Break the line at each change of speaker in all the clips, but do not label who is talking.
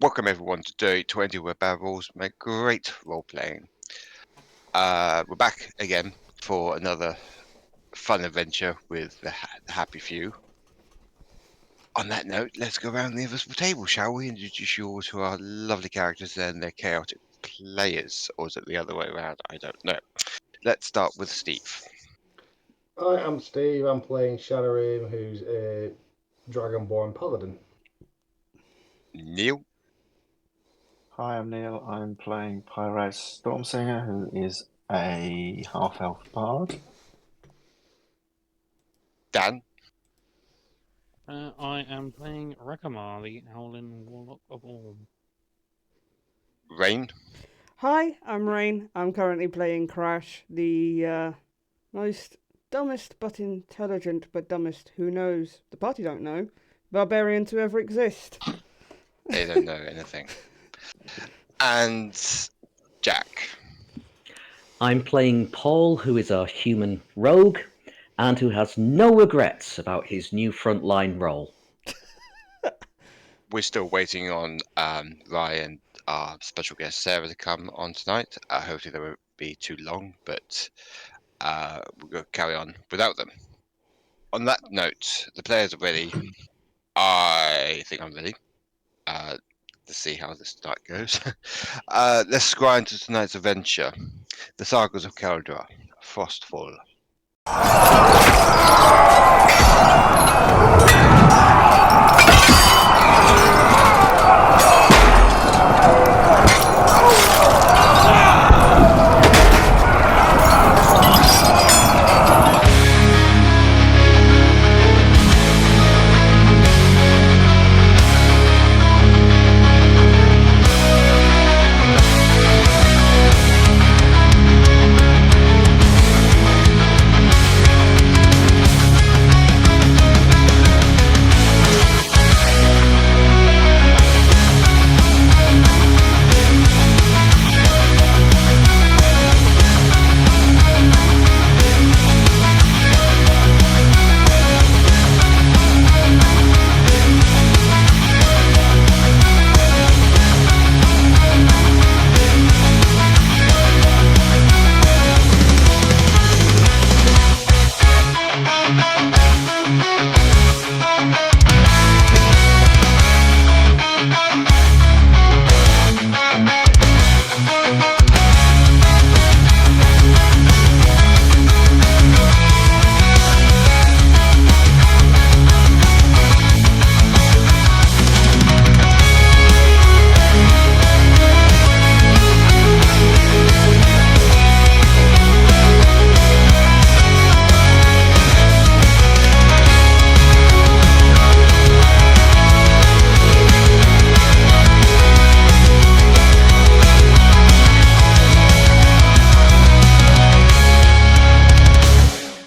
Welcome everyone to Dirty 20, where bad rules make great role-playing. We're back again for another fun adventure with the Happy Few. On that note, let's go around the invisible table, shall we? Introduce you all to our lovely characters and their chaotic players. Or is it the other way around? I don't know. Let's start with Steve.
Hi, I'm Steve. I'm playing Shadorim, who's a Dragonborn Paladin.
Neil.
Hi, I'm Neil. I'm playing Pyraeus Stormsinger, who is a half-elf bard.
Dan.
I am playing Rekamar, the Owlin Warlock of Orm.
Rain.
Hi, I'm Rain. I'm currently playing Krash, the most dumbest but intelligent but dumbest, who knows, the party don't know, barbarian to ever exist.
They don't know anything. And Jack.
I'm playing Paul, who is a human rogue and who has no regrets about his new frontline role.
We're still waiting on Ryan, our special guest Sara, to come on tonight. Hopefully they won't be too long, but we're going to carry on without them. On that note, the players are ready. I think I'm ready. Let's see how this night goes. Let's go into tonight's adventure. The Sagas of Kaldraa, Frostfall.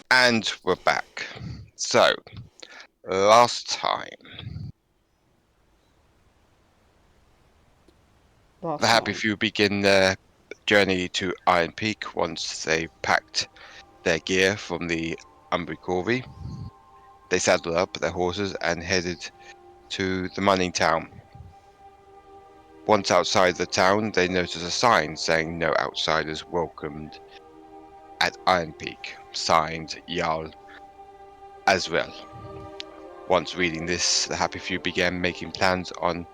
And we're back. So, last time, the Happy Few begin their journey to Iron Peak once they packed their gear from the Umbricorvi. They saddled up their horses and headed to the mining town. Once outside the town, they noticed a sign saying no outsiders welcomed at Iron Peak, signed Jarl Azrael. Once reading this, the Happy Few began making plans on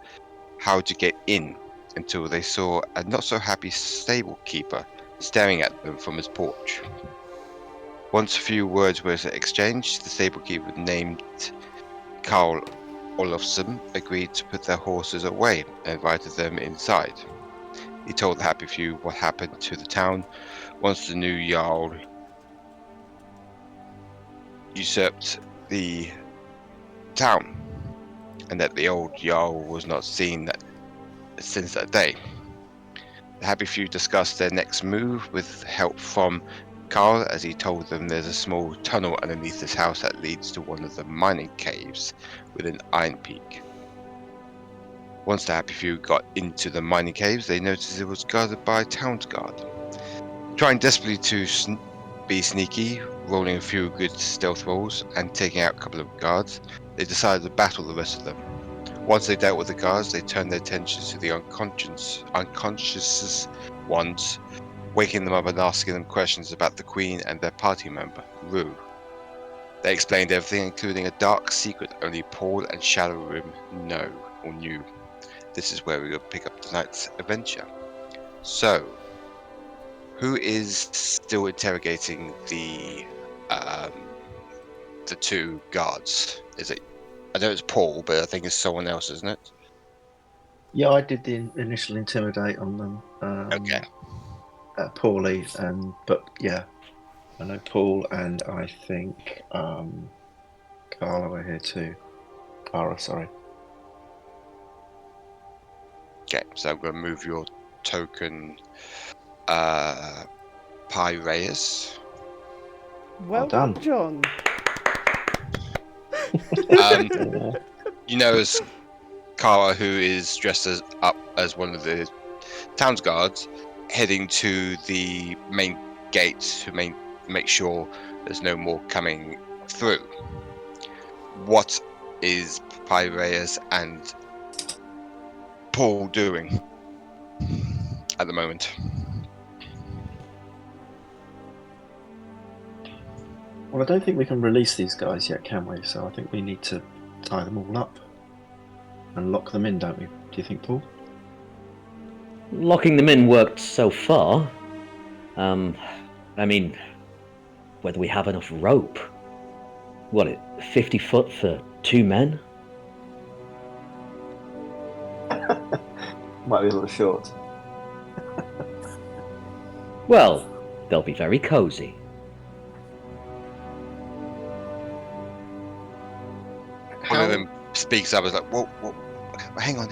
how to get in until they saw a not-so-happy stable keeper staring at them from his porch. Once a few words were exchanged, the stable keeper named Karl Olofsson agreed to put their horses away and invited them inside. He told the Happy Few what happened to the town once the new Jarl usurped the town, and that the old Jarl was not seen since that day. The Happy Few discussed their next move with help from Karl, as he told them there's a small tunnel underneath this house that leads to one of the mining caves within Iron Peak. Once the Happy Few got into the mining caves, they noticed it was guarded by a town's guard. Trying desperately to be sneaky, rolling a few good stealth rolls and taking out a couple of guards, they decided to battle the rest of them. Once they dealt with the guards, they turned their attention to the unconscious ones, waking them up and asking them questions about the Queen and their party member, Rue. They explained everything, including a dark secret only Paul and Shadorim knew. This is where we will pick up tonight's adventure. So, who is still interrogating the two guards? Is it? I know it's Paul, but I think it's someone else, isn't it?
Yeah, I did the initial intimidate on them.
Okay.
Poorly, but yeah, I know Paul and I think Carla were here too. Cara, sorry.
Okay, so I'm going to move your token, Pyraeus.
Well
done.
done, John.
You know, as Kara, who is dressed up as one of the town's guards, heading to the main gate to make sure there's no more coming through. What is Pyraeus and Paul doing at the moment?
Well, I don't think we can release these guys yet, can we? So I think we need to tie them all up and lock them in, don't we? Do you think, Paul?
Locking them in worked so far. I mean, whether we have enough rope. 50 foot for 2 men?
Might be a little short.
Well, they'll be very cozy.
One of them speaks up as like, whoa, hang on.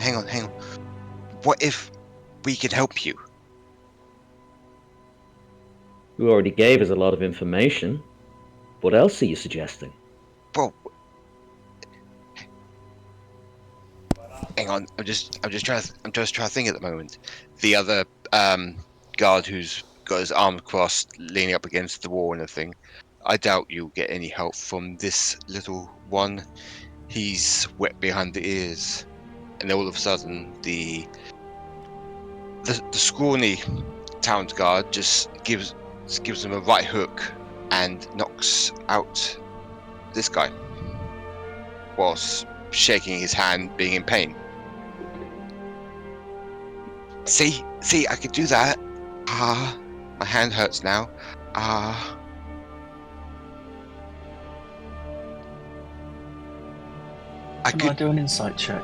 What if we can help you?
You already gave us a lot of information. What else are you suggesting?
Well, hang on. I'm just trying to think at the moment. The other guard who's got his arms crossed, leaning up against the wall and everything. I doubt you'll get any help from this little one. He's wet behind the ears, and all of a sudden, the scrawny town's guard just gives him a right hook and knocks out this guy whilst shaking his hand, being in pain. See, I could do that. My hand hurts now.
Can I do an insight check?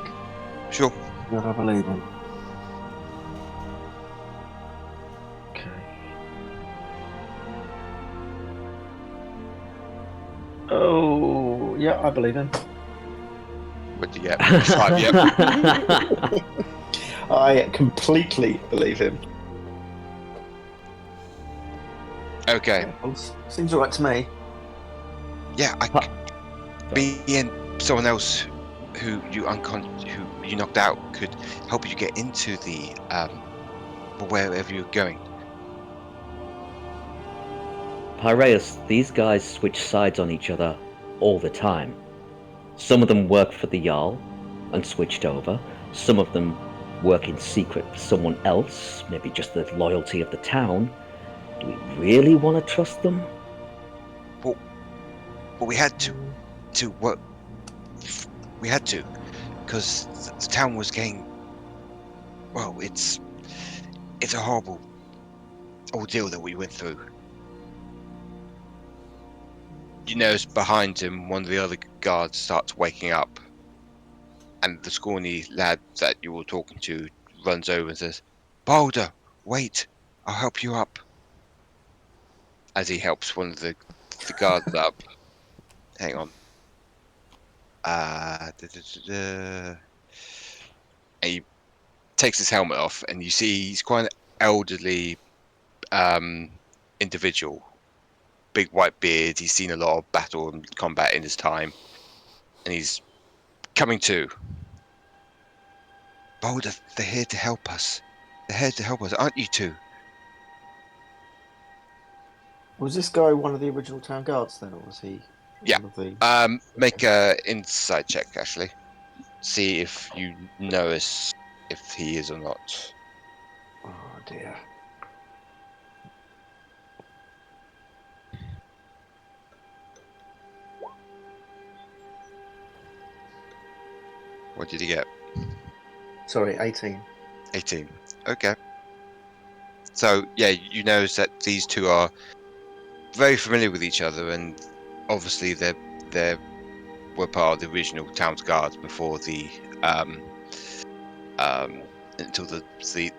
Sure.
Will I believe him? Okay. Oh, yeah, I believe him.
What do you get? 5, yep.
I completely believe him.
Okay.
Seems alright to me.
Yeah, me and someone else who you knocked out could help you get into the wherever you're going.
Pyraeus, these guys switch sides on each other all the time. Some of them work for the Jarl and switched over. Some of them work in secret for someone else, maybe just the loyalty of the town. Do we really want to trust them?
Well, we had to work. We had to, because the town was getting. Well, it's a horrible ordeal that we went through. You notice behind him, one of the other guards starts waking up, and the scrawny lad that you were talking to runs over and says, "Boulder, wait, I'll help you up." As he helps one of the guards up. Hang on. And he takes his helmet off, and you see he's quite an elderly individual. Big white beard. He's seen a lot of battle and combat in his time, and he's coming to. Boulder, they're here to help us. They're here to help us, aren't you two?
Was this guy one of the original town guards then, or was he?
Yeah.
One of the...
Make a insight check, actually. see if you notice if he is or not.
Oh dear.
What did he get?
Sorry, 18.
18. Okay. So yeah, you notice that these two are very familiar with each other, and obviously they were part of the original town's guard before the um until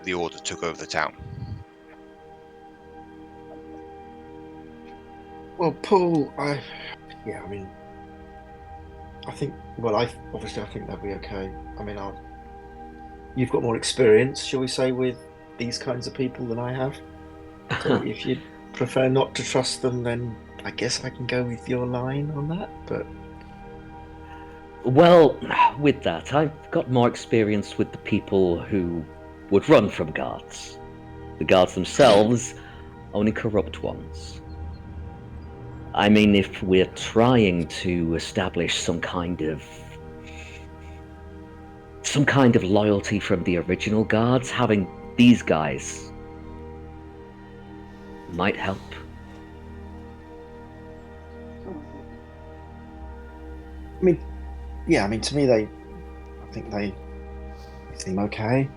the order took over the town.
Well, Paul, I mean, I think. Well, I think that'll be okay. I mean, you've got more experience, shall we say, with these kinds of people than I have. So if you prefer not to trust them, then I guess I can go with your line on that. But
Well, with that, I've got more experience with the people who would run from guards. The guards themselves, only corrupt ones. I mean, if we're trying to establish some kind of loyalty from the original guards, having these guys might help.
I mean, yeah, I mean, to me, I think they seem okay.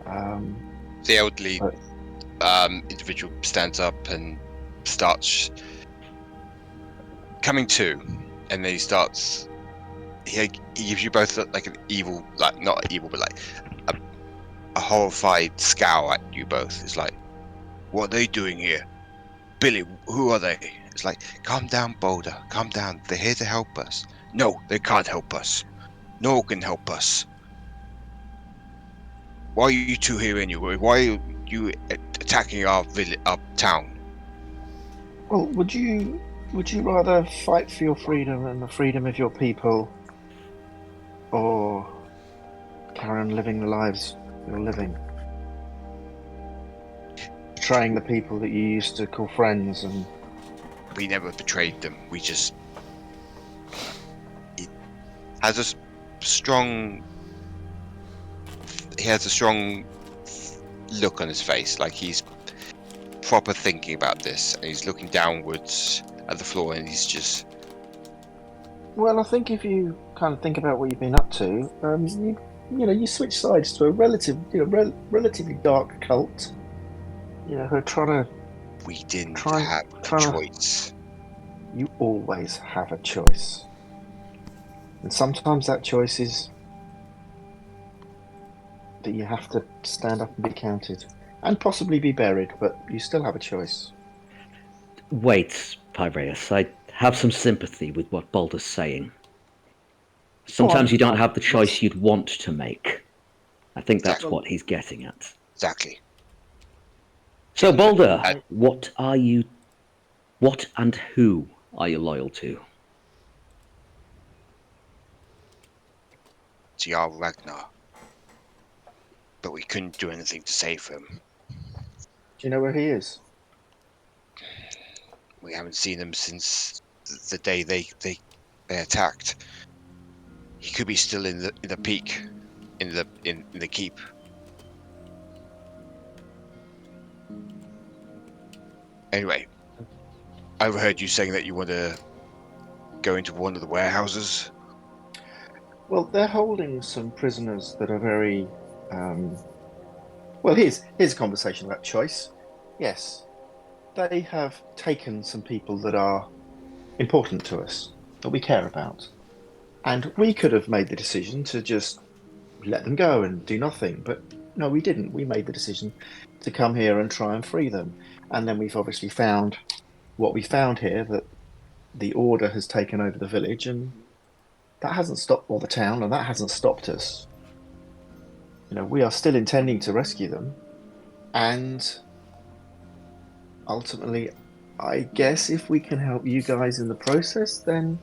The elderly
Right.
individual stands up and starts coming to, and then he starts. He gives you both like an evil, like not evil, but like a horrified scowl at you both. It's like, what are they doing here? Billy, who are they? It's like, calm down, Boulder, calm down. They're here to help us. No, they can't help us. No one can help us. Why are you two here anyway? Why are you attacking our village, our town?
Well, would you rather fight for your freedom and the freedom of your people, or carry on living the lives you're living? Betraying the people that you used to call friends, and
We never betrayed them. We just. He has a strong. He has a strong look on his face, like he's proper thinking about this, and he's looking downwards at the floor, and he's just.
well, I think if you kind of think about what you've been up to, you switch sides to a relatively dark cult. Who are trying to.
We didn't
Try-
have a
try-
choice.
You always have a choice, and sometimes that choice is that you have to stand up and be counted, and possibly be buried, but you still have a choice.
Wait, Pyraeus, I have some sympathy with what Boulder's saying. Sometimes you don't have the choice you'd want to make. I think that's
Exactly.
what he's getting at.
Exactly.
So, Boulder,
I-
what and who are you loyal to?
To Jarl Ragnar. But we couldn't do anything to save him.
Do you know where he is?
We haven't seen him since the day they attacked. He could be still in the peak, in the keep. Anyway, I overheard you saying that you want to go into one of the warehouses.
Well, they're holding some prisoners that are very. Well, here's a conversation about choice. Yes, they have taken some people that are important to us, that we care about, and we could have made the decision to just let them go and do nothing, but no, we didn't. We made the decision to come here and try and free them, and then we've obviously found what we found here, that the order has taken over the village, and that hasn't stopped, or the town, and that hasn't stopped us. We are still intending to rescue them, and ultimately, I guess if we can help you guys in the process, then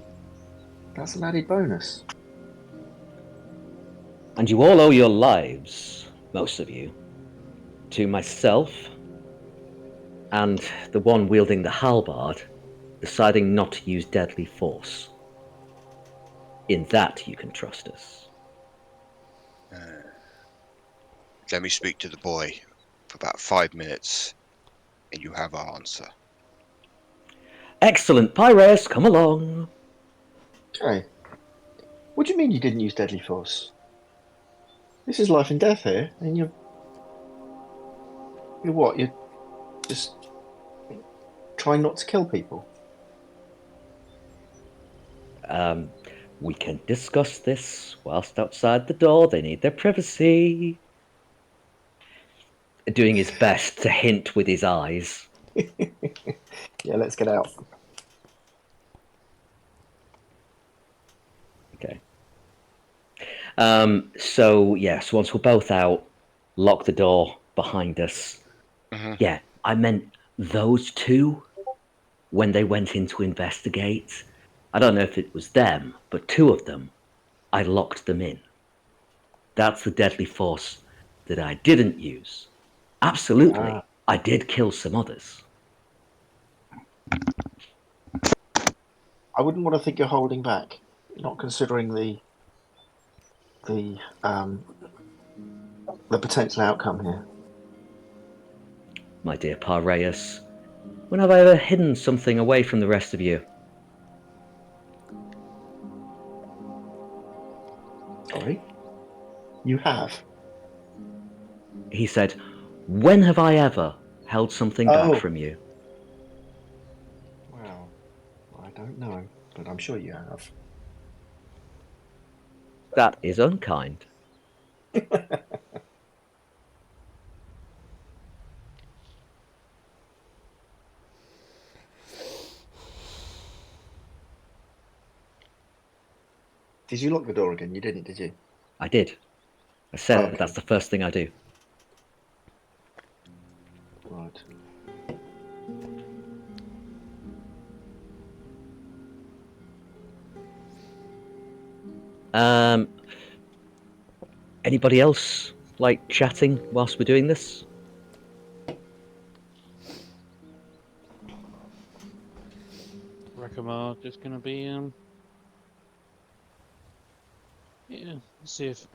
that's an added bonus.
And you all owe your lives, most of you, to myself and the one wielding the halberd deciding not to use deadly force. In that you can trust us.
Let me speak to the boy for about 5 minutes, and you have our answer.
Excellent, Pyraeus, come along.
Okay. What do you mean you didn't use deadly force? This is life and death here, and you're what? You're just trying not to kill people.
We can discuss this whilst outside the door. They need their privacy. Doing his best to hint with his eyes.
Yeah, let's get out.
Okay. So yes, once we're both out, lock the door behind us.
Mm-hmm.
Yeah, I meant those two when they went in to investigate. I don't know if it was them, but two of them, I locked them in. That's the deadly force that I didn't use. Absolutely, I did kill some others.
I wouldn't want to think you're holding back, not considering the potential outcome here.
My dear Pyraeus, when have I ever hidden something away from the rest of you?
Sorry? You have?
He said, when have I ever held something back from you?
Well, I don't know, but I'm sure you have.
That is unkind.
Did you lock the door again? You didn't, did you?
I did. I said
Okay.
that's the first thing I do.
Right.
Anybody else like chatting whilst we're doing this?
Rekamar just gonna be yeah. See if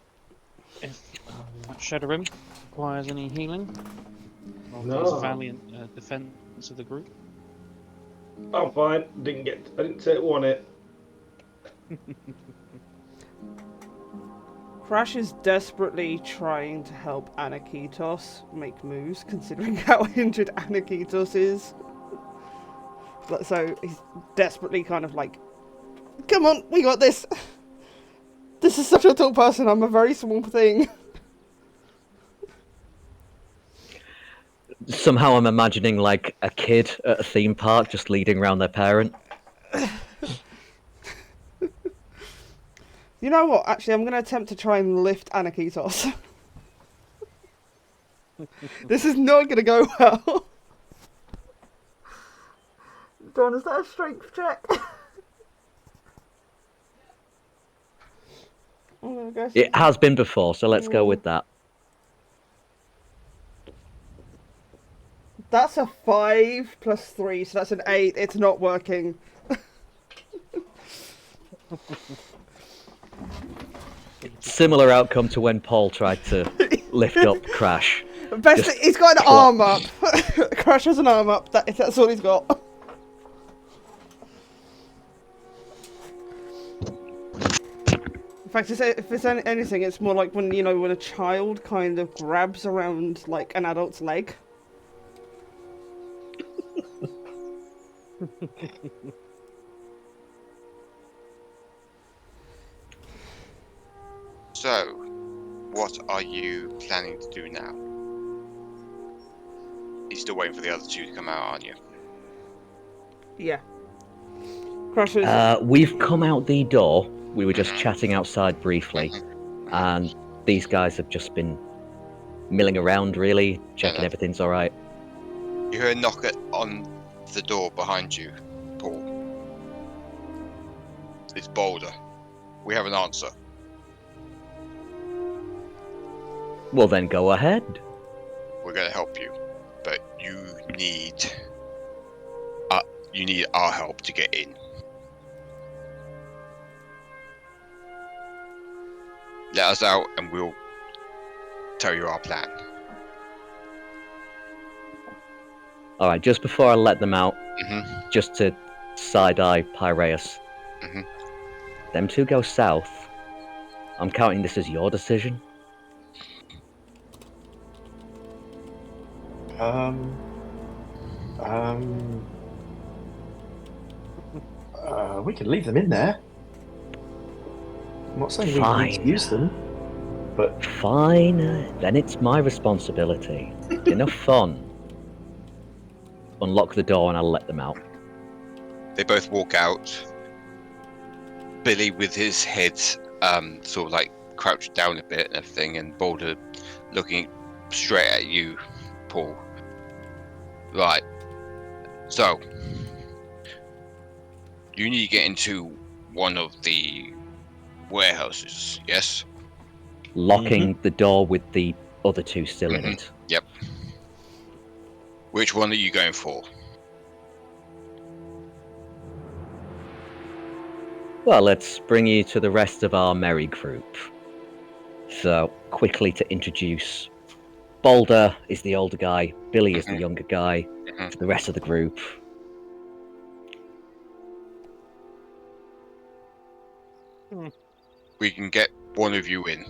Shadorim requires any healing.
No.
His valiant defense of the group.
I'm fine. I didn't take one hit.
Krash is desperately trying to help Aniketos make moves, considering how injured Aniketos is. So he's desperately kind of like, come on, we got this. This is such a tall person, I'm a very small thing.
Somehow I'm imagining like a kid at a theme park just leading around their parent.
You know what? Actually, I'm going to attempt to try and lift Aniketos. This is not going to go well. Dawn, is that a strength check? I guess
It has been before, so let's go with that.
That's a 5 plus 3, so that's an 8. It's not working.
Similar outcome to when Paul tried to lift up Krash.
He's got an arm up. Krash has an arm up. That's all he's got. In fact, if it's anything, it's more like when a child kind of grabs around like an adult's leg.
So, what are you planning to do now? You're still waiting for the other two to come out, aren't you?
Yeah. Krash is...
We've come out the door. We were just chatting outside briefly, and these guys have just been milling around, really, checking everything's all right.
You hear a knock on the door behind you, Paul. It's Boulder. We have an answer.
Well, then go ahead.
We're going to help you, but you need our help to get in. let us out and we'll tell you our plan.
Alright, just before I let them out,
Mm-hmm.
just to side-eye Pyraeus.
Mhm.
Them two go south. I'm counting this as your decision.
We can leave them in there. I'm not saying we need to
Fine.
use them, but
Fine, then it's my responsibility. Enough fun. Unlock the door and I'll let them out.
They both walk out. Billy with his head sort of like crouched down a bit and everything, and Boulder looking straight at you, Paul. Right. So, you need to get into one of the warehouses, yes?
Locking the door with the other two still in it.
Yep. Which one are you going for?
Well, let's bring you to the rest of our merry group. So, quickly to introduce, Boulder is the older guy, Billy is the younger guy, to the rest of the group.
We can get one of you in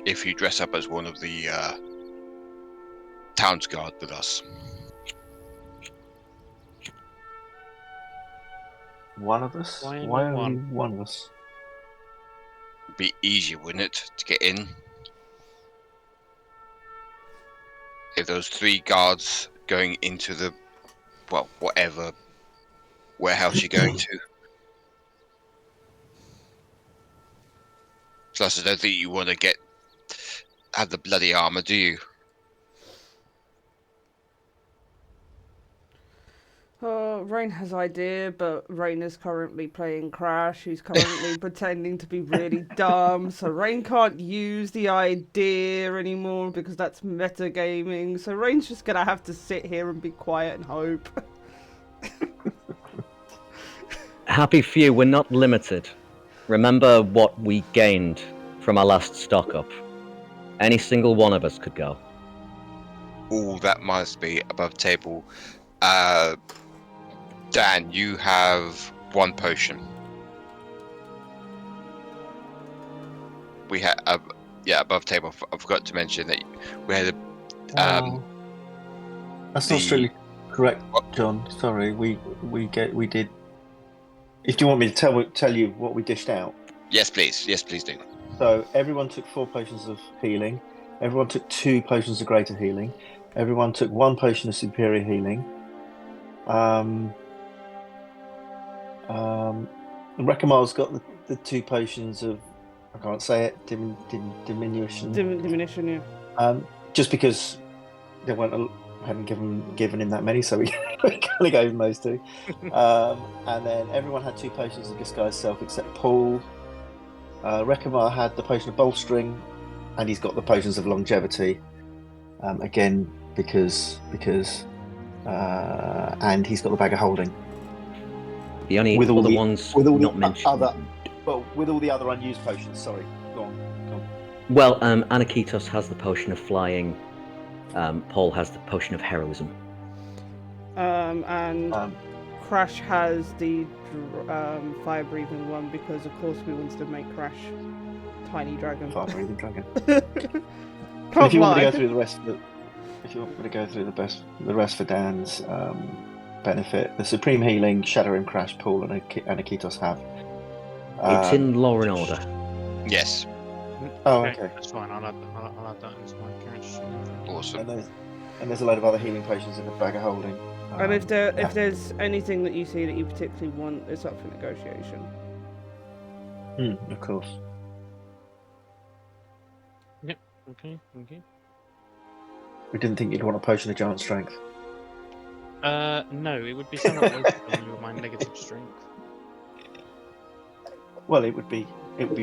if you dress up as one of the town's guard with us.
one of us?
Why only
Why only
one?
one of us?
Be easier, wouldn't it, to get in? If those 3 guards going into the, well, whatever warehouse you're going to. Plus, I don't think you want to have the bloody armor, do you?
Rain has idea, but Rain is currently playing Krash, who's currently pretending to be really dumb, so Rain can't use the idea anymore because that's metagaming, so Rain's just gonna have to sit here and be quiet and hope.
Happy few, we're not limited. Remember what we gained from our last stock up. Any single one of us could go.
All that must be above table. Dan, you have 1 potion. We had, above table. I forgot to mention that we had a.
That's not strictly correct, John. Sorry, we did. If you want me to tell you what we dished out.
Yes, please. Yes, please do.
So everyone took 4 potions of healing. Everyone took 2 potions of greater healing. Everyone took 1 potion of superior healing. Rekamar's got the 2 potions of, I can't say it, diminution.
Diminution, yeah.
Just because they hadn't given him that many, so we kind of gave him those 2. And then everyone had 2 potions of disguise self except Paul. Rekamar had the potion of bolstering, and he's got the potions of longevity. Again, because and he's got the bag of holding.
The only other ones not mentioned.
With all the other unused potions. Sorry, go on.
Well, Aniketos has the potion of flying. Paul has the potion of heroism.
And Krash has the fire-breathing one because, of course, we wanted to make Krash tiny dragon.
Fire-breathing dragon.
Can't
if you want me to
lie.
go through the rest, the rest for Dan's benefit, the supreme healing, Shadorim, Krash, Paul, and Aniketos have.
It's in law and order.
Yes.
Oh, okay.
That's fine. I'll add that into my character.
Awesome.
And there's a load of other healing potions in the bag of holding.
And if there's anything that you see that you particularly want, it's up for negotiation.
Of course.
Yep. Okay.
We didn't think you'd want a potion of giant strength.
No, it would be somewhat wasted with my negative strength.
Well, it would be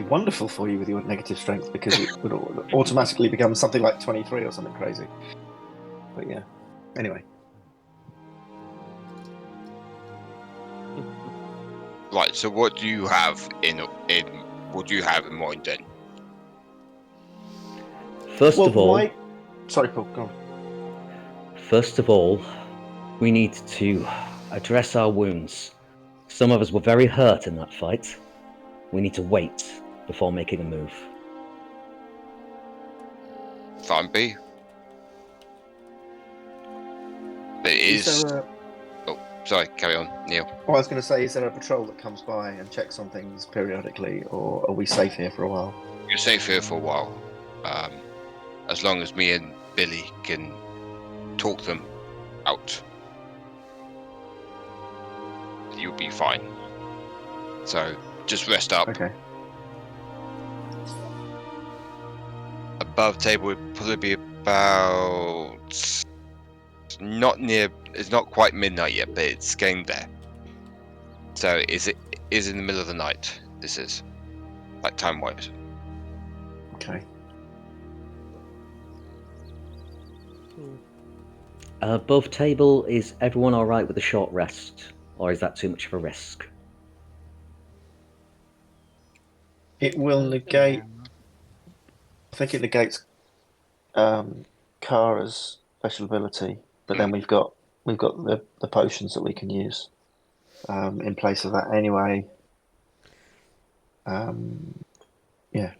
wonderful for you with your negative strength because it would automatically become something like 23 or something crazy. But yeah. Anyway.
Right. So, what do you have in mind then?
First of all,
Sorry, Paul, go on.
First of all, we need to address our wounds. Some of us were very hurt in that fight. We need to wait before making a move.
Fine, B. But it is. Oh, sorry. Carry on, Neil.
Well, I was going to say, is there a patrol that comes by and checks on things periodically, or are we safe here for a while?
You're safe here for a while. As long as me and Billy can talk them out, you'll be fine. So just rest up.
Okay.
Above table would probably be about not near. It's not quite midnight yet, but it's getting there. So is in the middle of the night? This is like time-wise.
Okay.
Above table, is everyone alright with a short rest? Or is that too much of a risk?
It will negate. I think it negates Kara's special ability, but then we've got the potions that we can use in place of that anyway. Yeah.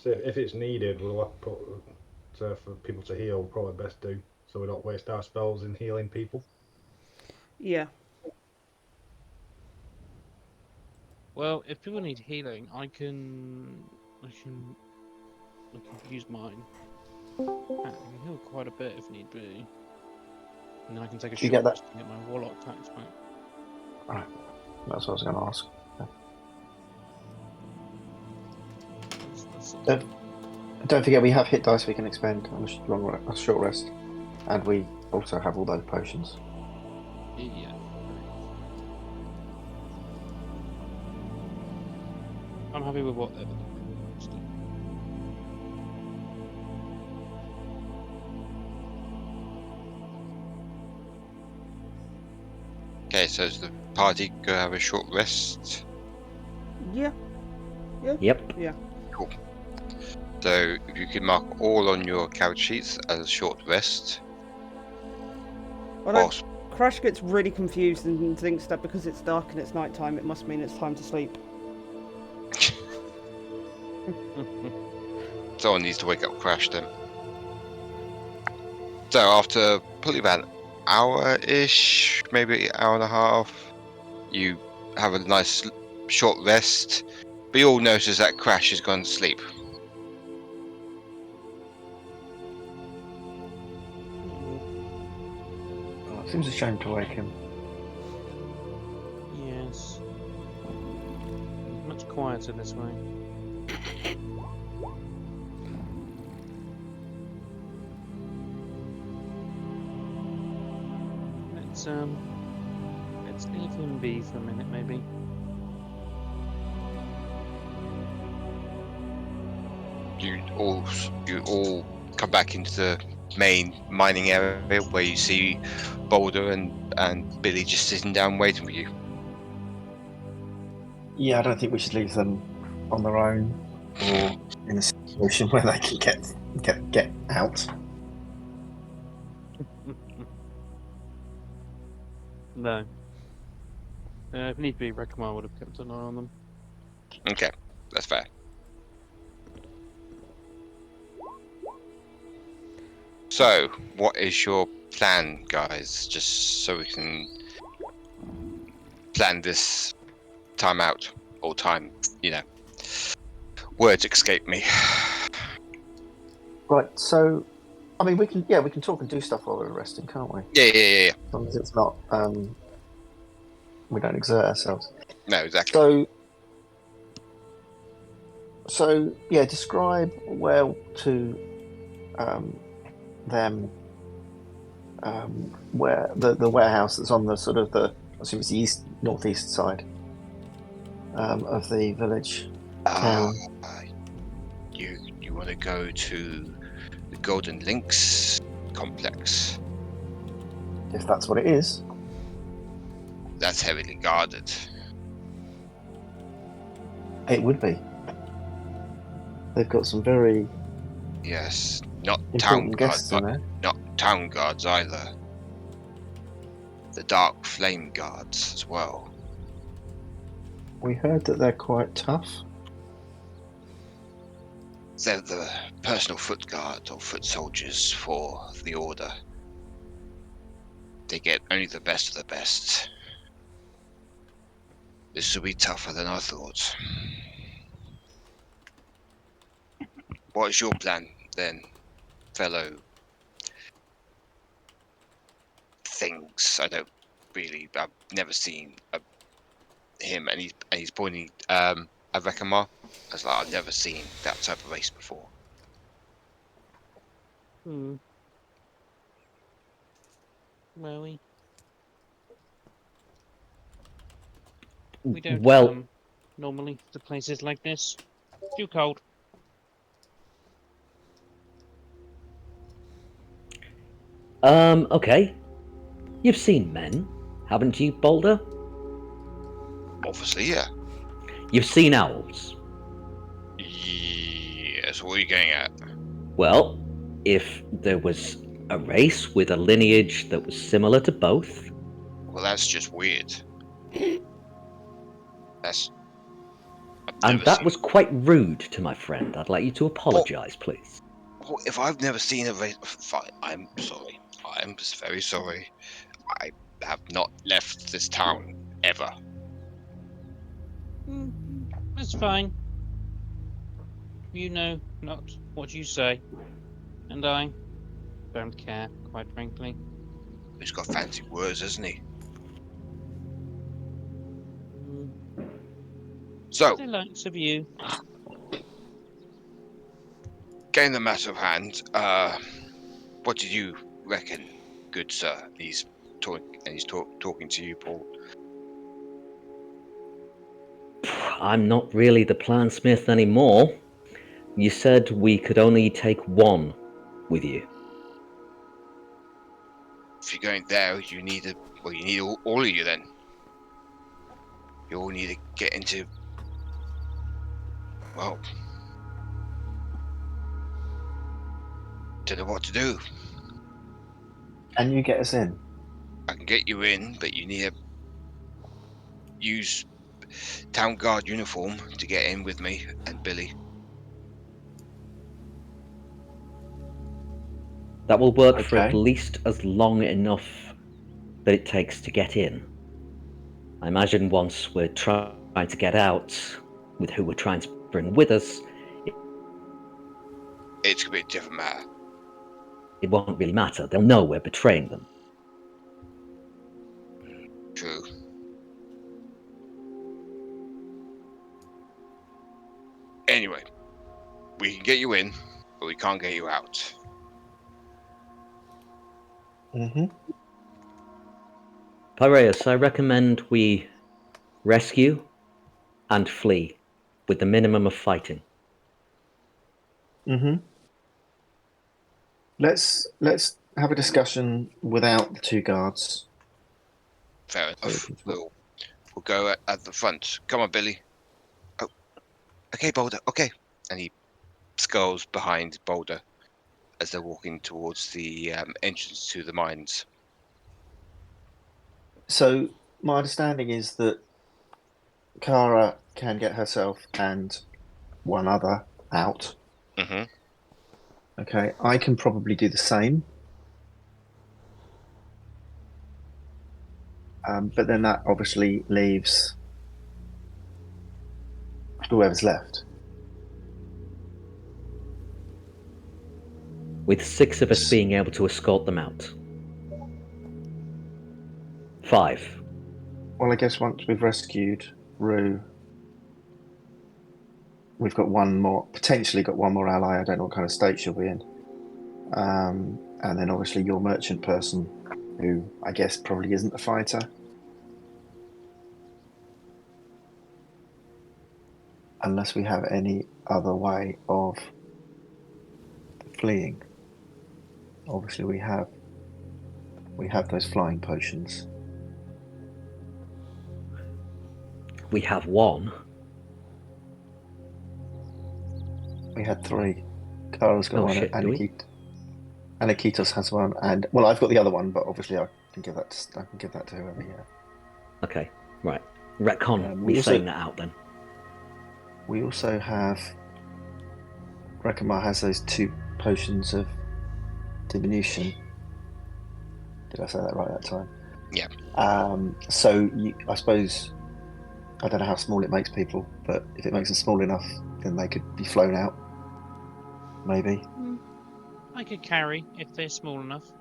So if it's needed, we'll have to put for people to heal. Probably best do so we don't waste our spells in healing people.
Yeah.
Well, if people need healing, I can use mine. I can heal quite a bit if need be. And then I can take a
You get
shot
that?
to get my warlock attacks back.
Right. That's what I was going to ask. Don't forget, we have hit dice we can expend on a short rest, and we also have all those potions.
Yeah. I'm happy with whatever.
Okay, so is the party go have a short rest?
Yeah.
Yep.
Yeah.
Cool. So if you can mark all on your character sheets as a short rest.
Well, Krash gets really confused and thinks that because it's dark and it's night time, it must mean it's time to sleep.
Someone needs to wake up Krash then. So after probably about an hour-ish, maybe an hour and a half, you have a nice short rest. But you all notice that Krash has gone to sleep.
Oh, it seems a shame to wake him.
Yes. Much quieter this way. Let's leave him be for a minute, maybe.
You all come back into the main mining area where you see Boulder and Billy just sitting down waiting for you.
Yeah, I don't think we should leave them on their own or in a situation where they can get out.
No. If need be, Rekamar would have kept an eye on them.
Okay, that's fair. So, what is your plan, guys? Just so we can plan this time out. Or time, Words escape me.
Right, so I mean we can talk and do stuff while we're resting, can't we?
Yeah.
As long as it's not we don't exert ourselves.
No, exactly.
So yeah, describe where to them where the warehouse that's on the sort of I assume it's the northeast side of the village town.
You want to go to the Golden Links complex?
If that's what it is.
That's heavily guarded.
It would be. They've got some very
Yes, not town
important
guards,
guests in
but
there.
not town guards either. The Dark Flame Guards as well.
We heard that they're quite tough.
They're the personal foot guard or foot soldiers for the Order. They get only the best of the best. This will be tougher than I thought. What is your plan then, fellow things? I've never seen him, and he's pointing at Rekamar. I was like, I've never seen that type of race before.
Hmm. Well, we don't
Well,
come normally to places like this. Too cold.
Okay. You've seen men, haven't you, Boulder?
Obviously, yeah.
You've seen owls.
Yes, what are you getting at?
Well, if there was a race with a lineage that was similar to both,
Well, that's just weird. I've
and
never
that
seen-
was quite rude to my friend. I'd like you to apologise, please.
Well, if I've never seen a race, fine. I'm sorry. I'm just very sorry. I have not left this town ever.
That's fine. You know not what you say, and I don't care, quite frankly.
He's got fancy words, hasn't he?
Mm,
So,
the likes of you.
getting the matter of hand, what did you reckon, good sir? He's talking to you, Paul.
I'm not really the plansmith anymore. You said we could only take one with you.
If you're going there, you need all of you then. You all need to get into, well, don't know what to do.
And you get us in.
I can get you in, but you need to use town guard uniform to get in with me and Billy.
That will work for at
Okay.
least as long enough that it takes to get in. I imagine once we're trying to get out, with who we're trying to bring with us,
It's gonna be a different matter.
it won't really matter. They'll know we're betraying them.
True. Anyway, we can get you in, but we can't get you out.
Mm-hmm.
Pyraeus, I recommend we rescue and flee with the minimum of fighting.
Mm-hmm. Let's have a discussion without the two guards.
Fair enough.
Okay.
We'll go at the front. Come on, Billy. Oh, okay, Boulder. Okay, and he skulls behind Boulder as they're walking towards the entrance to the mines.
So my understanding is that Kara can get herself and one other out.
Mm-hmm.
Okay, I can probably do the same. But then that obviously leaves whoever's left.
With 6 of us being able to escort them out. 5.
Well, I guess once we've rescued Rue, we've got potentially got one more ally. I don't know what kind of state she'll be in. And then obviously your merchant person, who I guess probably isn't a fighter. Unless we have any other way of fleeing. Obviously we have those flying potions.
We have one.
We had 3. Kara's got
Oh,
one.
shit, do we?
Aniketos has one, and well, I've got the other one, but obviously I can give that to whoever. Yeah.
Okay, right. Retcon
we
me
also-
saying that out then.
We also have. Rekamar has those 2 potions of diminution. Did I say that right that time?
Yeah.
So I suppose I don't know how small it makes people, but if it makes them small enough, then they could be flown out. Maybe.
I could carry if they're small enough.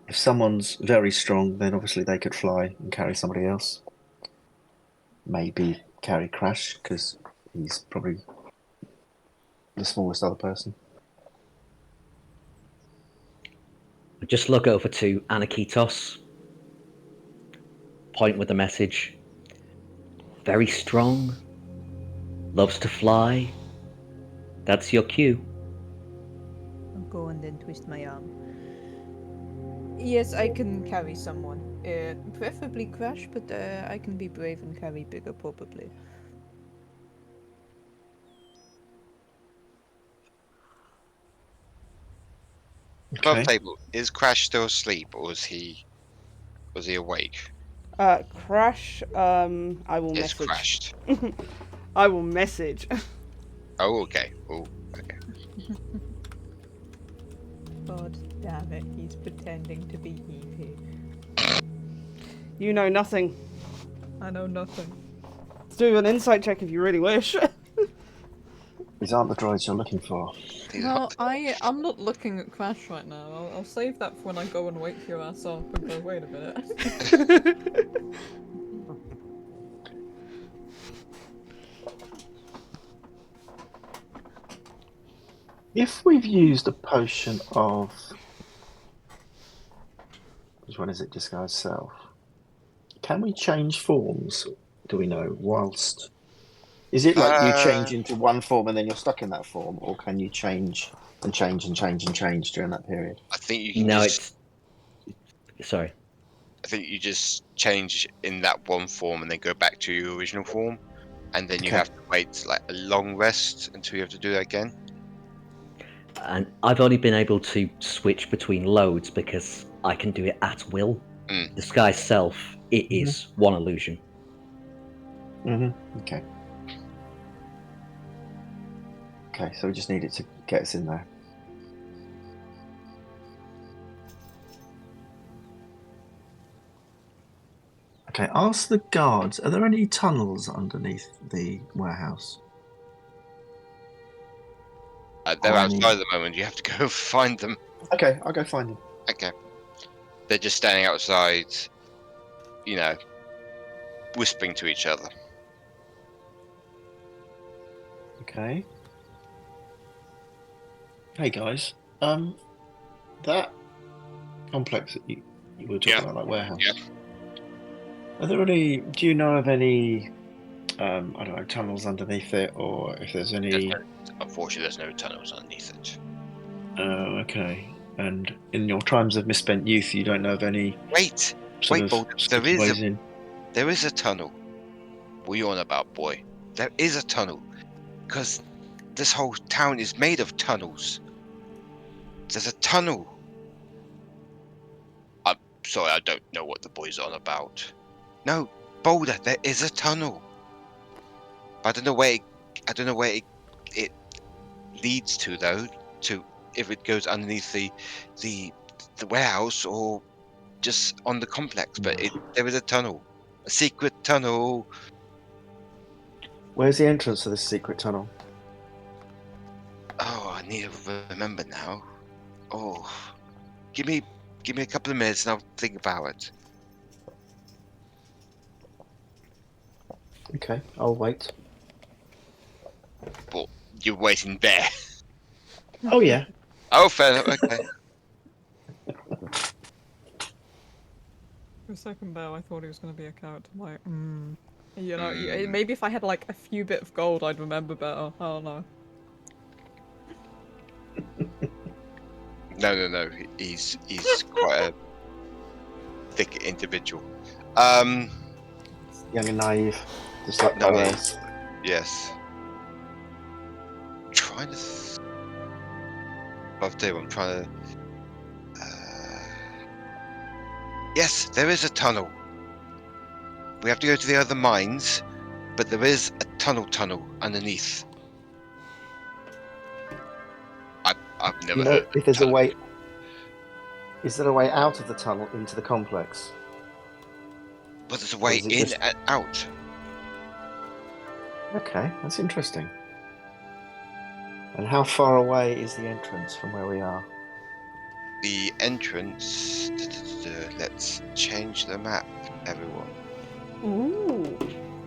If someone's very strong, then obviously they could fly and carry somebody else. Maybe carry Krash, because he's probably the smallest other person.
I just look over to Aniketos. Point with the message. Very strong. Loves to fly. That's your cue.
I'll go and then twist my arm. Yes, I can carry someone. Preferably Krash, but I can be brave and carry bigger, probably.
Above table, is Crash still asleep, or was he awake?
Crash. I will
It's
message.
crashed.
I will message.
Oh, okay. Oh, okay.
God damn it, he's pretending to be Evie.
You know nothing.
I know nothing.
Let's do an insight check if you really wish.
These aren't the droids you're looking for.
No, I'm not looking at Crash right now. I'll save that for when I go and wake your ass up and go, wait a minute.
If we've used a potion of... Which one is it? Disguise self. Can we change forms? Do we know? Whilst... Is it like you change into one form and then you're stuck in that form? Or can you change and change and change and change during that period?
I think you can
Sorry.
I think you just change in that one form and then go back to your original form. And then you have to wait like a long rest until you have to do that again.
And I've only been able to switch between loads because I can do it at will. Disguise self, it is one illusion.
Okay. Okay, so we just need it to get us in there. Okay, ask the guards, are there any tunnels underneath the warehouse?
They're outside at the moment. You have to go find them.
Okay, I'll go find them.
Okay. They're just standing outside, whispering to each other.
Okay. Hey guys, that complex that you were talking about, like warehouse.
Yeah.
Are there any? Do you know of any? I don't know, tunnels underneath it, or if there's any?
Unfortunately, there's no tunnels underneath it.
Oh, okay. And in your times of misspent youth, you don't know of any?
Wait, Bold. There is a tunnel. What are you on about, boy? There is a tunnel, because this whole town is made of tunnels. There's a tunnel. I'm sorry, I don't know what the boy's on about. No, Boulder, there is a tunnel. I don't know where it leads to, though. To if it goes underneath the warehouse or just on the complex. But there is a tunnel, a secret tunnel.
Where's the entrance to this secret tunnel?
Oh, I need to remember now. Oh, give me a couple of minutes and I'll think about it.
Okay, I'll wait.
Well, you're waiting there.
Oh yeah.
Oh, fair enough. Okay.
For a second there, I thought he was going to be a character. Like, maybe if I had like a few bit of gold, I'd remember better. I don't know.
No. He's quite a thick individual. Young
and naive, just like Pyraeus.
Yes. Try trying to. I'm trying to. Yes, there is a tunnel. We have to go to the other mines, but there is a tunnel underneath. I've never
You know,
heard of
if there's a
tunnel.
way, is there a way out of the tunnel into the complex?
But there's a
Or
way
is it
in
just-
and out.
Okay, that's interesting. And how far away is the entrance from where we are?
The entrance. Let's change the map, everyone.
Ooh.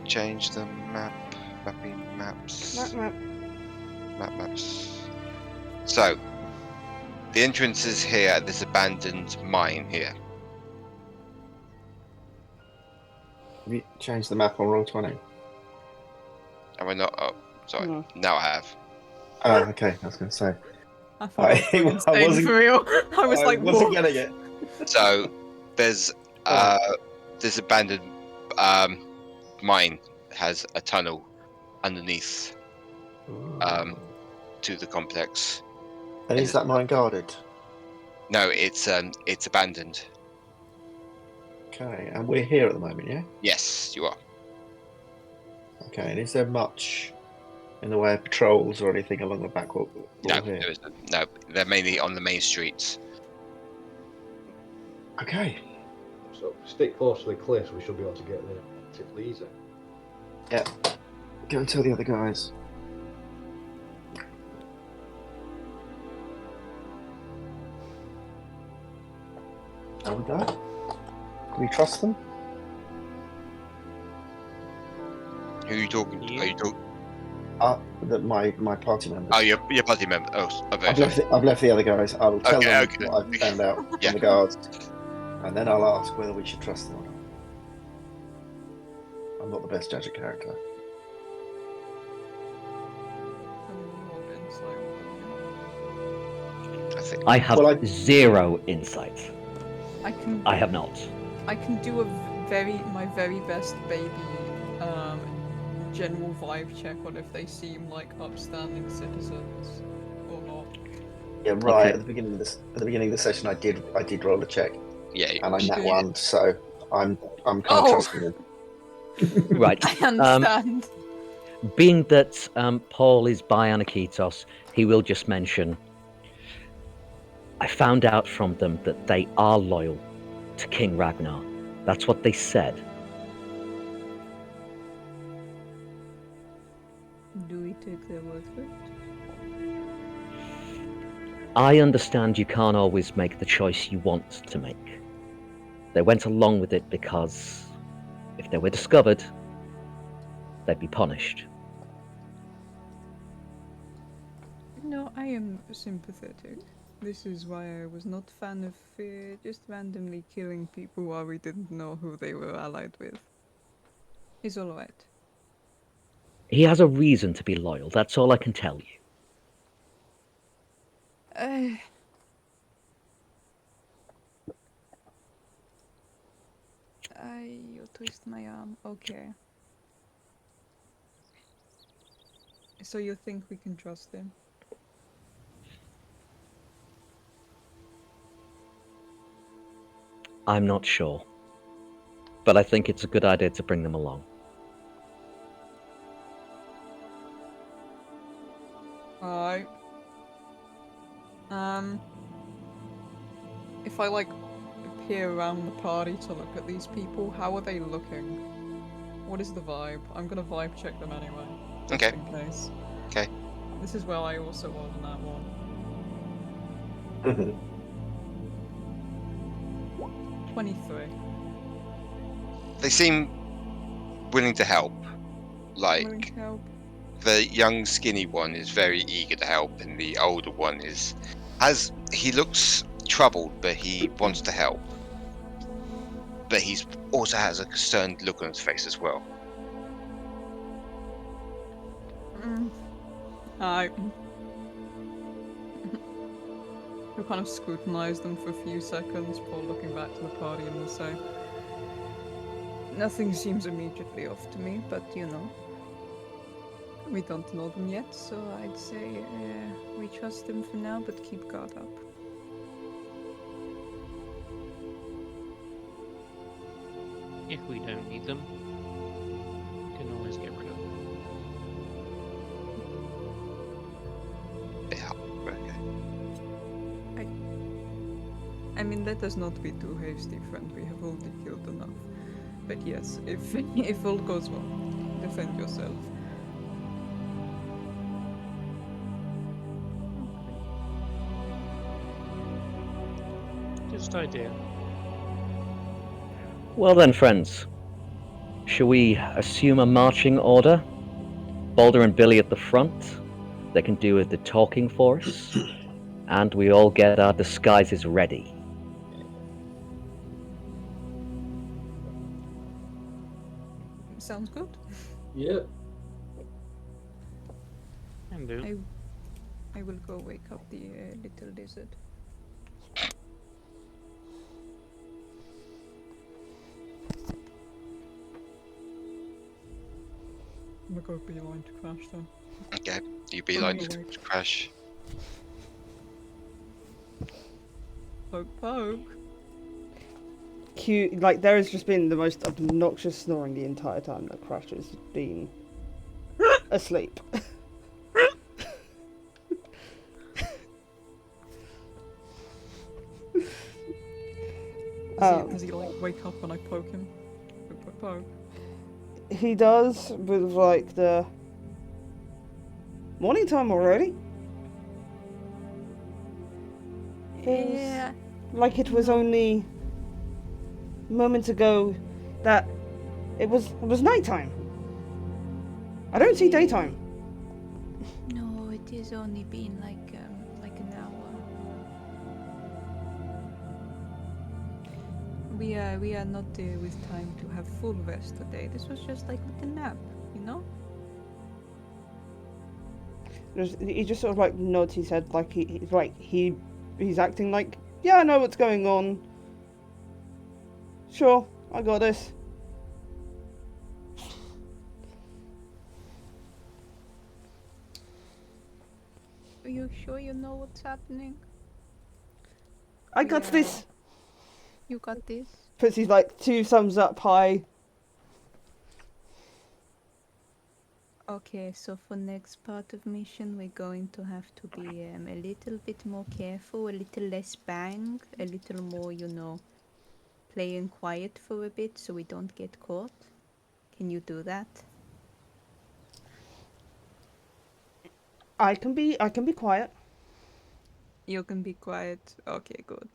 Change the map. Mapping maps. Maps. So, the entrance is here at this abandoned mine here.
Have you changed the map on Roll20?
Have I not? Oh, sorry.
No.
Now I have.
Oh, okay. I was going to say.
I thought
I
I was insane
wasn't-
for real. I was like,
wasn't
what?
getting it.
So, there's this abandoned mine has a tunnel underneath to the complex.
And is that mine guarded?
No, it's abandoned.
Okay, and we're here at the moment, yeah?
Yes, you are.
Okay, and is there much in the way of patrols or anything along the back wall
No,
here?
there isn't. No, they're mainly on the main streets.
Okay.
So stick close to the cliffs, we should be able to get there relatively easy.
Yeah. Go and tell the other guys. Are we go? Do we trust them?
Who are you talking to?
You.
Are you talking?
My party members.
Oh, your party member. Oh, okay.
I've left the other guys. I will tell
Okay,
them
okay.
what I've found out
Yeah.
from the guards, and then I'll ask whether we should trust them or not. I'm not the best judge of character.
I think.
I have
Well,
0 insight. I have not.
I can do my very best baby general vibe check on if they seem like upstanding citizens or not.
Yeah, right.
Okay.
At the beginning of the session, I did roll a check,
Yeah.
and I nat
Shit.
one, so I'm kind of
Oh.
trusting them.
Right.
I understand.
Being that Paul is by Aniketos, he will just mention, I found out from them that they are loyal to King Ragnar. That's what they said.
Do we take their word for it?
I understand you can't always make the choice you want to make. They went along with it because if they were discovered, they'd be punished.
No, I am sympathetic. This is why I was not a fan of just randomly killing people while we didn't know who they were allied with. It's alright.
He has a reason to be loyal, that's all I can tell you.
You twist my arm. Okay. So you think we can trust him?
I'm not sure. But I think it's a good idea to bring them along.
Alright. If I peer around the party to look at these people, how are they looking? What is the vibe? I'm gonna vibe check them anyway. Just
Okay.
in case.
Okay.
This is where I also rolled on that one. 23.
They seem willing to help.
Willing
Like
to help.
the young, skinny one is very eager to help, and the older one he looks troubled, but he wants to help. But he's also has a concerned look on his face as well.
Alright. We'll kind of scrutinize them for a few seconds before looking back to the party and we'll say, nothing seems immediately off to me, but you know. We don't know them yet, so I'd say we trust them for now, but keep guard up.
If we don't need them, we can always get rid of them.
Yeah, okay.
I mean, let us not be too hasty, friend. We have already killed enough. But yes, if if all goes well, defend yourself.
Just idea.
Well then, friends. Shall we assume a marching order? Balder and Billy at the front. They can do the talking for us. And we all get our disguises ready.
Sounds good.
Yeah.
And do.
I will go wake up the little lizard. I'm gonna go beeline to Krash though.
Okay, you beeline
Oh,
to
wait.
Krash.
Poke, poke.
Cute. Like, there has just been the most obnoxious snoring the entire time that Krash has been asleep.
Does he like wake up when I poke him? Poke, poke, poke.
He does, with like the morning time already. Feels
Yeah.
like it was only moments ago that it was nighttime. I don't see daytime.
No, it has only been like an hour.
We are not with time to have full rest today. This was just like a nap, you know?
He just sort of like nods his head, like he's acting like, yeah, I know what's going on. Sure, I got this.
Are you sure you know what's happening?
I got
Yeah.
this.
You got this?
Puts his like 2 thumbs up high.
Okay, so for next part of mission, we're going to have to be a little bit more careful, a little less bang, a little more, playing quiet for a bit so we don't get caught. Can you do that?
I can be quiet.
You can be quiet. Okay, good.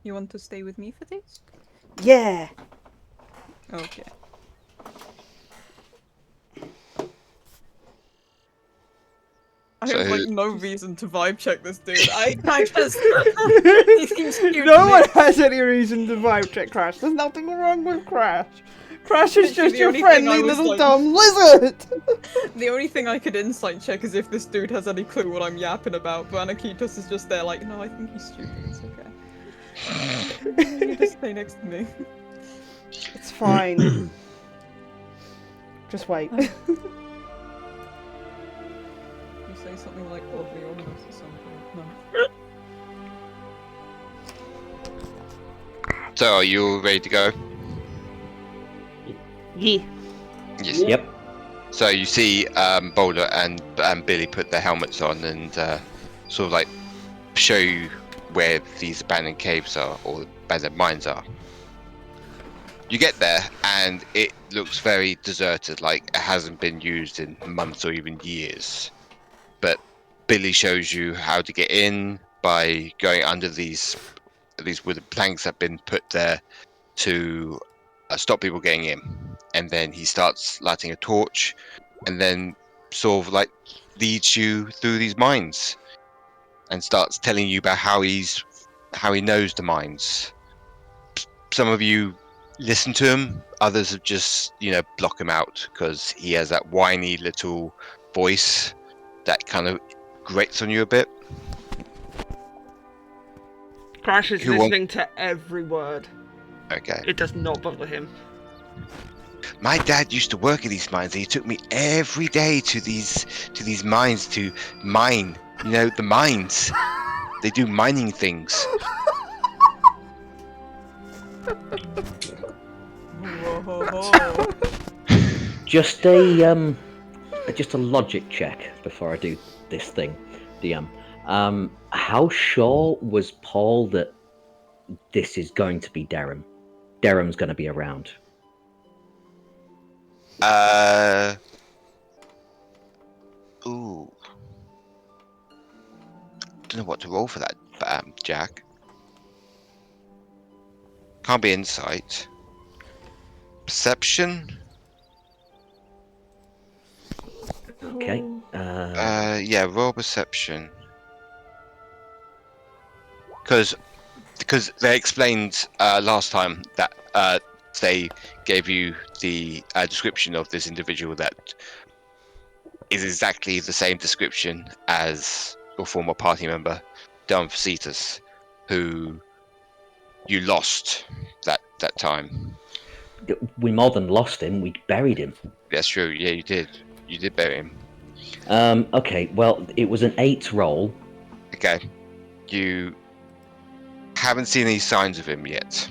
You want to stay with me for this?
Yeah.
Okay. I
So
have
who-
like no reason to vibe check this dude. I just he seems cute.
No
to me.
one has any reason to vibe check Krash. There's nothing wrong with Krash. Krash is
Literally
just
the
your
only thing I
friendly
was
little
like-
dumb lizard.
The only thing I could insight check is if this dude has any clue what I'm yapping about, but Aniketos is just there like, no, I think he's stupid, it's okay. You just stay next to me.
It's fine. Just wait.
You say something like oddly ominous or something. No.
So, are you all ready to go?
Yeah.
Yes.
Yep.
So you see Boulder and Billy put their helmets on and sort of like show you where these abandoned caves are, or abandoned mines are. You get there and it looks very deserted, like it hasn't been used in months or even years. But Billy shows you how to get in by going under these wooden planks that have been put there to stop people getting in. And then he starts lighting a torch and then sort of like leads you through these mines and starts telling you about how he knows the mines. Some of you listen to him, others have just block him out because he has that whiny little voice that kind of grates on you a bit.
Krash is
Who wants-
listening to every word.
Okay.
It does not bother him.
My dad used to work in these mines, and he took me every day to these mines to mine. You know, the mines. They do mining things.
Whoa.
Just a logic check before I do this thing, DM. How sure was Paul that this is going to be Derham? Derham's going to be around.
Ooh. Don't know what to roll for that, Jack. Can't be insight. Perception?
Okay.
Yeah, roll perception. Because they explained last time that they gave you the description of this individual that is exactly the same description as your former party member, Cetus, who you lost that time.
We more than lost him, we buried him.
That's true, yeah, you did. You did bury him.
Okay, well, it was an 8 roll.
Okay. You haven't seen any signs of him yet.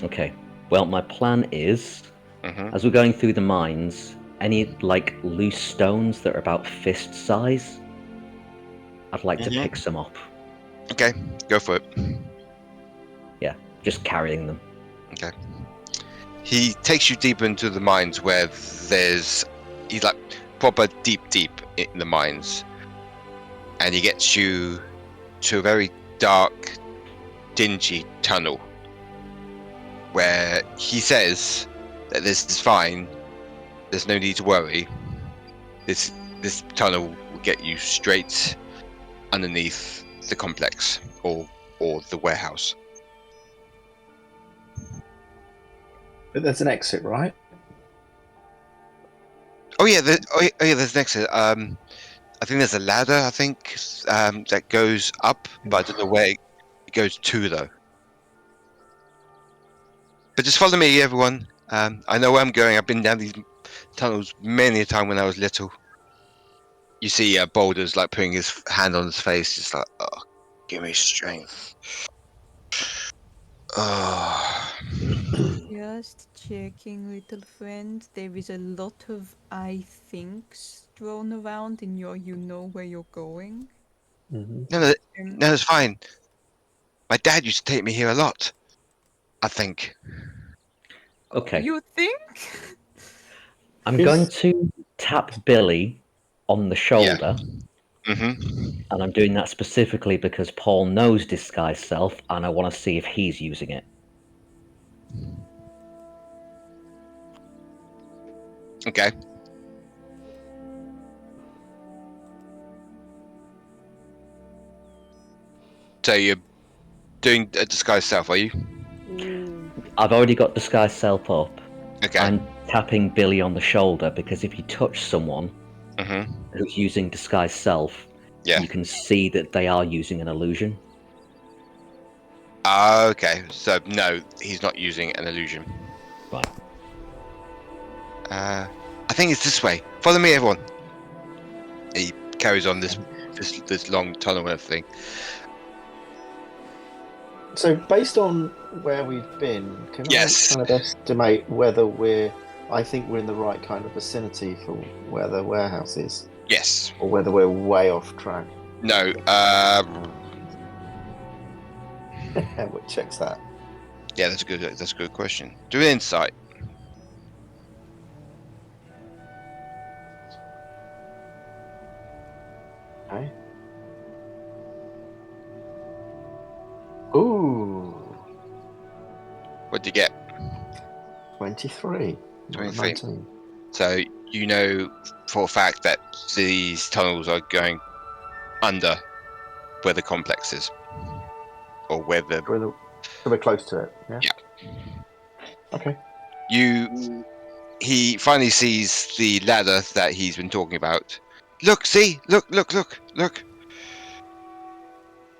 Okay, well, my plan is,
Mm-hmm.
as we're going through the mines, any, like, loose stones that are about fist size, I'd like to pick some up.
Okay, go for it.
Yeah, just carrying them.
Okay. He takes you deeper into the mines where he's like proper deep in the mines. And he gets you to a very dark, dingy tunnel where he says that this is fine. There's no need to worry. This tunnel will get you straight underneath the complex or the warehouse.
But there's an exit, right?
Oh yeah, there's an exit. I think there's a ladder. I think that goes up, but I don't know where it goes to though. But just follow me, everyone. I know where I'm going. I've been down these tunnels many a time when I was little. You see Boulders like putting his hand on his face, just like, oh, give me strength. Oh.
Just checking, little friend. There is a lot of I thinks thrown around in your you know where you're going.
Mm-hmm.
No, it's fine. My dad used to take me here a lot. I think.
Okay.
You think?
I'm going to tap Billy on the shoulder.
Mm-hmm.
And I'm doing that specifically because Paul knows Disguise Self, and I want to see if he's using it.
Okay. So you're doing a Disguise Self, are you?
I've already got Disguise Self up.
Okay.
I'm tapping Billy on the shoulder because if you touch someone
Mm-hmm.
who's using Disguise Self,
Yeah.
you can see that they are using an illusion.
Okay. So no, he's not using an illusion.
Right.
I think it's this way. Follow me, everyone. He carries on this long tunnel and everything.
So, based on where we've been, can
Yes.
I kind of estimate whether I think we're in the right kind of vicinity for where the warehouse is,
Yes.
or whether we're way off track?
No.
What checks that?
Yeah, that's a good question. Do an insight.
Okay. Ooh,
What do you get?
23.
23.
19.
So you know for a fact that these tunnels are going under where the complex is, or where the.
So we're close to it. Yeah.
Yeah.
Okay.
He finally sees the ladder that he's been talking about. Look! See! Look!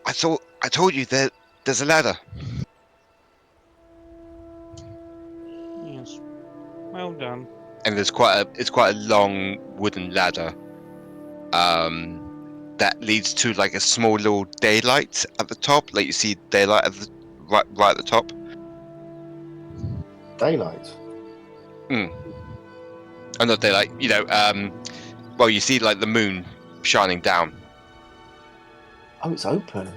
I told you there's a ladder.
Yes. Well done.
And it's quite a long wooden ladder that leads to like a small little daylight at the top. Like you see daylight at the right at the top.
Daylight.
Oh, not daylight. Well, you see like the moon shining down.
Oh, it's open.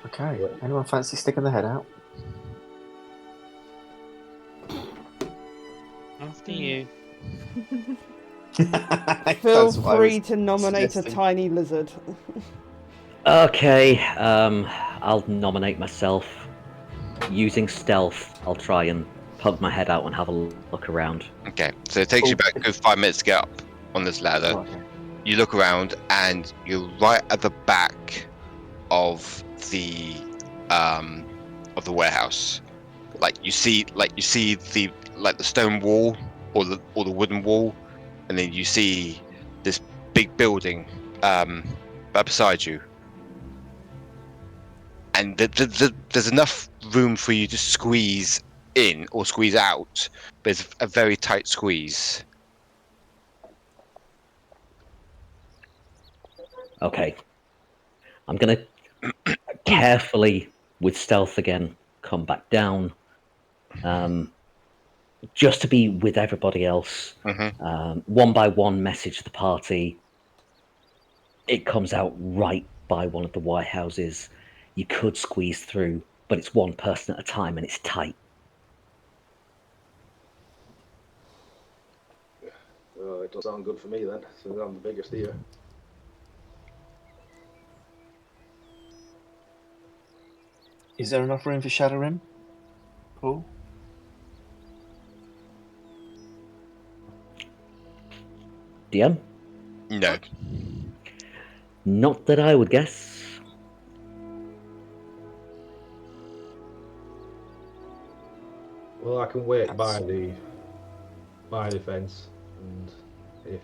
Okay.
Yeah.
Anyone fancy sticking their head out?
After you.
Feel
That's what I
free
was
to nominate a
suggesting.
tiny lizard.
Okay, I'll nominate myself. Using stealth, I'll try and poke my head out and have a look around.
Okay, so it takes you about a good 5 minutes to get up on this ladder.
Oh, okay.
You look around and you're right at the back of the warehouse. You see the stone wall or the wooden wall, and then you see this big building right beside you. And there's enough room for you to squeeze in or squeeze out, but it's a very tight squeeze.
Okay. I'm gonna carefully, with stealth again, come back down. Just to be with everybody else. One by one, message the party. It comes out right by one of the White Houses. You could squeeze through, but it's one person at a time and it's tight.
Well, it does sound good for me then, so I'm the biggest here.
Is there enough room for Shadorim? Paul?
DM?
No.
Not that I would guess.
Well, I can wait by the fence, and if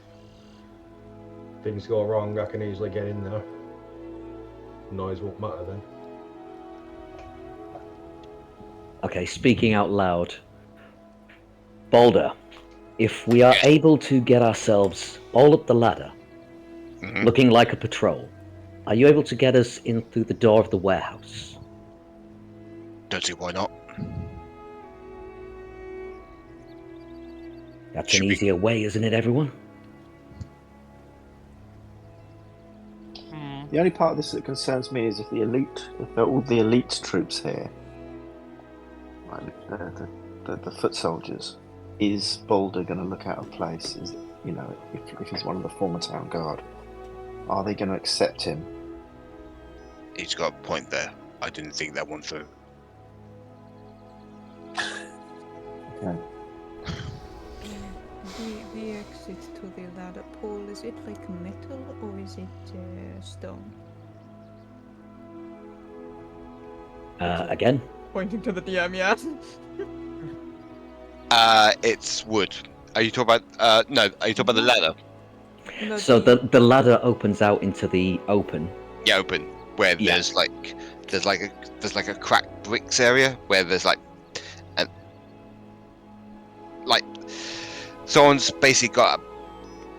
things go wrong, I can easily get in there. Noise won't matter then.
Okay, speaking out loud. Boulder, if we are able to get ourselves all up the ladder, looking like a patrol, are you able to get us in through the door of the warehouse?
Don't see why not.
That's an easier way, isn't it, everyone?
The only part of this that concerns me is if all the elite troops here, like the foot soldiers, is Boulder going to look out of place? Is if he's one of the former town guard, are they going to accept him?
He's got a point there. I didn't think that one through.
Okay.
The exit to the ladder, Paul, is it like metal or is it stone?
Again?
Pointing to the DM, yeah.
It's wood. Are you talking about? No. Are you talking about the ladder?
No,
So the ladder opens out into the open.
Yeah, open. Where
Yeah.
there's like a cracked bricks area where there's someone's basically got a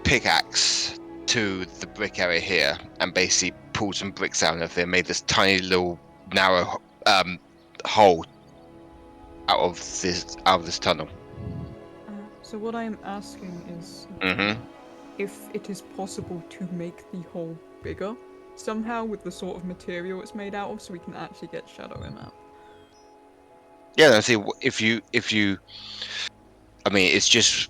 pickaxe to the brick area here and basically pulled some bricks out of there, made this tiny little narrow hole out of this tunnel.
So what I'm asking is if it is possible to make the hole bigger somehow with the sort of material it's made out of, so we can actually get Shadorim out.
Yeah, no, see, if you, I mean, it's just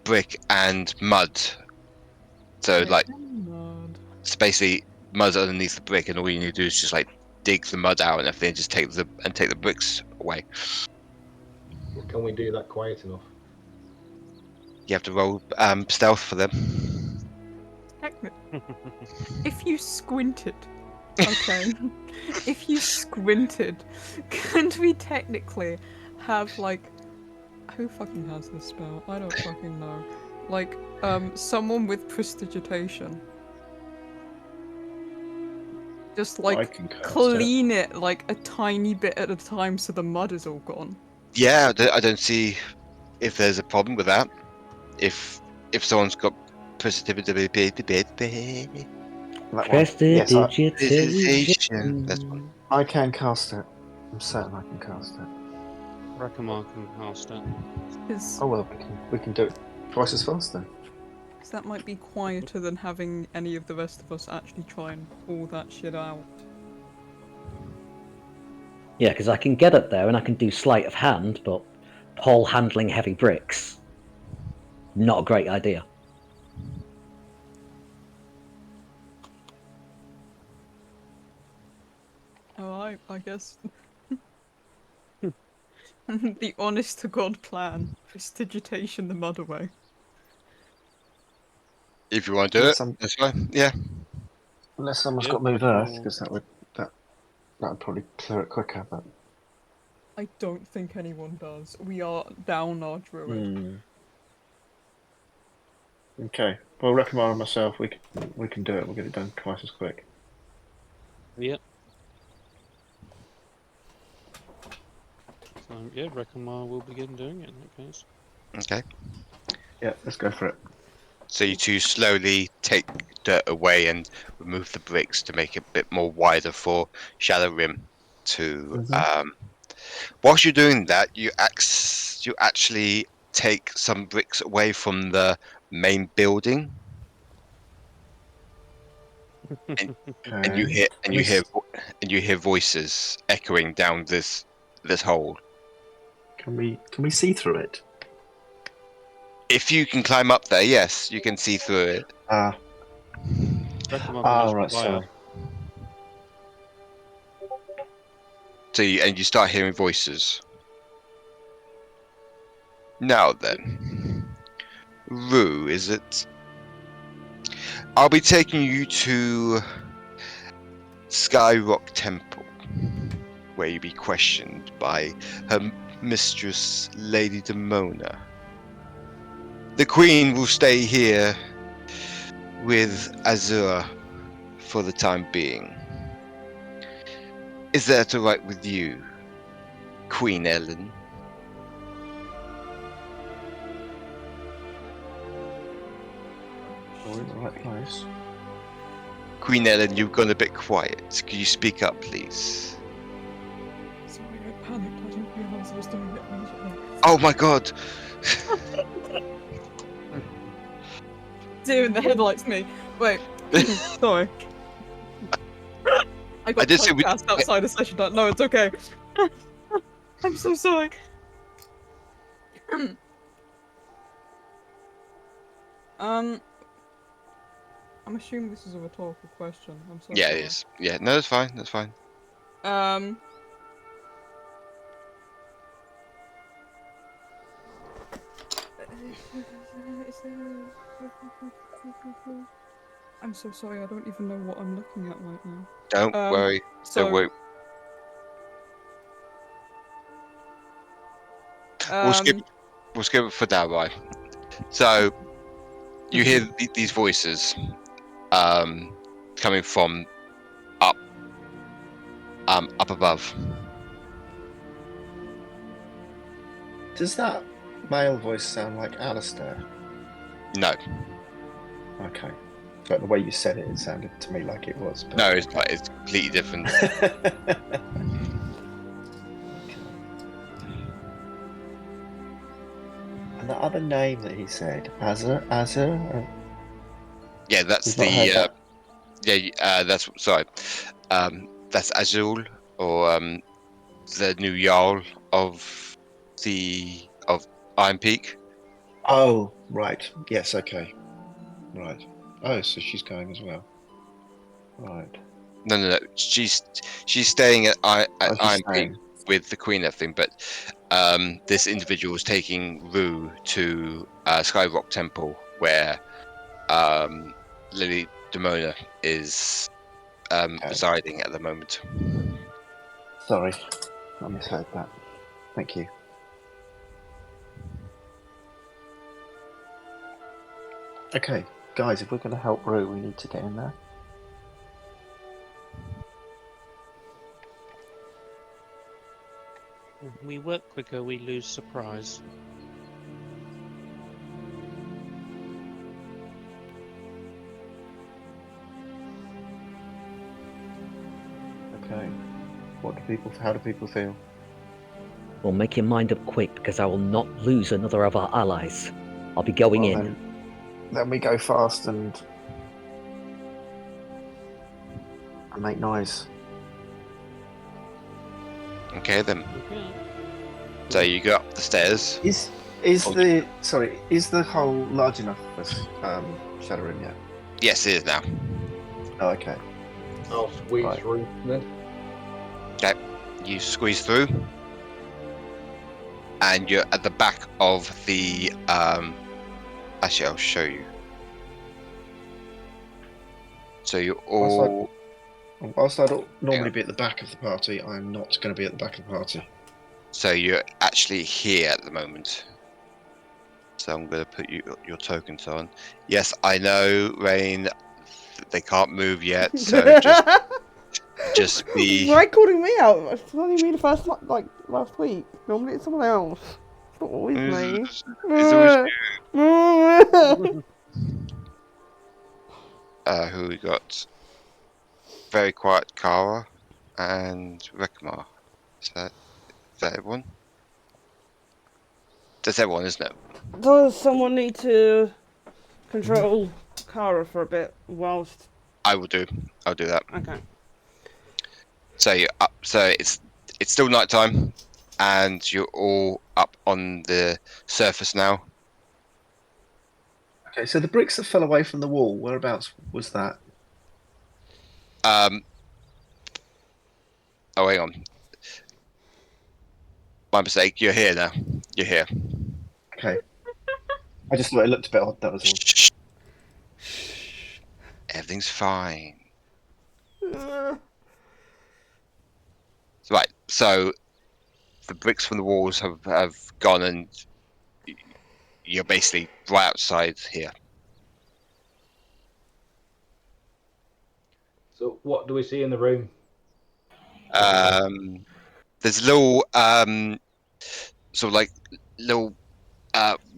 brick and mud. So
Mud.
it's basically mud underneath the brick, and all you need to do is just dig the mud out and everything, just take the bricks away.
Can we do that quiet enough?
You have to roll stealth for them.
If you squinted, okay. If you squinted, couldn't we technically have who fucking has this spell? I don't fucking know. Someone with prestidigitation. Just
I
like
can cast it.
clean it like a tiny bit at a time so the mud is all gone.
Yeah, I don't see if there's a problem with that. If someone's got precipitation,
That one. Yes,
Prestidigitation.
that's one.
I can cast it. I'm certain I can cast it.
Rekamar can cast it.
Because
Oh well, we can do it twice as fast then.
that might be quieter than having any of the rest of us actually try and pull that shit out.
Yeah, because I can get up there and I can do sleight of hand, but Paul handling heavy bricks, not a great idea.
Alright, I guess. The honest to God plan. Prestidigitation the mud away.
If you want to do
Unless,
it, that's fine. Yeah.
unless someone's
Yeah,
got move
Rekamar
earth,
will-
because that would probably clear it quicker. But
I don't think anyone does. We are down our druid.
Okay. Well, Rekamar and myself, we can do it. We'll get it done twice as quick.
Yep. So yeah, Rekamar will begin doing it in that case.
Okay.
Yeah, let's go for it.
So you two slowly take dirt away and remove the bricks to make it a bit more wider for Shadorim to. Whilst you're doing that, you actually take some bricks away from the main building, and you
Okay.
hear voices echoing down this hole.
Can we see through it?
If you can climb up there, yes, you can see through it.
Rekamar can just
Right.
fly
So
up.
So you start hearing voices. Now then, Rue, is it? I'll be taking you to Skyrock Temple, where you'll be questioned by her mistress, Lady Demona. The Queen will stay here with Azura for the time being. Is that all right with you, Queen Ellen?
we're in the right place.
Queen Ellen, you've gone a bit quiet. Could you speak up, please?
Sorry, I panicked. I didn't realise I was doing it immediately.
Oh my god!
Deer in the headlights, me. Wait. Sorry. I got
did say we-
typecast outside a session. No, it's okay. I'm so sorry. I'm assuming this is a rhetorical question. I'm so
Yeah,
sorry.
it is. Yeah, no, that's fine. That's fine.
I'm so sorry, I don't even know what I'm looking at right now.
Don't worry.
So,
Don't worry. We'll skip it for now, right? So you hear these voices coming from up above.
Does that male voice sound like Alister?
No,
Okay. But the way you said it, it sounded to me like it was. But...
no, it's not. It's completely different.
And the other name that he said, Azur?
Yeah, that's
We've not heard that.
that's sorry. That's Azul, or the new Jarl of Iron Peak.
Oh, right. Yes, okay. Right. Oh, so she's going as well. Right.
No. She's staying at Iron Peak
Peak.
with the Queen, I think. But this individual is taking Rue to Skyrock Temple, where Lily Demona is residing at the moment.
Sorry, I misheard that. Thank you. Okay, guys, if we're going to help Rue, we need to get in there.
we work quicker, we lose surprise.
Okay. How do people feel?
Well, make your mind up quick, because I will not lose another of our allies. I'll be going
Well,
in.
Then we go fast and make noise.
Okay then.
Okay.
So you go up the stairs.
Is the hole large enough for Shadorim yet?
Yes, it is now.
Oh, okay.
I'll squeeze
Right.
through then.
Okay. You squeeze through, and you're at the back of the. Actually, I'll show you. So you're all.
Whilst I'd normally be at the back of the party, I'm not going to be at the back of the party.
So you're actually here at the moment. So I'm going to put your tokens on. Yes, I know, Rain. They can't move yet, so just be.
Why calling me out? It's only me the first time, like last week. Normally it's someone else. It's not always me.
It's always you. Who we got? Very quiet Kara and Rekamar. Is that everyone? That's everyone, isn't it?
Does someone need to control Kara for a bit whilst?
I'll do that.
Okay.
So you're up. So it's still nighttime, and you're all up on the surface now.
Okay, so the bricks that fell away from the wall, whereabouts was that?
Oh, hang on. My mistake. You're here now. You're here.
Okay. I just thought it looked a bit odd, that was all.
Shh. Everything's fine. Right. So the bricks from the walls have gone, and you're basically right outside here.
So what do we see in the room?
There's a little sort of like little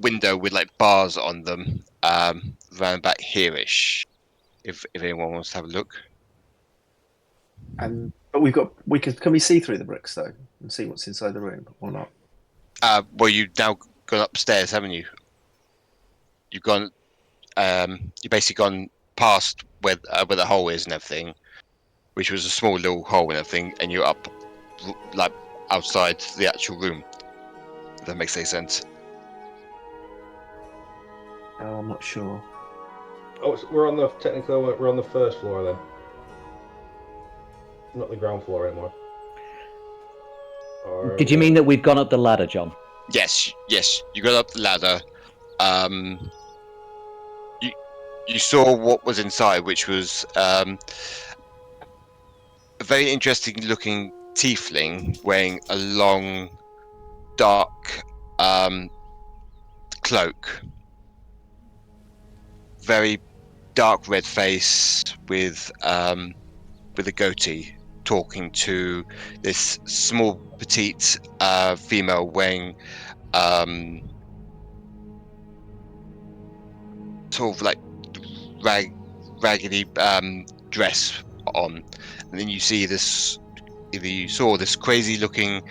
window with like bars on them around back here-ish. If anyone wants to have a look.
But can we see through the bricks though and see what's inside the room or not?
Well, you've now gone upstairs, haven't you? You've gone. You've basically gone past where the hole is and everything, which was a small little hole and everything, and you're up like outside the actual room. If that makes any sense.
Oh, I'm not sure.
Oh, we're on the first floor then. Not the ground floor anymore.
Did you mean that we've gone up the ladder, John?
Yes. You got up the ladder. You saw what was inside, which was a very interesting looking tiefling wearing a long, dark cloak. Very dark red face with a goatee, talking to this small, petite female wearing sort of like raggedy dress on, and then you see this. You saw this crazy-looking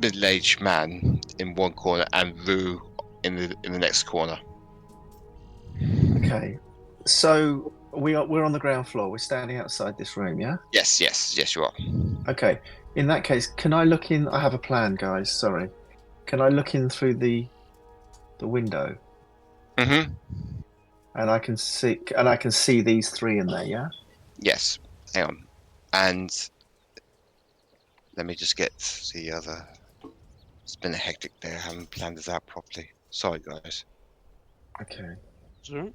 middle-aged man in one corner, and Rue in the next corner.
Okay, so we're on the ground floor. We're standing outside this room, yeah?
Yes, you are.
Okay. In that case, can I look in? I have a plan, guys. Sorry. Can I look in through the window?
Mm-hmm.
And I can see these three in there, yeah?
Yes. Hang on. And let me just get the other. It's been a hectic day. I haven't planned this out properly. Sorry, guys.
Okay.
Sorry?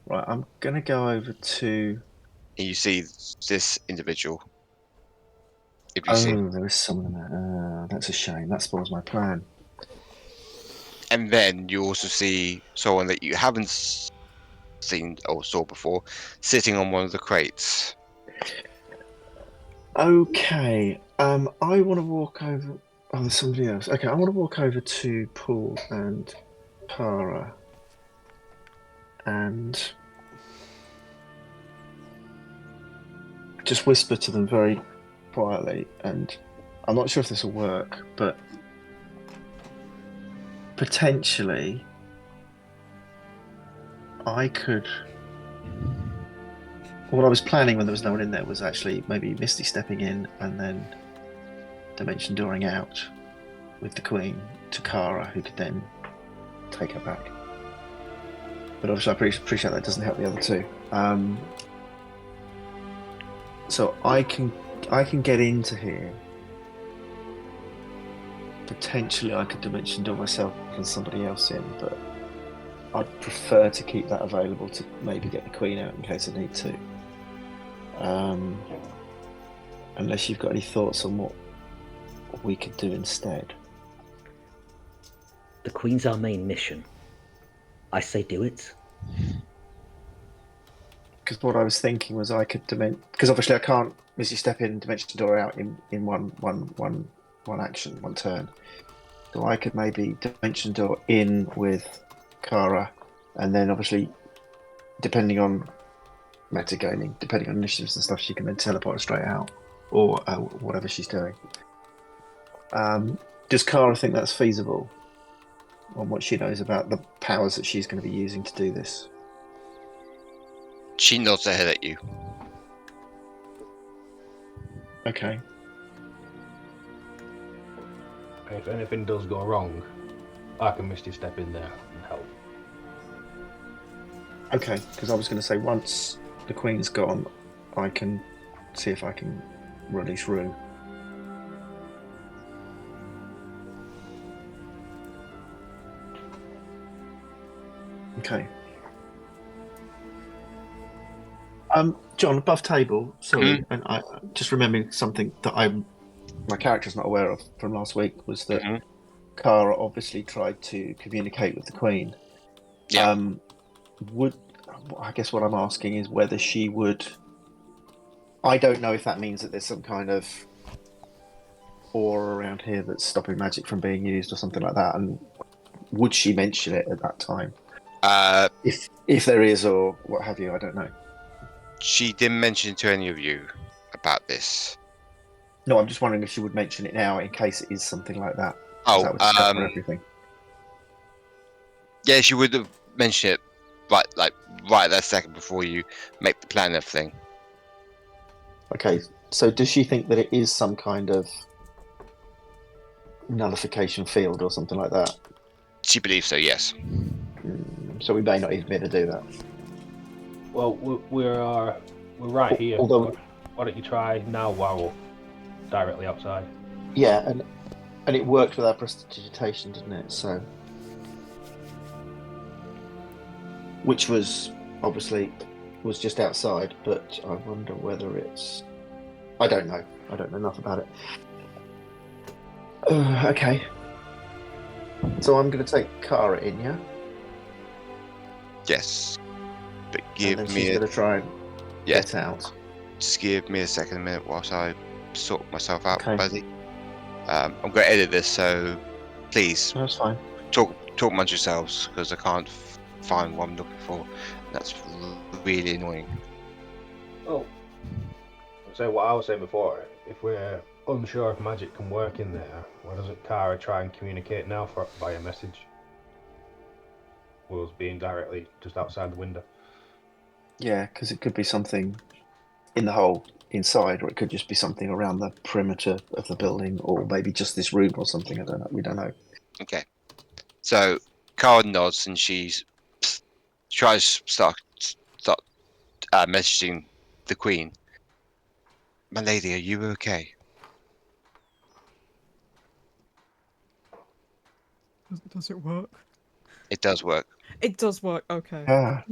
Right, I'm gonna go over to.
And you see this individual. If you see.
There is someone there. That's a shame. That spoils my plan.
And then you also see someone that you haven't seen or saw before, sitting on one of the crates.
Okay. I want to walk over. Oh, there's somebody else. Okay, I want to walk over to Paul and Kara and just whisper to them very quietly. And I'm not sure if this will work, but potentially I could. What I was planning when there was no one in there was actually maybe Misty stepping in and then dimension dooring out with the Queen to Kara, who could then take her back. But obviously, I appreciate that doesn't help the other two. So I can get into here. Potentially, I could dimension door myself and somebody else in, but I'd prefer to keep that available to maybe get the Queen out in case I need to. Unless you've got any thoughts on what we could do instead.
The Queen's our main mission. I say do it.
Because what I was thinking was I could because obviously I can't Missy step in, dimension door out in one action, one turn. So I could maybe dimension door in with Kara, and then obviously, depending on metagaming, depending on initiatives and stuff, she can then teleport straight out, or whatever she's doing. Does Kara think that's feasible on what she knows about the powers that she's going to be using to do this?
She nods her head at you.
Okay.
If anything does go wrong, I can Misty step in there and help.
Okay, because I was going to say once the Queen's gone, I can see if I can release Rue. Okay. John, above table. Sorry, and I just remembering something that my character's not aware of from last week was that Kara obviously tried to communicate with the Queen.
Yeah.
I guess what I'm asking is whether she would. I don't know if that means that there's some kind of aura around here that's stopping magic from being used or something like that, and would she mention it at that time? If there is, or what have you, I don't know.
She didn't mention to any of you about this.
No, I'm just wondering if she would mention it now in case it is something like that.
Oh,
that would cover everything.
Yeah, she would have mentioned it right that second before you make the plan and everything.
Okay, so does she think that it is some kind of nullification field or something like that?
She believes so, yes.
So we may not even be able to do that.
Well, we're right here.
Although,
why don't you try now while we're directly outside?
Yeah, and it worked with our prestidigitation, didn't it? So, which was obviously just outside, but I wonder whether it's. I don't know. I don't know enough about it. Okay. So I'm going to take Kara in, yeah?
Yes. But
And then she's going to try and get out.
Just give me a minute whilst I sort myself out,
Okay.
buddy. I'm going to edit this, so please
That's fine.
talk amongst yourselves because I can't find what I'm looking for. That's really annoying.
Oh. So what I was saying before, if we're unsure if magic can work in there, why doesn't Kara try and communicate now via message? With us being directly just outside the window.
Yeah, because it could be something in the hole inside, or it could just be something around the perimeter of the building, or maybe just this room or something. I don't know. We don't know.
Okay. So Kara nods and she tries to start messaging the Queen. My lady, are you okay?
Does it work?
It does work.
It does work, okay.
Ah.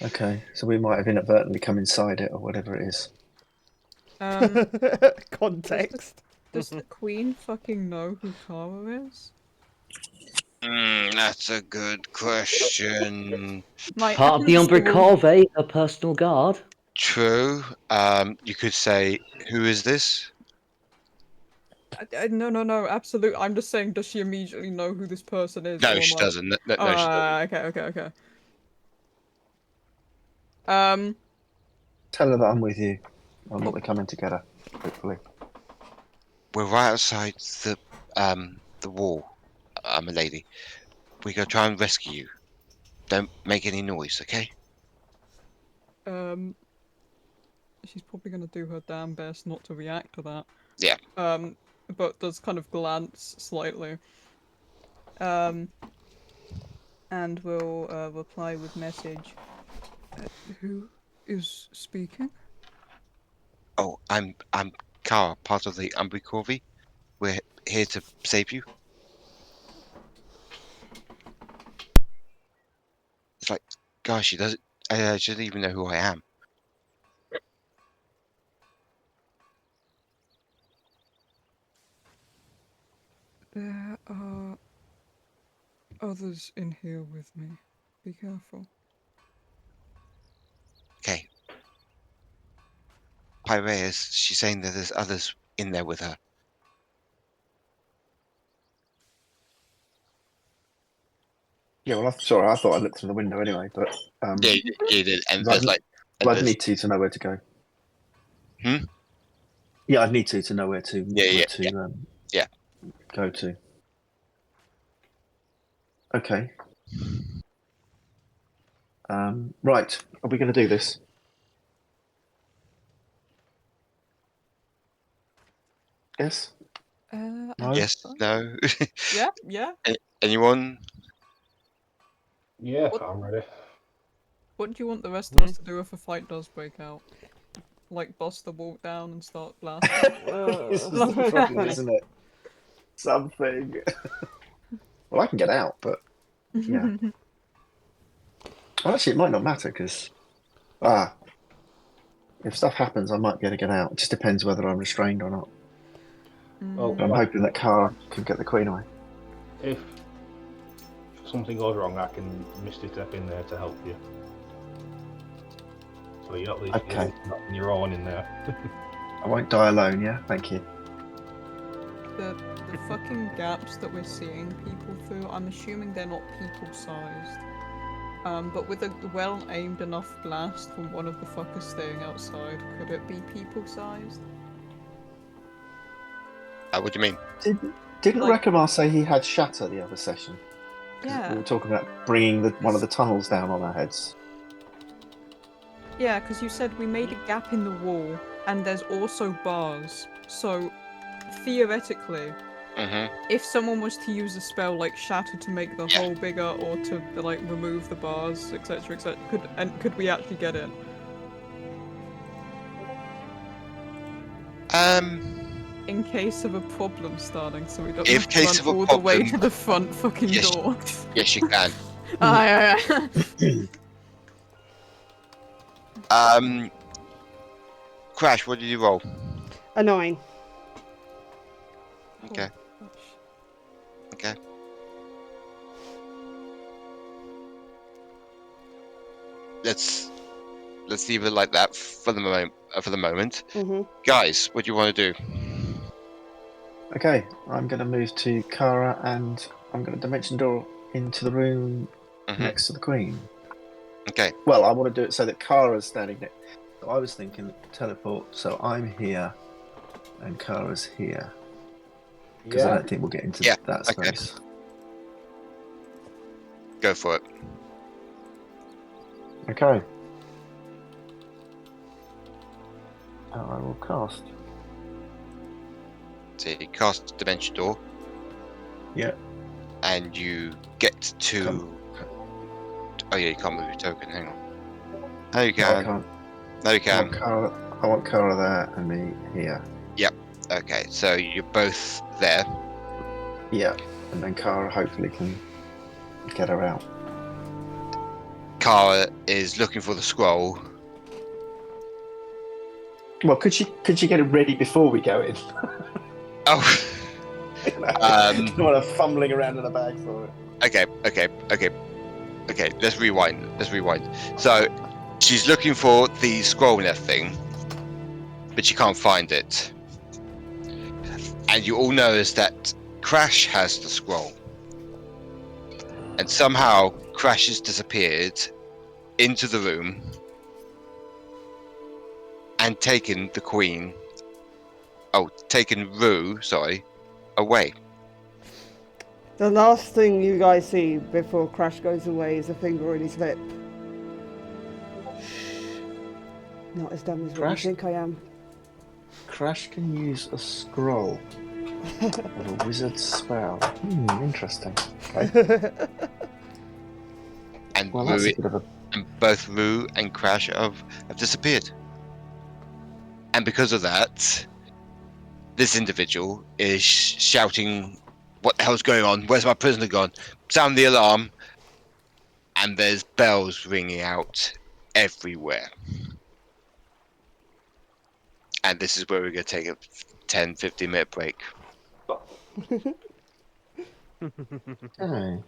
Okay, so we might have inadvertently come inside it, or whatever it is.
Context.
Does the Queen fucking know who Kara is?
That's a good question.
Part of the Umbricorve, her personal guard.
True. You could say, "Who is this?"
No, absolutely. I'm just saying, does she immediately know who this person is?
No,
or
she
am I...
doesn't. No, she doesn't.
Okay.
Tell her that I'm with you and that we're coming together, hopefully.
We're right outside the wall, my lady. We're gonna try and rescue you. Don't make any noise, okay?
She's probably gonna do her damn best not to react to that.
Yeah.
But does kind of glance slightly. And will reply with message. Who is speaking?
Oh, I'm Kara, part of the Umbricorvi. We're here to save you. It's like, gosh, she doesn't. She doesn't even know who I am.
There are others in here with me. Be careful.
Okay. Pyraeus, she's saying that there's others in there with her.
Yeah, well, sorry, I thought I looked through the window anyway, but
Yeah, you did. And there's like.
I'd need to know where to go.
Hmm?
Yeah, I'd need to know where to
Yeah.
go to. Okay. Right, are we going to do this? Yes? No?
Yes. No.
Yeah.
Anyone?
Yeah,
What-
I'm ready.
What do you want the rest of us to do if a fight does break out? Like bust the wall down and start blasting?
This is the problem, isn't it? Something. Well, I can get out, but yeah. Well, actually, it might not matter because if stuff happens, I might be able to get out. It just depends whether I'm restrained or not.
Well,
I'm hoping that Kara can get the Queen away.
if something goes wrong, I can Misty step in there to help you. So you're at least
Okay.
not on your own in there.
I won't die alone, yeah? Thank you.
The fucking gaps that we're seeing people through, I'm assuming they're not people-sized. But with a well-aimed enough blast from one of the fuckers staying outside, could it be people-sized?
What do you mean?
Didn't
Like-
Rekamar say he had shatter the other session? 'Cause
Yeah.
We were talking about bringing one of the tunnels down on our heads.
Yeah, because you said we made a gap in the wall, and there's also bars. So, theoretically, if someone was to use a spell like Shatter to make the hole bigger, or to like remove the bars, etc., could we actually get in? In case of a problem starting, so we don't
If
have
case
to
of
run
a
all the way
problem-
to the front fucking
Yes.
door.
Yes, you can.
Yeah.
Crash, what did you roll?
A 9.
Okay. Okay. Let's leave it like that for the moment. Guys, what do you want to do?
Okay, I'm going to move to Kara and I'm going to dimension door into the room next to the Queen.
Okay.
Well, I want to do it so that Kara's standing next. So I was thinking teleport, so I'm here and Kara's here. Because I don't think we'll get into that space.
Go for it.
Okay. I will cast.
So you cast Dimension Door.
Yeah.
And you get to. Oh yeah, you can't move your token. Hang on. No, you can.
I can't.
No, you can.
I want Kara there and me here.
Yep. Okay, so you're both there.
Yeah, and then Kara hopefully can get her out.
Kara is looking for the scroll.
Well, could she get it ready before we go in?
Oh.
Don't want her fumbling around in a bag for it.
Okay. Let's rewind. So, She's looking for the scroll in that thing, but she can't find it. And you all notice that Krash has the scroll. And somehow Krash has disappeared into the room and taken the queen. Oh, taken Rue, away.
The last thing you guys see before Crash goes away is a finger on his lip. Shh. Not as dumb as what you
Crash?
think I am.
Krash can use a scroll of a wizard's spell. Interesting. Okay.
And
Well, that's
Rue,
a bit of a...
and both Rue and Krash have disappeared. And because of that, this individual is shouting, "What the hell's going on? Where's my prisoner gone? Sound the alarm!" And there's bells ringing out everywhere. And this is where we're going to take a 10-15 minute break.
Okay.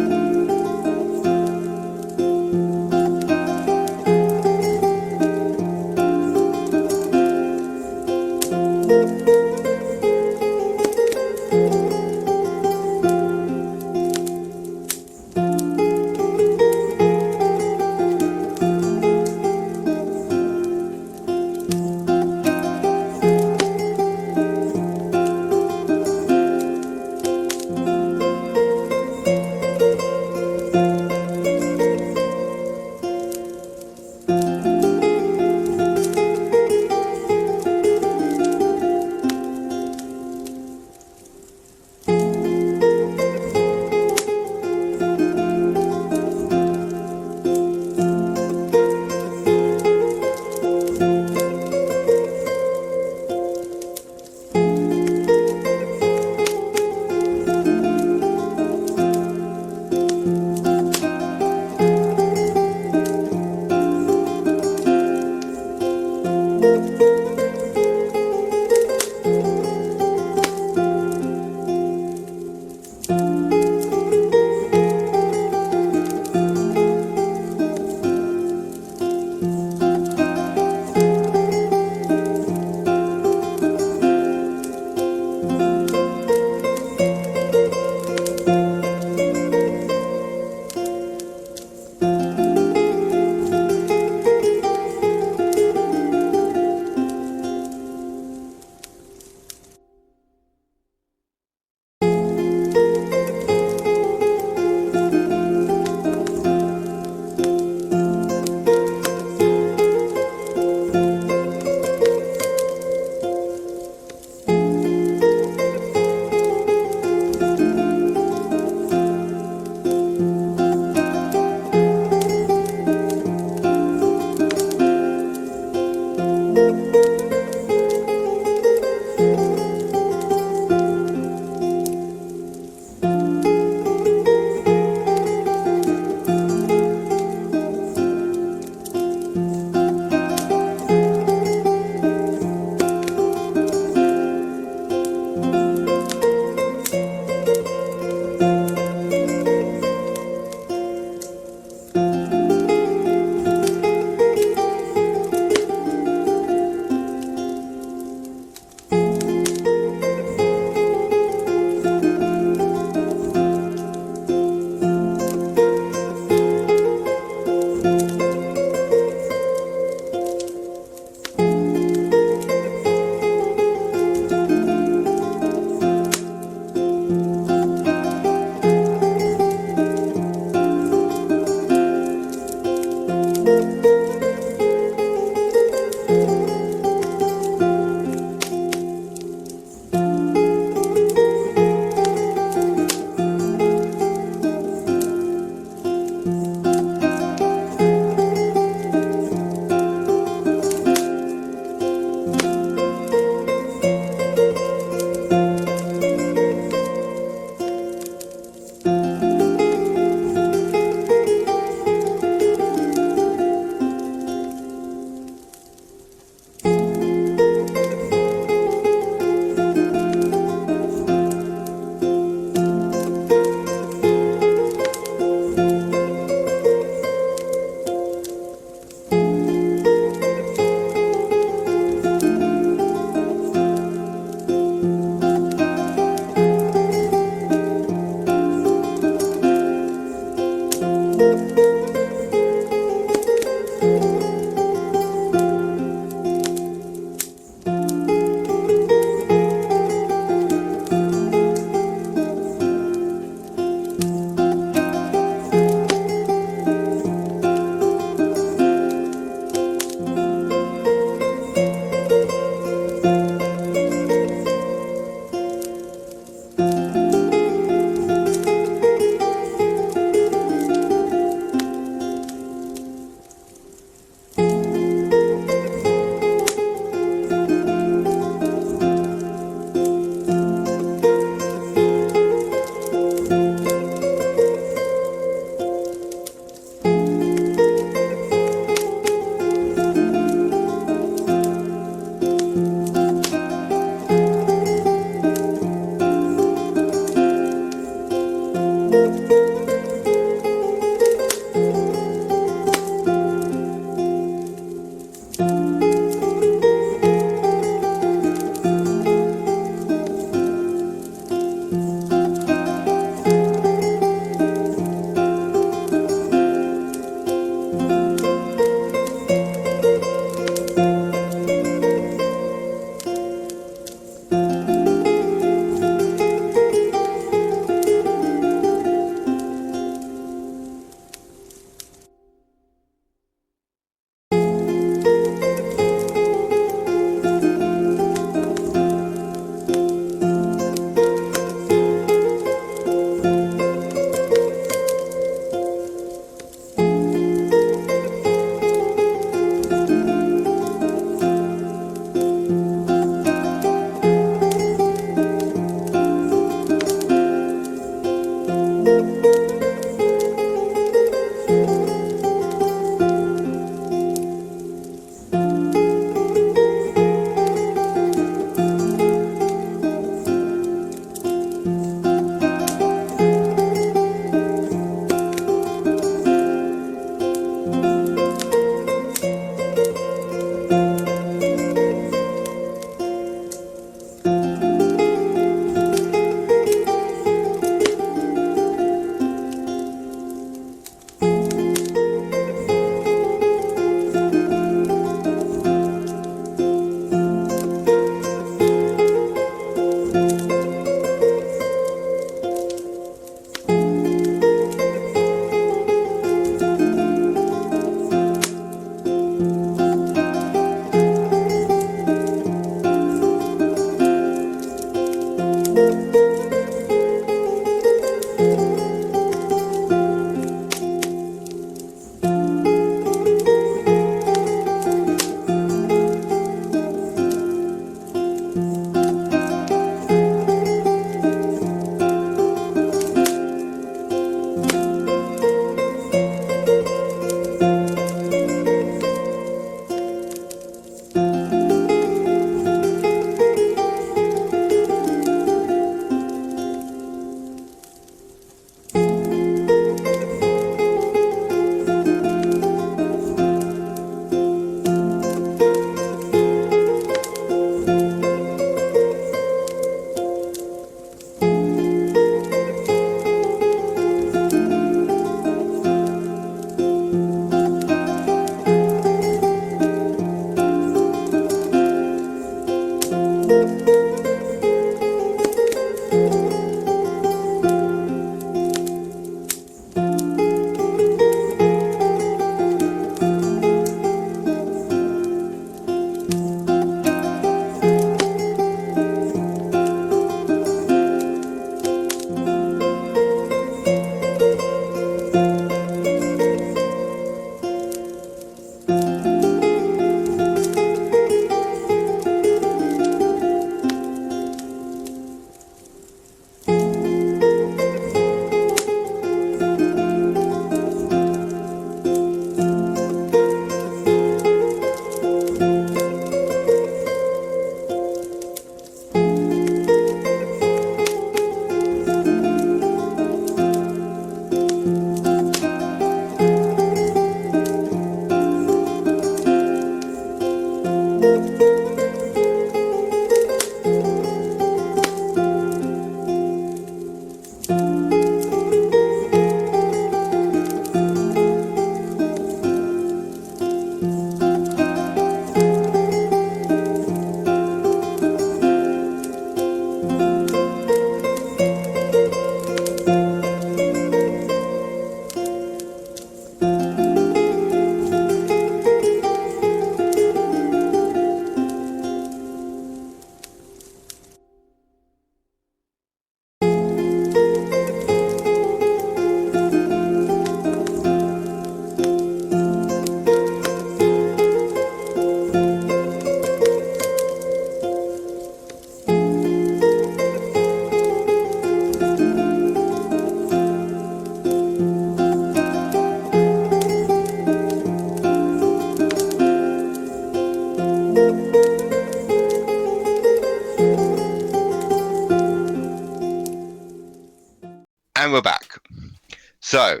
So,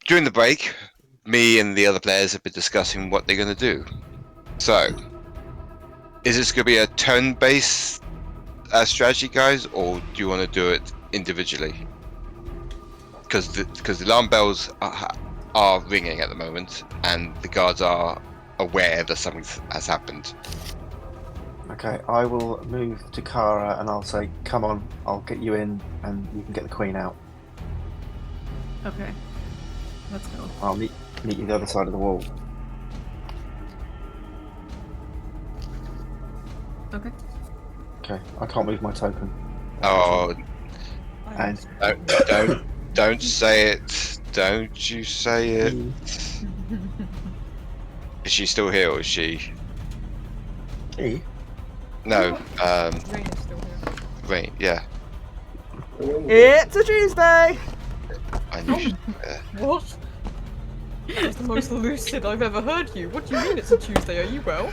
during the break, me and the other players have been discussing what they're going to do. So, is this going to be a turn-based strategy, guys, or do you want to do it individually? Because the alarm bells are ringing at the moment, and the guards are aware that something has happened.
Okay, I will move to Kara and I'll say, come on, I'll get you in and you can get the queen out.
Okay. Let's go.
I'll meet you the other side of the wall.
Okay.
Okay, I can't move my token.
Oh,
And
don't say it. Don't you say it. Is she still here, or is she?
E?
No,
Rain is still here.
Rain, yeah.
It's a Tuesday!
I knew she was there.
What? That's the most lucid I've ever heard you. What do you mean it's a Tuesday? Are you well?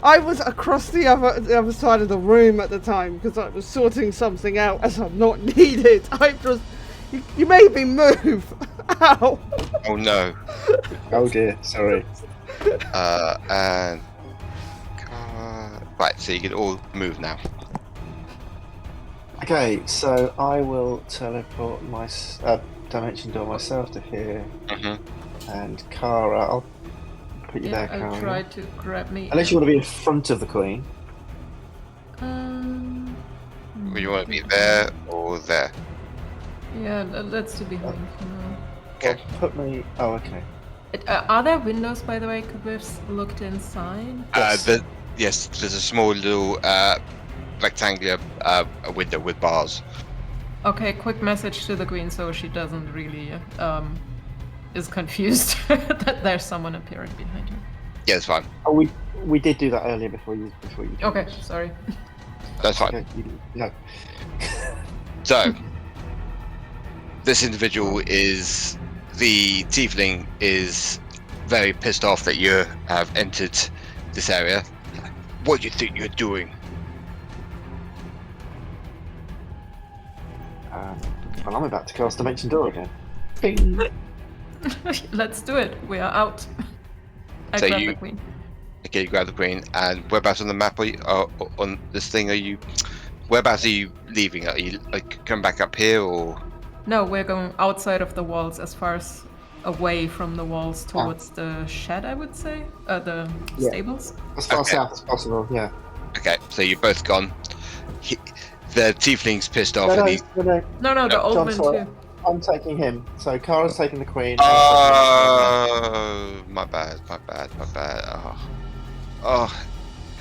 I was across the other side of the room at the time because I was sorting something out as I'm not needed. I just... You made me move! Ow!
Oh no.
Oh dear, sorry.
And... right, so you can all move now.
Okay, so I will teleport my dimension door myself to here. And Kara, I'll put you there,
I'll
Kara.
try to grab me.
Unless you want to be in front of the queen.
Would you want to be there or there?
Yeah, let's do behind for now.
Okay.
Put me... Oh, okay.
Are there windows, by the way? Could we have looked inside?
Yes, there's a small little rectangular window with bars.
Okay, quick message to the queen so she doesn't really is confused that there's someone appearing behind her.
Yeah, that's fine.
Oh, we did do that earlier before you.
Okay, sorry.
That's fine.
Okay, no.
So, this individual is... The tiefling is very pissed off that you have entered this area. What do you think you're doing?
Well, I'm about to cast Dimension Door again. Bing.
Let's do it. We are out. I
So
grab
you-
the queen.
Okay, you grab the queen, and whereabouts on the map are you? On this thing, are you? Whereabouts are you leaving? Are you like coming back up here, or?
No, we're going outside of the walls, as far as away from the walls towards the shed, I would say. The
Yeah.
stables.
As far
Okay.
south as possible, yeah.
Okay, so you're both gone. The tiefling's pissed off, and he's.
No, the old
John,
man
sorry.
too.
I'm taking him. So Kara's taking the queen.
Oh, my bad. Oh,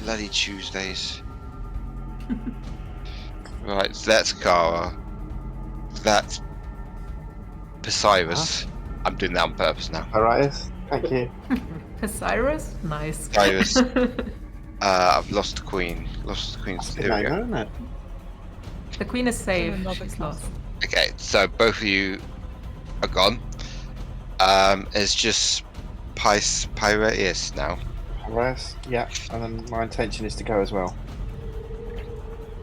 bloody Tuesdays. Right, so that's Kara. That's Pyraeus. I'm doing that on purpose now.
Pyraeus, thank you.
Pyraeus? Nice.
Pyraeus. I've lost the queen.
That's a
Here we
good
go.
name, isn't it?
The queen is safe.
Another
She's
castle.
lost.
Okay, so both of you are gone. It's just Pyraeus now.
Pyraeus, yeah. And then my intention is to go as well.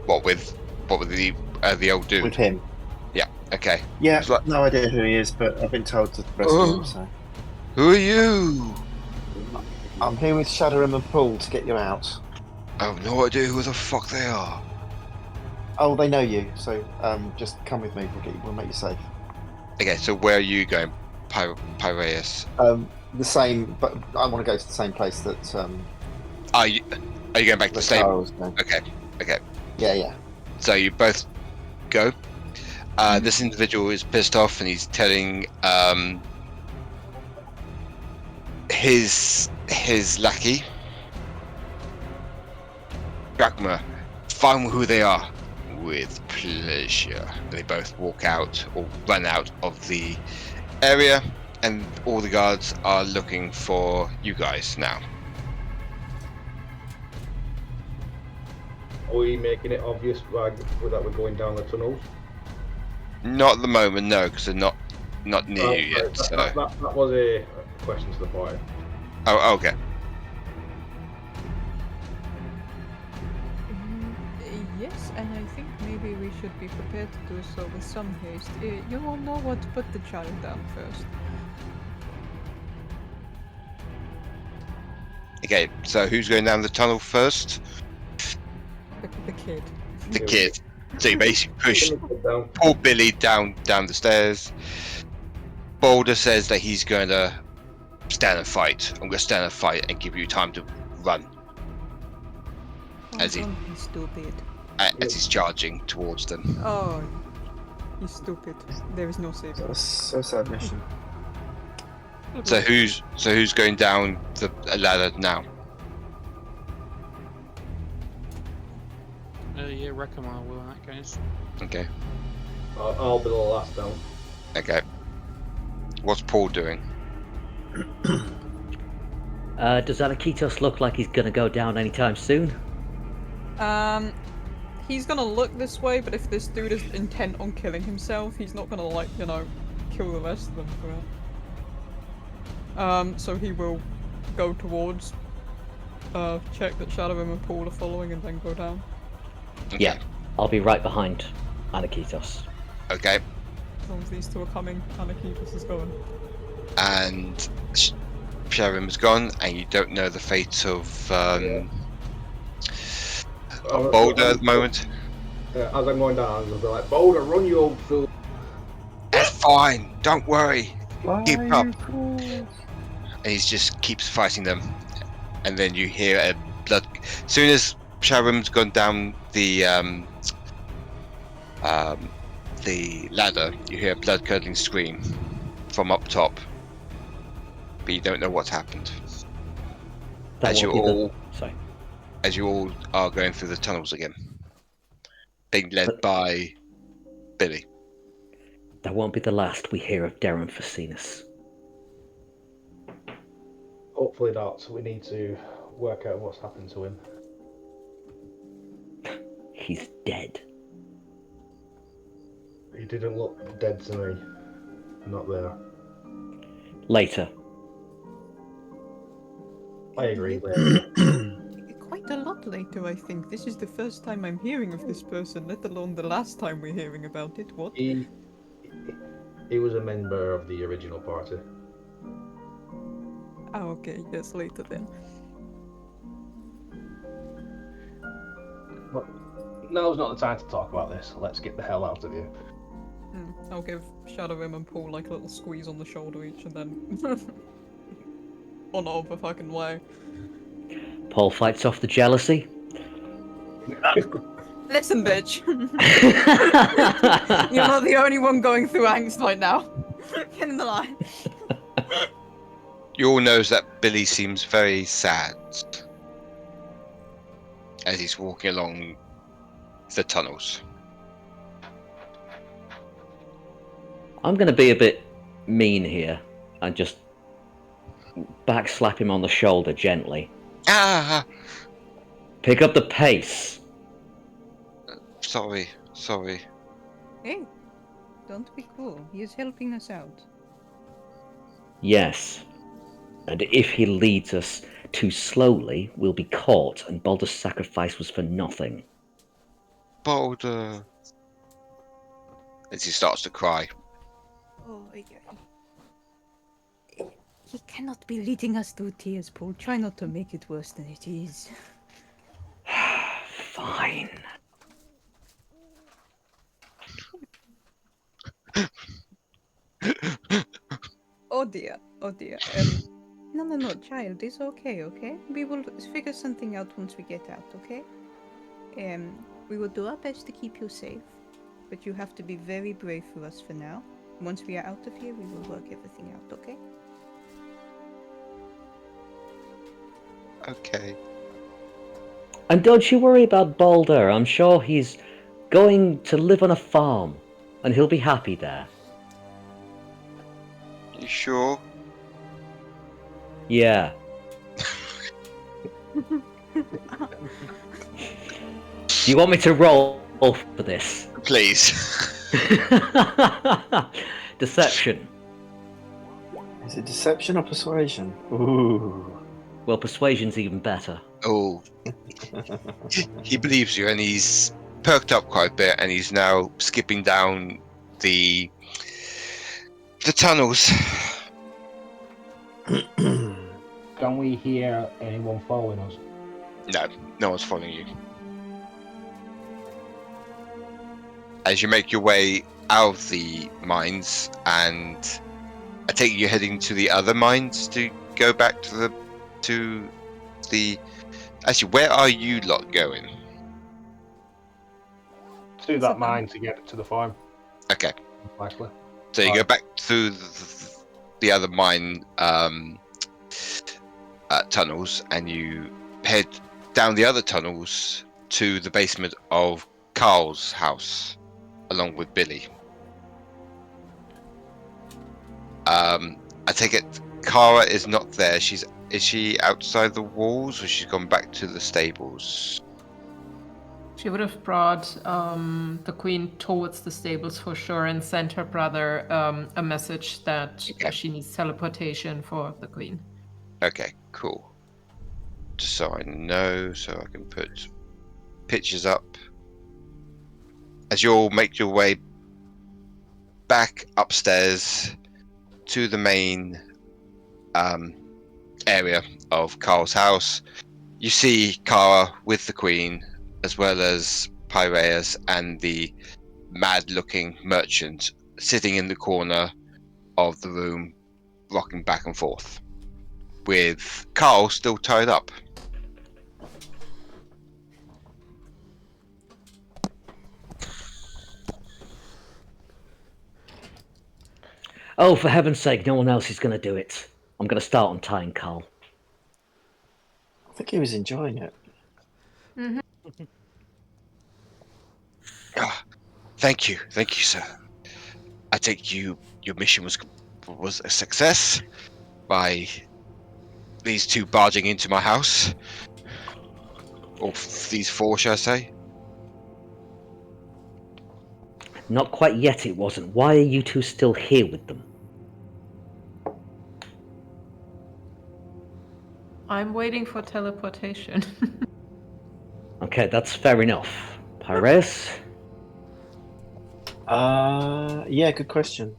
What with the old dude?
With him.
Yeah. Okay.
Yeah,
It's like-
no idea who he is, but I've been told to rescue him, so.
Who are you?
I'm here with Shadorim and Paul to get you out.
I have no idea who the fuck they are.
Oh, they know you, so just come with me. We'll make you safe.
Okay, so where are you going, Pyraeus?
The same, but I want to go to the same place that
Are you going back to the
Kara
stable?
was going.
Okay.
Yeah.
So you both go. This individual is pissed off, and he's telling his lackey, Rekamar, find who they are. With pleasure. They both walk out or run out of the area, and all the guards are looking for you guys now.
Are we making it obvious that we're going down the tunnels?
Not at the moment, no, because they're not near you yet.
That,
So.
that was a question to the point.
Oh, okay.
Yes, and I think maybe we should be prepared to do so with some haste. You all know what to put the child down first.
Okay, so who's going down the tunnel first?
The kid.
The kid. So you basically push
Down.
poor Billy down the stairs. Boulder says that he's going to stand and fight. I'm going to stand and fight and give you time to run.
Oh,
As he-
don't be stupid.
As he's charging towards them.
Oh, you stupid. There is no saving.
That's so sad mission.
So who's going down the ladder now?
Yeah, Rekamar will in that case.
Okay.
I'll be the last down.
Okay. What's Paul doing?
Does Aniketos look like he's gonna go down anytime soon?
He's gonna look this way, but if this dude is intent on killing himself, he's not gonna, like, you know, kill the rest of them for it. So he will go towards, check that Shadorim and Paul are following and then go down.
Okay.
Yeah, I'll be right behind Aniketos.
Okay.
As long as these two are coming, Aniketos is going.
And Shadorim is gone, and you don't know the fate of Boulder at the moment.
As I'm going down, I'll be like, Boulder, run, you old fool.
That's fine. Don't worry. Keep up.
Cool.
And he just keeps fighting them. And then you hear a blood. As soon as Shadorim's gone down the ladder, you hear a blood-curdling scream from up top. But you don't know what's happened. As you all are going through the tunnels again, being led by Billy.
That won't be the last we hear of Darren Facinus.
Hopefully not. We need to work out what's happened to him.
He's dead.
He didn't look dead to me. Not there.
Later.
I agree. Later.
Quite a lot later, I think. This is the first time I'm hearing of this person, let alone the last time we're hearing about it. What?
He was a member of the original party.
Oh, okay. Yes, later then.
But now's not the time to talk about this. Let's get the hell out of here.
I'll give Shadorim and Paul like a little squeeze on the shoulder each and then on over fucking way.
Paul fights off the jealousy.
Listen, bitch. You're not the only one going through angst right now. Get in the line.
You all knows that Billy seems very sad as he's walking along the tunnels.
I'm gonna be a bit mean here and just backslap him on the shoulder gently.
Ah!
Pick up the pace.
Sorry.
Hey, don't be cruel. He is helping us out.
Yes. And if he leads us too slowly, we'll be caught, and Baldur's sacrifice was for nothing.
Boulder. As he starts to cry.
Oh, he cannot be leading us through tears, Paul. Try not to make it worse than it is.
Fine.
Oh dear.
No, child, it's okay? We will figure something out once we get out, okay? We will do our best to keep you safe, but you have to be very brave for us for now. Once we are out of here, we will work everything out, okay?
Okay.
And don't you worry about Baldur. I'm sure he's going to live on a farm, and he'll be happy there.
You sure?
Yeah. Do you want me to roll for this?
Please.
Deception.
Is it deception or persuasion? Ooh.
Well, persuasion's even better.
Oh. He believes you, and he's perked up quite a bit, and he's now skipping down the tunnels.
Can we hear anyone following us?
No one's following you. As you make your way out of the mines, and I take it you're heading to the other mines to go back to the. Actually, where are you lot going?
To that mine to get to the farm.
Okay.
Likely.
So you go back through the other mine tunnels, and you head down the other tunnels to the basement of Carl's house, along with Billy. I take it Kara is not there. Is she outside the walls, or she's gone back to the stables?
She would have brought the queen towards the stables for sure, and sent her brother a message that she needs teleportation for the queen.
Okay, cool. Just so I know, so I can put pictures up. As you all make your way back upstairs to the main area of Carl's house, you see Kara with the queen, as well as Pyraeus and the mad-looking merchant sitting in the corner of the room, rocking back and forth, with Carl still tied up.
Oh, for heaven's sake, no one else is going to do it. I'm going to start untying Carl.
I think he was enjoying it.
Mm-hmm.
Thank you, sir. I take your mission was a success by these two barging into my house, or these four, shall I say?
Not quite yet, it wasn't. Why are you two still here with them?
I'm waiting for teleportation.
Okay, that's fair enough. Pyraeus?
Yeah, good question.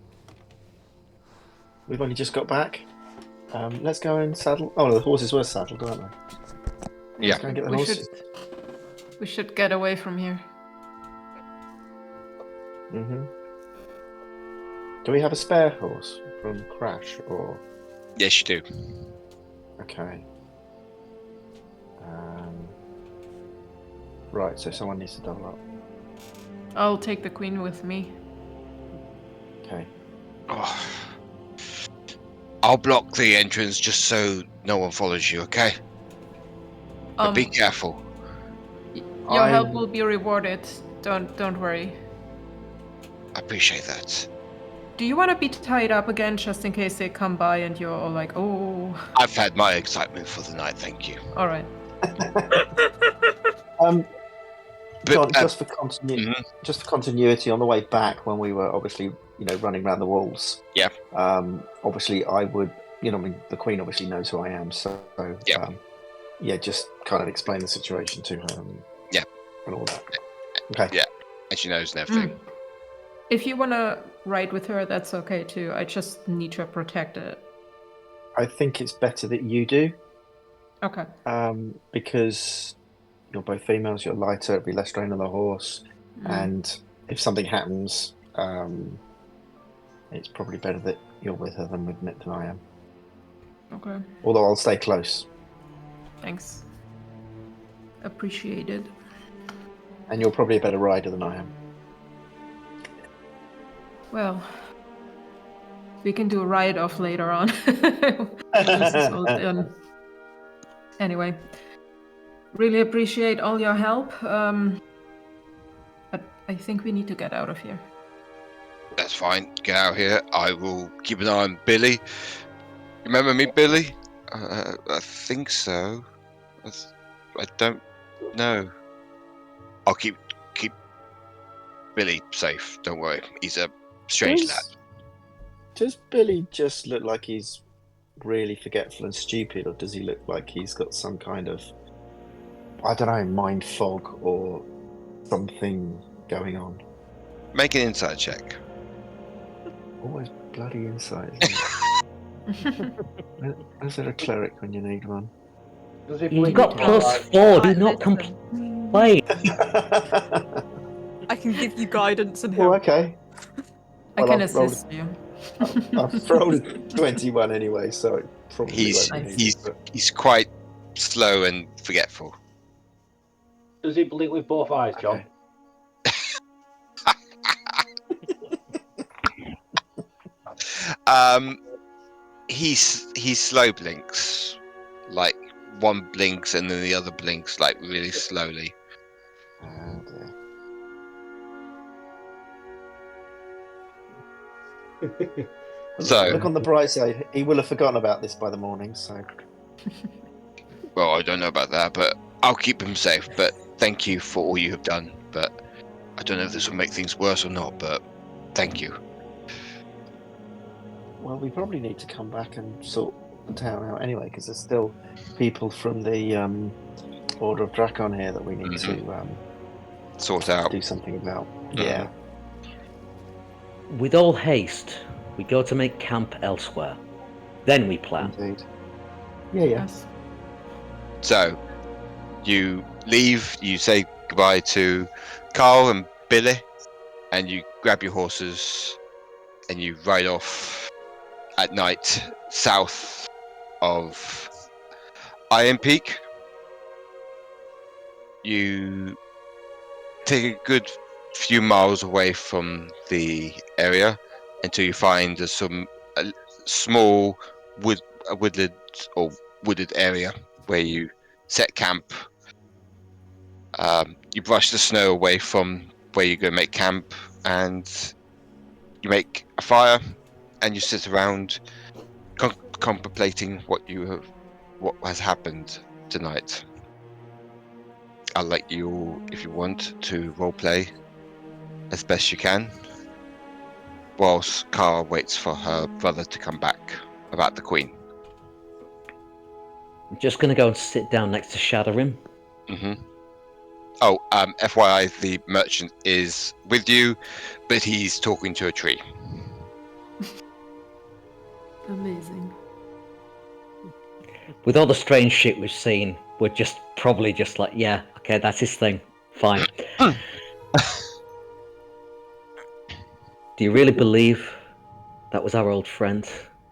We've only just got back. Let's go and saddle. Oh, the horses were saddled, aren't they?
Yeah.
Let's go and get the horses.
We should get away from here.
Mm-hmm. Do we have a spare horse from Krash, or?
Yes, you do.
Okay. Right, so someone needs to double up.
I'll take the queen with me.
Okay.
Oh. I'll block the entrance just so no one follows you, okay? But be careful.
Your help will be rewarded. Don't worry.
I appreciate that.
Do you want to be tied up again, just in case they come by and you're all like, oh?
I've had my excitement for the night, thank you.
All right.
John, just for continuity, on the way back when we were obviously, running around the walls.
Yeah.
Obviously, I would, the queen obviously knows who I am, so just kind of explain the situation to her. And all that. Okay.
Yeah, and she knows and everything.
If you want to ride with her, that's okay too. I just need her protected.
I think it's better that you do.
Okay.
Because you're both females, you're lighter, it'll be less strain on the horse, and if something happens, it's probably better that you're with her than I am.
Okay.
Although I'll stay close.
Thanks. Appreciated.
And you're probably a better rider than I am.
Well, we can do a ride-off later on. This is all done. Anyway, really appreciate all your help. But I think we need to get out of here.
That's fine. Get out here. I will keep an eye on Billy. Remember me, Billy? I think so. I don't know. I'll keep Billy safe. Don't worry. He's a strange lad.
Does Billy just look like he's really forgetful and stupid, or does he look like he's got some kind of, I don't know, mind fog or something going on.
Make an insight check.
Always bloody insight, isn't it? Where's there a cleric when you need one?
Does he
You
blink
got
with both eyes?
+4. Do not
Listen.
complain.
I can give you guidance and
Oh,
help.
okay.
I
Well,
can
I've rolled-
assist you.
I've rolled 21 anyway, so it probably
He's
won't be
he's
needed, but-
he's quite slow and forgetful.
Does he blink with both eyes, John?
Okay.
He slow blinks, like one blinks and then the other blinks like really slowly.
Oh, dear.
So-
Look on the bright side. He will have forgotten about this by the morning, so...
Well, I don't know about that, but I'll keep him safe. But thank you for all you have done. But I don't know if this will make things worse or not. But thank you.
Well, we probably need to come back and sort the town out anyway, because there's still people from the Order of Drakon here that we need to
Sort out.
do something about. Yeah.
With all haste, we go to make camp elsewhere. Then we plan.
Indeed. Yeah, yeah.
Yes.
So you leave. You say goodbye to Carl and Billy, and you grab your horses and you ride off at night south of Iron Peak. You take a good few miles away from the area until you find a small wooded area where you set camp. You brush the snow away from where you're going to make camp, and you make a fire, and you sit around contemplating what has happened tonight. I'll let you all, if you want, to roleplay as best you can, whilst Kara waits for her brother to come back about the Queen.
I'm just going to go and sit down next to Shadorim.
Oh, FYI, the merchant is with you, but he's talking to a tree.
Amazing.
With all the strange shit we've seen, we're probably just like, yeah, okay, that's his thing. Fine. Do you really believe that was our old friend,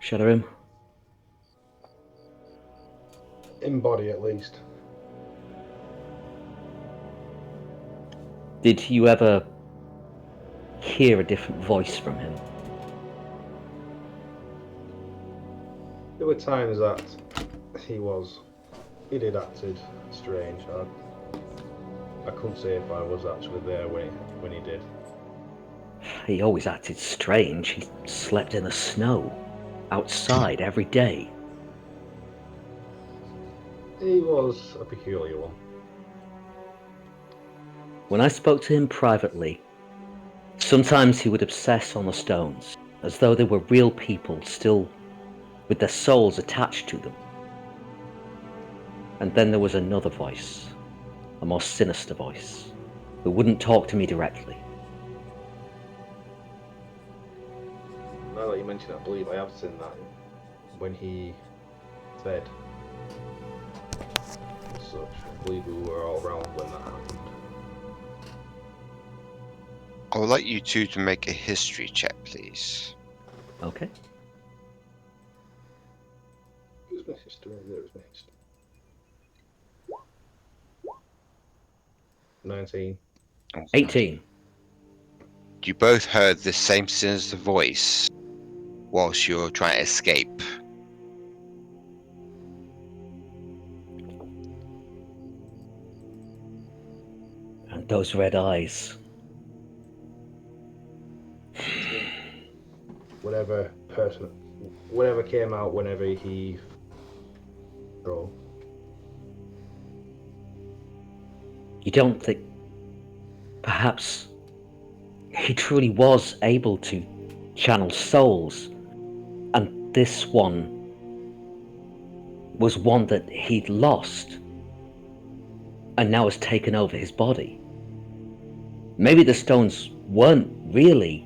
Shadorim?
In body, at least.
Did you ever hear a different voice from him?
There were times that he did acted strange. I couldn't say if I was actually there when he did.
He always acted strange. He slept in the snow, outside every day.
He was a peculiar one.
When I spoke to him privately, sometimes he would obsess on the stones, as though they were real people still with their souls attached to them. And then there was another voice, a more sinister voice, who wouldn't talk to me directly.
Now that you mention it, I believe I have seen that when he fed and such. I believe we were all around when that happened.
I would like you two to make a history check, please.
Okay.
Who's my history? There's my history. 19.
18.
You both heard the same sinister voice whilst you're trying to escape.
And those red eyes.
Whatever came out whenever he drove.
You don't think perhaps he truly was able to channel souls, and this one was one that he'd lost and now has taken over his body? Maybe the stones weren't really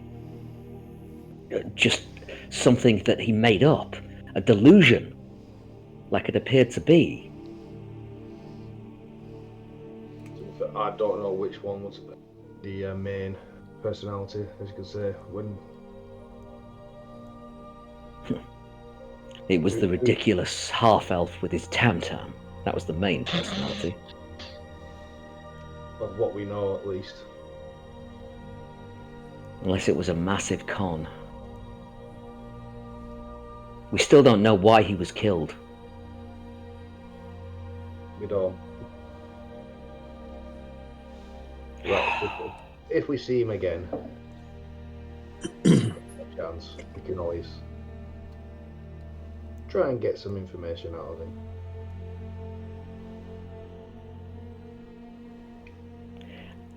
just something that he made up, a delusion, like it appeared to be.
I don't know which one was the main personality, as you could say.
It was the ridiculous half-elf with his tam-tam. That was the main personality.
Of what we know, at least.
Unless it was a massive con. We still don't know why he was killed.
We don't. Well, if we see him again, a chance, we can always try and get some information out of him.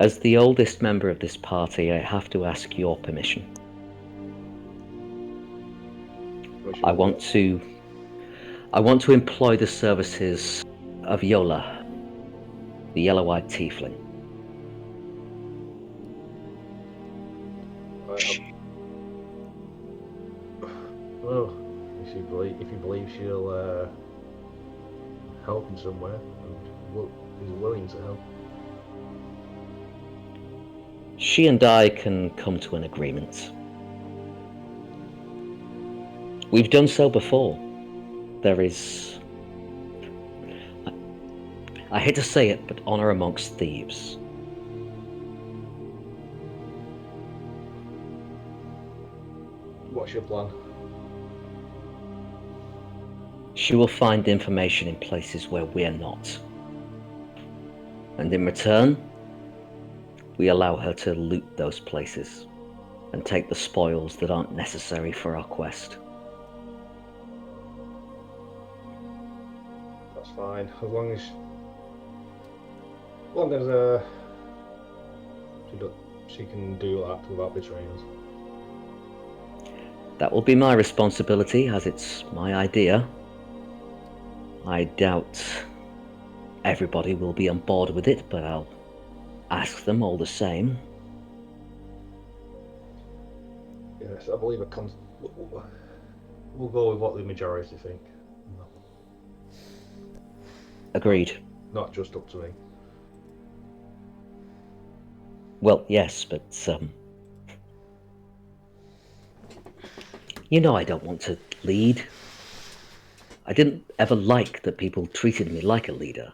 As the oldest member of this party, I have to ask your permission. I want to employ the services of Yola, the yellow-eyed tiefling.
Well, if you believe she'll help in some way, and is willing to help.
She and I can come to an agreement. We've done so before. There is... I hate to say it, but honor amongst thieves.
What's your plan?
She will find information in places where we're not. And in return, we allow her to loot those places and take the spoils that aren't necessary for our quest.
That's fine, as long as she can do that without betraying us.
That will be my responsibility, as it's my idea. I doubt everybody will be on board with it, but I'll ask them all the same.
Yes, I believe we'll go with what the majority think.
Agreed.
Not just up to me.
Well, yes, but you know I don't want to lead. I didn't ever like that people treated me like a leader.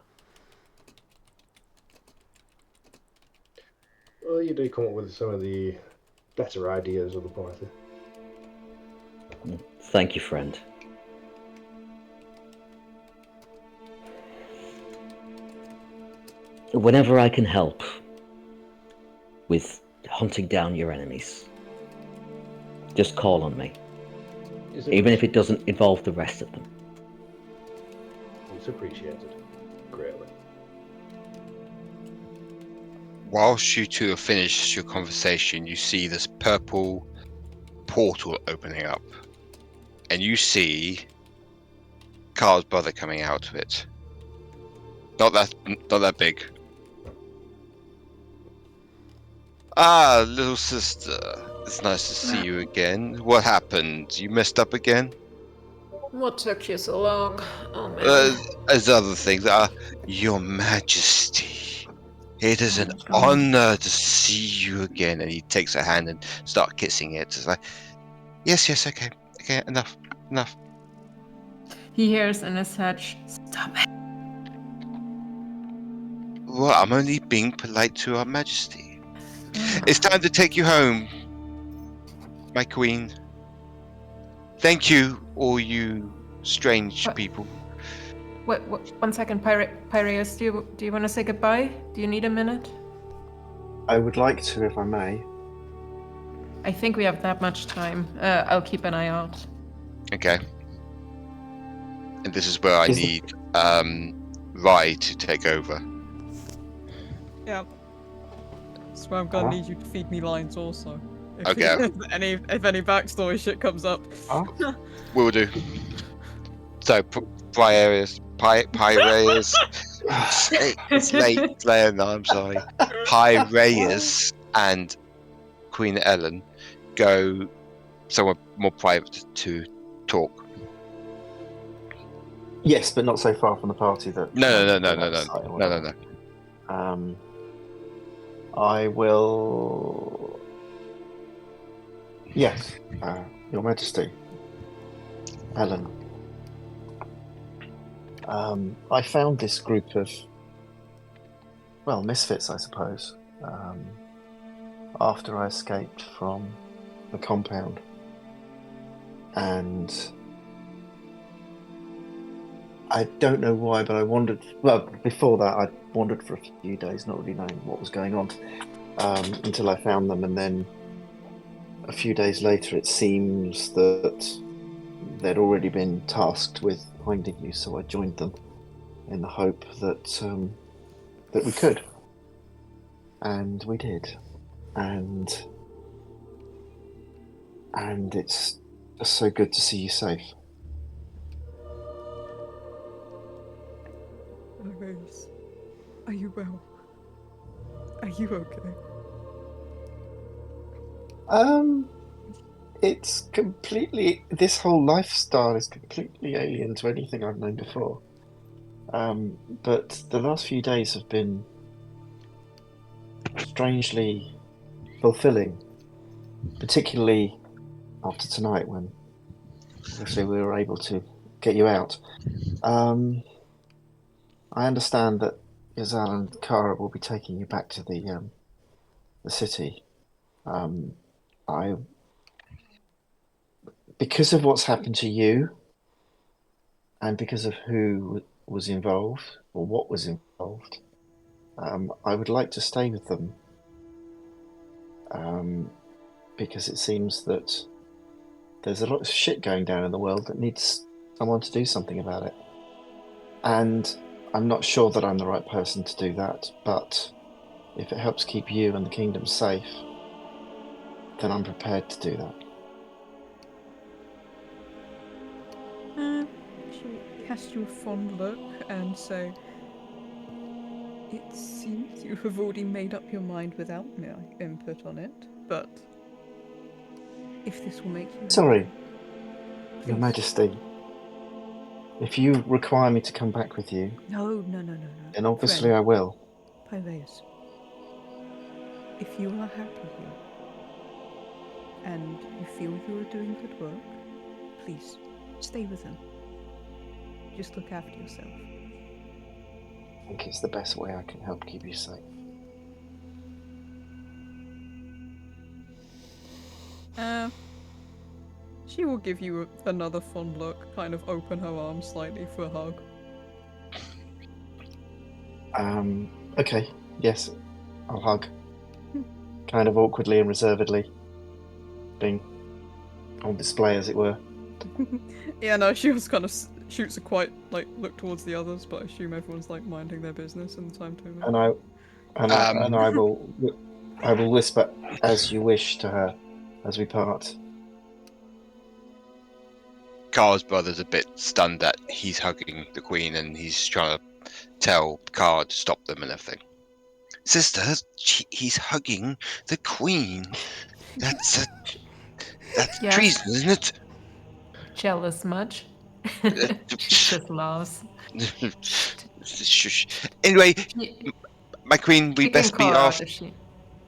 Well, you do come up with some of the better ideas of the party.
Thank you, friend. Whenever I can help with hunting down your enemies, just call on me. Even if it doesn't involve the rest of them.
It's appreciated greatly.
Whilst you two have finished your conversation, you see this purple portal opening up, and you see Carl's brother coming out of it. Not that big. Ah, little sister. It's nice to see you again. What happened? You messed up again?
What took you so long? Oh man.
As other things are, Your Majesty. It is an honor to see you again. And he takes her hand and starts kissing it. It's like, yes, okay, enough.
He hears in his head, "Stop it."
Well, I'm only being polite to Our Majesty. It's time to take you home, my queen. Thank you, all you strange people.
Wait, 1 second, Pyraeus, do you want to say goodbye? Do you need a minute?
I would like to, if I may.
I think we have that much time. I'll keep an eye out.
Okay. And this is where I need Rai to take over.
Yeah. That's where I'm gonna need you to feed me lines also.
Okay.
If any backstory shit comes up.
Will do. So, Pyraeus. It's late, Slayer, no, I'm sorry. Pyraeus and Queen Ellen go somewhere more private to talk.
Yes, but not so far from the party that.
No.
I will. Yes, Your Majesty, Ellen. I found this group of, well, misfits, I suppose, after I escaped from the compound. And I don't know why, but I wandered. Well, before that, I wandered for a few days, not really knowing what was going on, until I found them. And then a few days later, it seems that they'd already been tasked with finding you, so I joined them in the hope that that we could, and we did, and it's just so good to see you safe.
Rose, are you well? Are you okay?
It's completely. This whole lifestyle is completely alien to anything I've known before. But the last few days have been strangely fulfilling, particularly after tonight when obviously we were able to get you out. I understand that Yazal and Kara will be taking you back to the city. Because of what's happened to you, and because of who was involved or what was involved, I would like to stay with them. Because it seems that there's a lot of shit going down in the world that needs someone to do something about it. And I'm not sure that I'm the right person to do that, but if it helps keep you and the kingdom safe, then I'm prepared to do that.
She'll cast you a fond look and say, "It seems you have already made up your mind without my input on it, but if this will make you
Sorry,
happy,
Your
please."
Majesty. If you require me to come back with you,
No.
then obviously
Friend,
I will.
Pyraeus, if you are happy here and you feel you are doing good work, please stay with them. Just look after yourself.
I think it's the best way I can help keep you safe.
She will give you another fond look, kind of open her arms slightly for a hug.
Okay, yes, I'll hug. Kind of awkwardly and reservedly, being on display, as it were.
Yeah, no, she was kind of shoots a quite look towards the others, but I assume everyone's minding their business in the time to move.
And I will whisper "as you wish" to her as we part.
Car's brother's a bit stunned that he's hugging the Queen and he's trying to tell Car to stop them and everything. Sister, he's hugging the Queen. That's
Yes.
treason, isn't it?
Jealous much? She just laughs.
Shush. Anyway, my Queen, we best be off.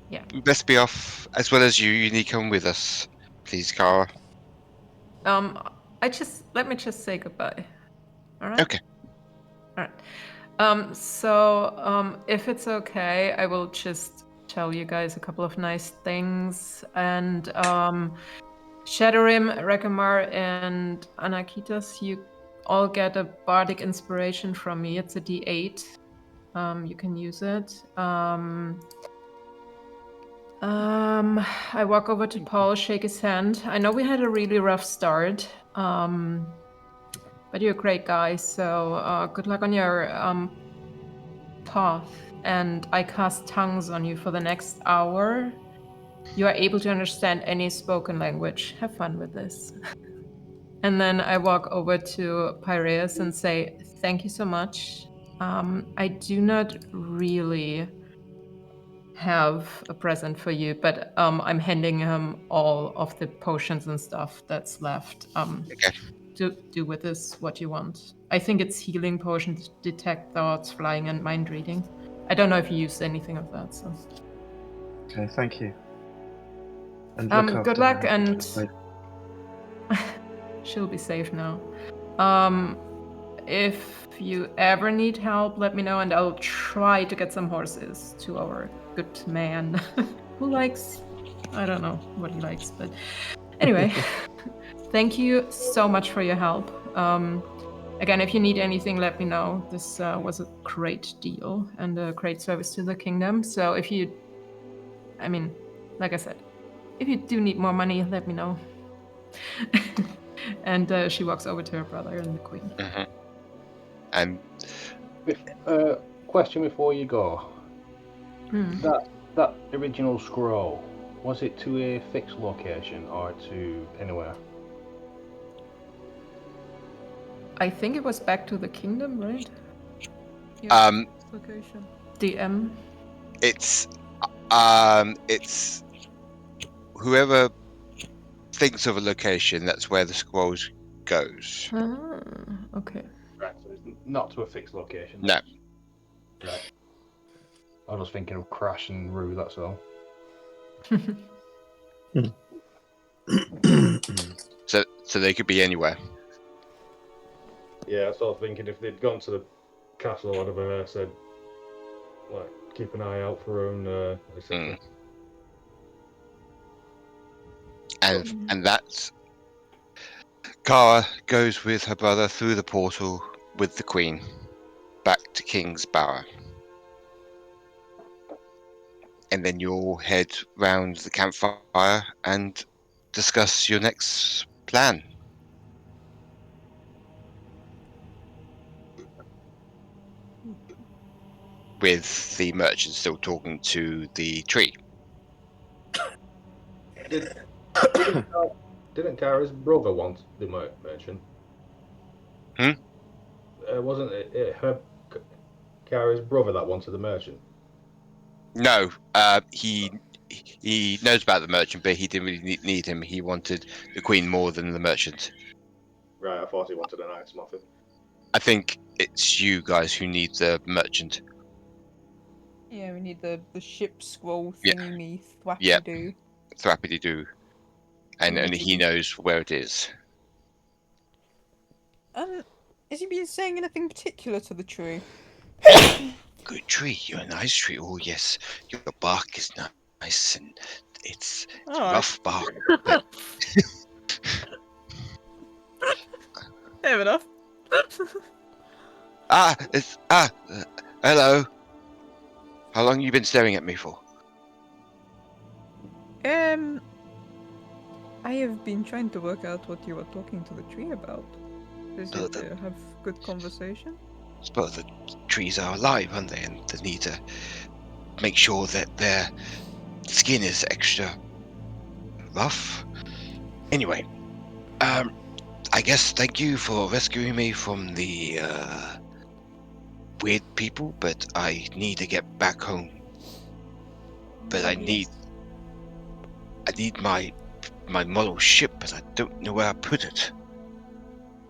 Yeah.
We best be off as well as you. You need to come with us, please, Cara.
Let me just say goodbye. All right.
Okay.
All right. So if it's okay, I will just tell you guys a couple of nice things. And Shadorim, Rekamar, and Aniketos, you all get a bardic inspiration from me. It's a D8. You can use it. I walk over to Paul, shake his hand. I know we had a really rough start, but you're a great guy, so good luck on your path. And I cast tongues on you for the next hour. You are able to understand any spoken language. Have fun with this. And then I walk over to Pyraeus and say, thank you so much. I do not really have a present for you, but I'm handing him all of the potions and stuff that's left.
Okay.
Do with this what you want. I think it's healing potions, detect thoughts, flying, and mind reading. I don't know if you used anything of that. So
Okay, thank you. And look after
good luck,
her.
and she'll be safe now. If you ever need help, let me know, and I'll try to get some horses to our good man who likes, I don't know what he likes, but anyway, thank you so much for your help. Again, if you need anything, let me know. This was a great deal and a great service to the kingdom. So if you, I mean, like I said, if you do need more money, let me know. And she walks over to her brother and the queen.
Mm-hmm. And
question before you go.
Hmm.
That original scroll, was it to a fixed location or to anywhere?
I think it was back to the kingdom, right?
Location.
DM.
it's whoever thinks of a location, that's where the scrolls goes.
Ah, okay.
Right, so it's not to a fixed location.
No.
Right. I was thinking of Krash and Rue, that's all.
So they could be anywhere.
Yeah, I was sort of thinking if they'd gone to the castle or whatever, said, like, keep an eye out for her and etc.
And that's Kara goes with her brother through the portal with the queen back to King's Bower. And then you'll head round the campfire and discuss your next plan. With the merchant still talking to the tree.
Didn't Kara's brother want the merchant? Wasn't it her Kara's brother that wanted the merchant?
No, he knows about the merchant, but he didn't really need him. He wanted the queen more than the merchant.
Right, I thought he wanted an ice muffin.
I think it's you guys who need the merchant.
Yeah, we need the ship scroll
Yeah.
thingy me thwappy
Yeah.
do.
Thrappity do. And only he knows where it is.
Has he been saying anything particular to the tree?
Good tree, you're a nice tree. Oh yes, your bark is nice and it's rough bark. But...
Fair enough.
Hello. How long have you been staring at me for?
I have been trying to work out what you were talking to the tree about. Does it have good conversation?
I suppose the trees are alive, aren't they? And they need to make sure that their skin is extra rough. Anyway, I guess thank you for rescuing me from the weird people, but I need to get back home. But I need my model ship, but I don't know where I put it.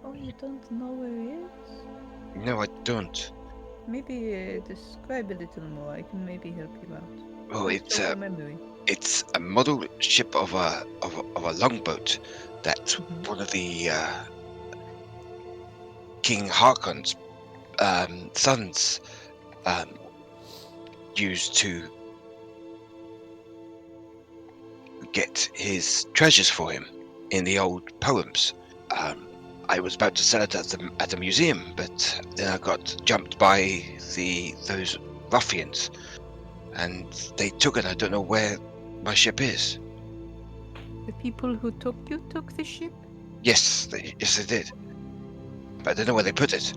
Oh, you don't know where it is?
No, I don't.
Maybe describe a little more. I can maybe help you out.
Oh,
Memory.
it's a model ship of a longboat that one of the King Harkon's sons used to get his treasures for him in the old poems. I was about to sell it at the museum, but then I got jumped by those ruffians, and they took it. I don't know where my ship is.
The people who took the ship?
Yes, they did. But I don't know where they put it.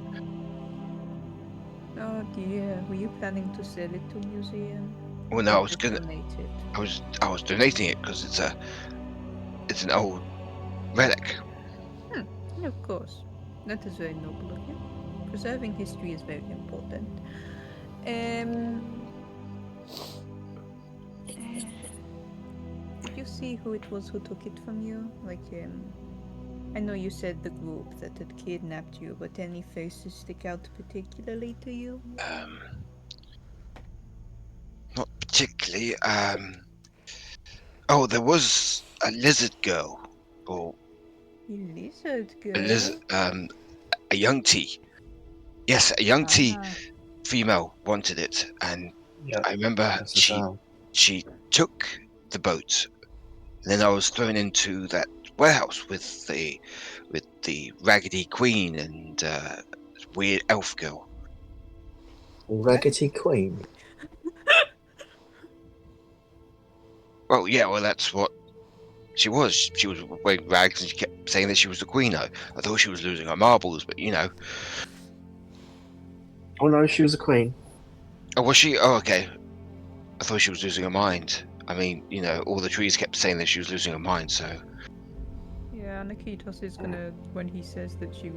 Oh dear, were you planning to sell it to a museum?
Well, no, I was
Donate
gonna.
it?
I was donating it because it's an old relic.
Of course. That is very noble of you. Preserving history is very important. you see who it was who took it from you? Like, I know you said the group that had kidnapped you, but any faces stick out particularly to you?
Not particularly. Oh, there was a lizard girl, or
Lizard girl?
a lizard, a young T. Yes, a young T
Ah.
female wanted it, and
Yeah,
I remember
that's as well.
she took the boat. And then I was thrown into that warehouse with the Raggedy Queen and weird elf girl.
Raggedy Queen.
Well, yeah, well that's what she was. She was wearing rags, and she kept saying that she was the queen. I thought she was losing her marbles, but you know.
Oh no, she was a queen.
Oh, was she? Oh, okay. I thought she was losing her mind. I mean, you know, all the trees kept saying that she was losing her mind, so.
Yeah, Aniketos is gonna, when he says that she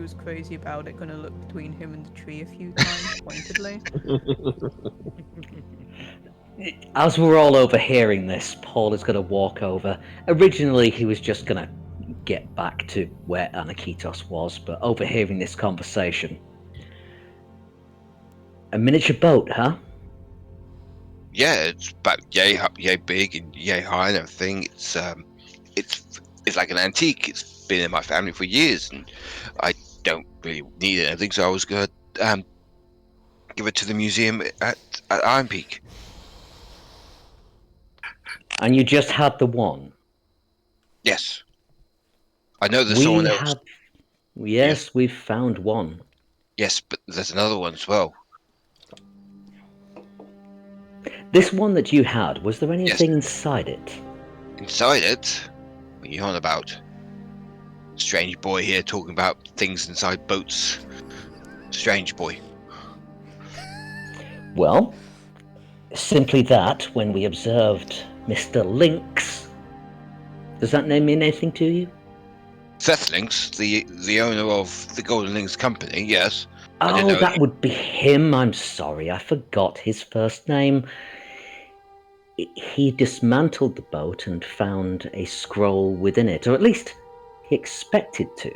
was crazy about it, gonna look between him and the tree a few times pointedly.
As we're all overhearing this, Paul is going to walk over. Originally, he was just going to get back to where Aniketos was, but overhearing this conversation. A miniature boat, huh?
Yeah, it's about yay big and yay high and everything. It's like an antique. It's been in my family for years, and I don't really need anything, so I was gonna give it to the museum at Iron Peak.
And you just had the one?
Yes. I know there's someone else.
Yes, we've found one.
Yes, but there's another one as well.
This one that you had, was there anything inside it?
Inside it? What are you on about? Strange boy here talking about things inside boats. Strange boy.
Well, simply that, when we observed Mr. Lynx. Does that name mean anything to you?
Seth Lynx, the owner of the Golden Lynx Company, yes.
Oh, that would be him. I'm sorry, I forgot his first name. He dismantled the boat and found a scroll within it, or at least he expected to.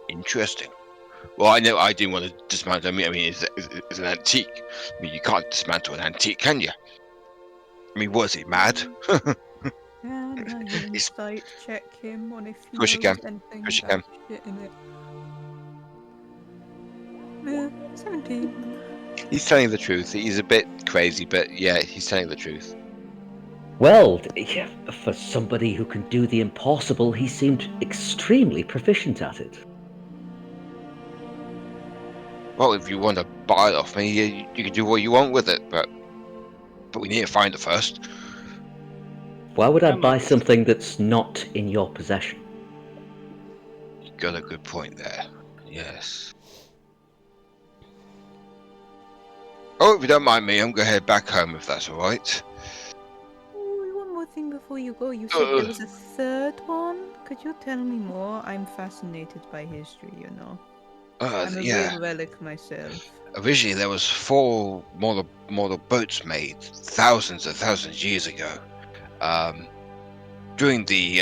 Interesting. Well, I know I didn't want to dismantle. I mean, it's an antique. I mean, you can't dismantle an antique, can you? I mean, was he mad?
Can I insight check him on if he
Of course you
knows
can.
anything
Of course you
about shit in it? 17.
He's telling the truth. He's a bit crazy, but yeah, he's telling the truth.
Well, for somebody who can do the impossible, he seemed extremely proficient at it.
Well, if you want to buy it off me, you can do what you want with it, but we need to find it first.
Why would I buy something that's not in your possession?
You got a good point there. Yes. Oh, if you don't mind me, I'm going to head back home if that's alright.
Oh, one more thing before you go. You said there was a third one? Could you tell me more? I'm fascinated by history, you know. I'm a real relic myself.
Originally, there was 4 model boats made thousands and thousands of years ago. During the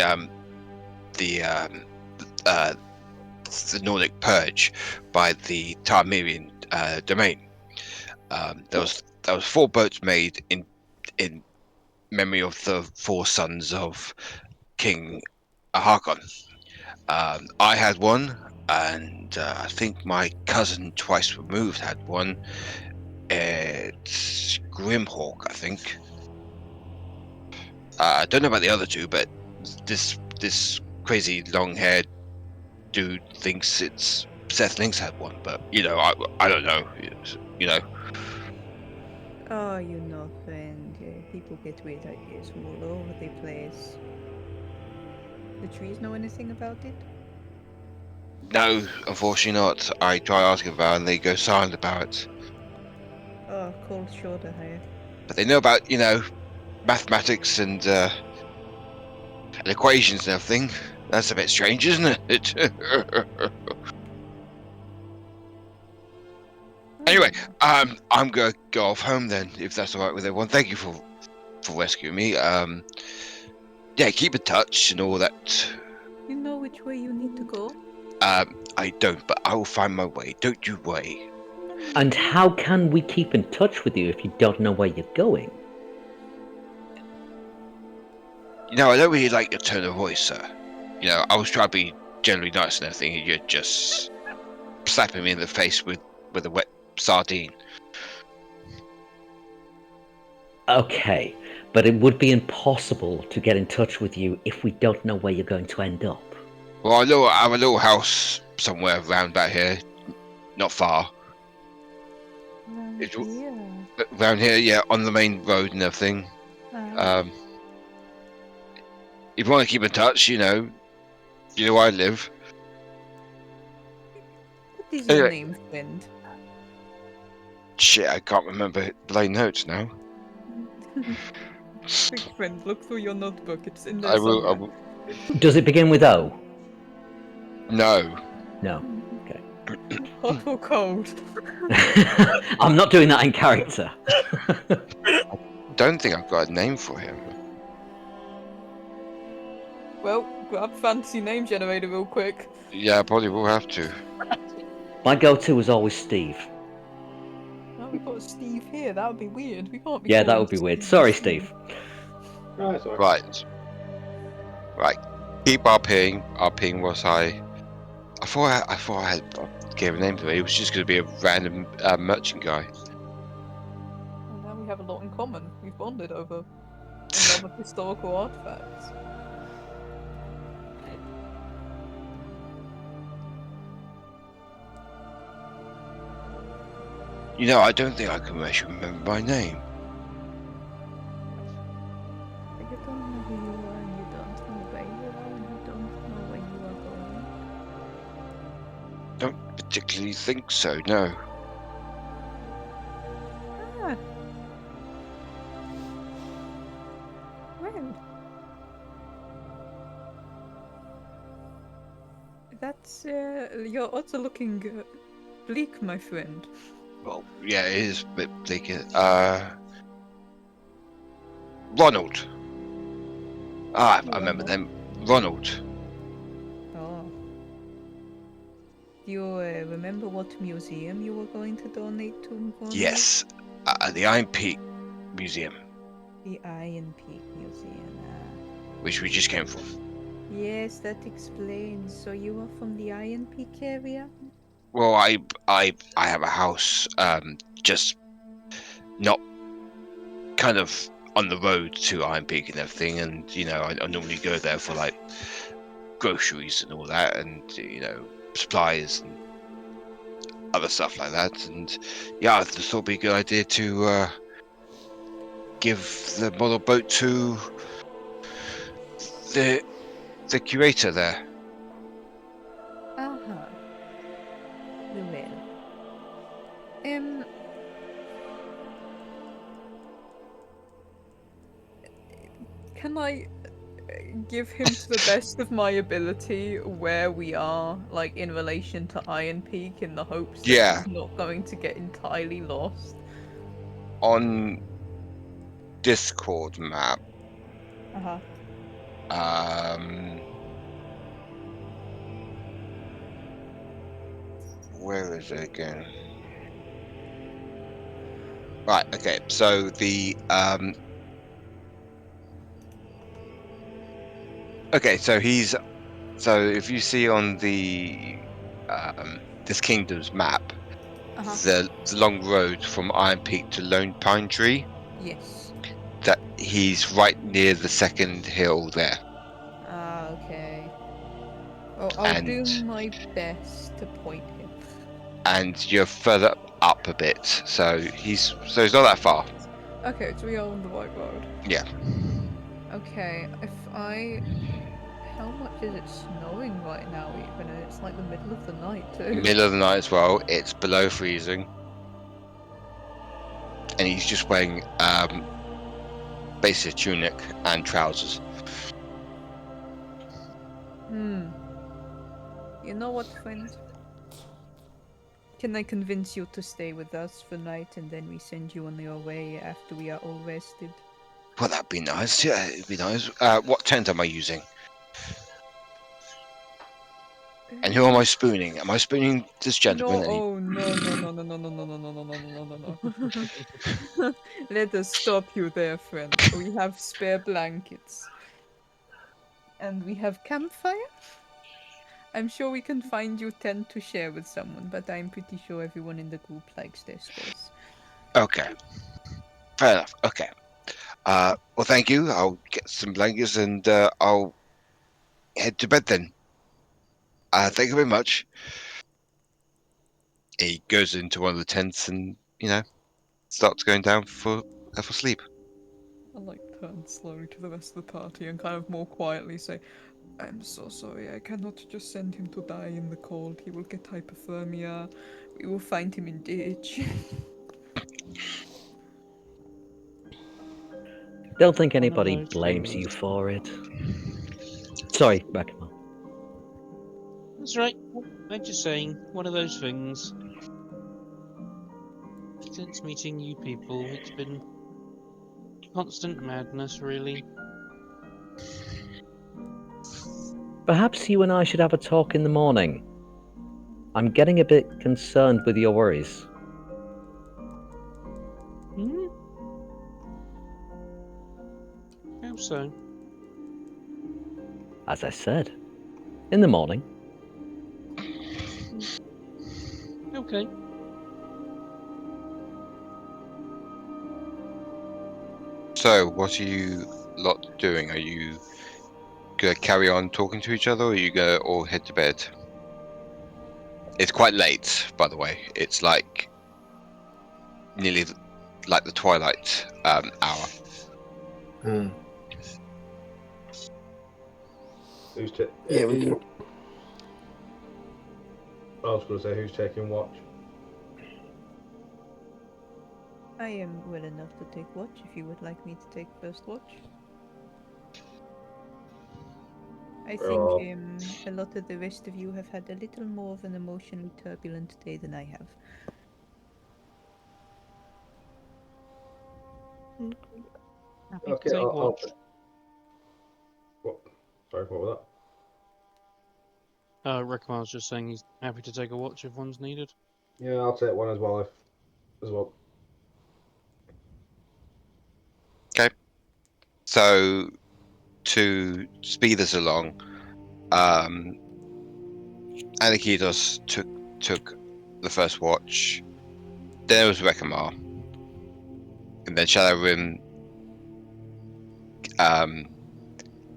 Nordic purge by the Tarmirian domain. There was 4 boats made in memory of the 4 sons of King Harkon. I had one, and I think my cousin twice removed had one. It's Grimhawk, I think. I don't know about the other 2, but this crazy long-haired dude thinks it's Seth Lynx had one, but you know, I don't know. You know.
Oh, you know, friend. People get weird ideas from all over the place. The trees know anything about it?
No, unfortunately not. I try asking about it and they go silent about it.
Oh, cold shoulder hair.
But they know about, you know, mathematics and equations and everything. That's a bit strange, isn't it? Anyway, I'm gonna go off home then, if that's alright with everyone. Thank you for for rescuing me. Yeah, keep in touch and all that.
You know which way you need to go?
I don't, but I will find my way. Don't you worry.
And how can we keep in touch with you if you don't know where you're going?
You know, I don't really like your tone of voice, sir. You know, I was trying to be generally nice and everything, and you're just slapping me in the face with a wet sardine.
Okay, but it would be impossible to get in touch with you if we don't know where you're going to end up.
Well, I have a little house somewhere around about here, not far. It's around here, yeah, on the main road and everything. If you want to keep in touch, you know where I live.
What is your name, friend?
Shit, I can't remember the notes now.
Quick, friend, look through your notebook. It's in there
I
somewhere.
will.
Does it begin with O?
No.
No. Okay.
Hot or cold?
I'm not doing that in character.
Don't think I've got a name for him.
Well, grab fancy name generator real quick.
Yeah, I probably will have to.
My go-to was always Steve.
Oh, we've got Steve here. That would be weird. We can't be.
Yeah, that
calling
would be weird.
Steve.
Sorry, Steve.
Oh, it's all right.
Right. Keep RPing was I thought I gave a name to it. It was just going to be a random merchant guy.
And now we have a lot in common. We've bonded over a lot of historical artifacts.
You know, I don't think I can actually remember my name.
You don't know who you are, and you don't know where you are, and you don't know where you are going.
Don't particularly think so, no.
Ah. Well. That's, you're also looking bleak, my friend.
Well, yeah, it is a bit bleak. Ronald. I remember them. Ronald.
Oh. Do you remember what museum you were going to donate to? Ronald?
Yes, the Iron Peak Museum,
The Iron Peak Museum.
which we just came from.
Yes, that explains. So you are from the Iron Peak area?
Well, I have a house, just not kind of on the road to Iron Peak and everything, and you know, I normally go there for like groceries and all that, and you know, supplies and other stuff like that. And yeah, I just thought it'd be a good idea to give the model boat to the curator there.
Uh-huh. Well.
Can I give him to the best of my ability where we are, like in relation to Iron Peak, in the hopes that
Yeah.
he's not going to get entirely lost?
On Discord map,
Uh-huh.
where is it again? Right, okay, so the okay, so if you see on the this kingdom's map, the long road from Iron Peak to Lone Pine Tree,
Yes.
that he's right near the second hill there.
Ah, okay. Well, I'll do
And-
my best to point him.
And you're further up a bit, so he's not that far.
Okay, so we are on the right road.
Yeah.
Okay, how much is it snowing right now even? And it's like the middle of the night too.
Middle of the night as well. It's below freezing, and he's just wearing basic tunic and trousers.
You know what, friend? Can I convince you to stay with us for night and then we send you on your way after we are all rested?
Well, that'd be nice. Yeah, it'd be nice. What tent am I using? And who am I spooning? Am I spooning this gentleman?
No, oh no, no, no, no, no, no, no, no, no, no, no, no, no, no, no. Let us stop you there, friend. We have spare blankets. And we have campfire? I'm sure we can find you tent to share with someone, but I'm pretty sure everyone in the group likes their space.
Okay. Fair enough. Okay. Well, thank you. I'll get some blankets and I'll head to bed then. Thank you very much. He goes into one of the tents and, starts going down for sleep.
I turn slowly to the rest of the party and kind of more quietly say, I'm so sorry, I cannot just send him to die in the cold. He will get hypothermia. We will find him in ditch.
Don't think
One of
anybody
those
blames
things.
you for it. Sorry, Rekamar.
That's right. I'm just saying, one of those things. Since meeting you people, it's been constant madness, really.
Perhaps you and I should have a talk in the morning. I'm getting a bit concerned with your worries.
Hmm? How so?
As I said, in the morning.
Okay.
So, what are you lot doing? Are you gonna carry on talking to each other, or are you gonna all head to bed? It's quite late, by the way. It's like nearly like the twilight hour.
Who's
Yeah, we can.
I was going to say, who's taking watch?
I am well enough to take watch if you would like me to take first watch. I
Oh.
think a lot of the rest of you have had a little more of an emotionally turbulent day than I have.
Happy
Okay,
to take
I'll
watch.
What? Sorry, what was
Rekamar's just saying he's happy to take a watch if one's needed.
that? Yeah, I'll take one as well.
So, to speed this along, Aniketos took the first watch. Then it was Rekamar, and then Shadorim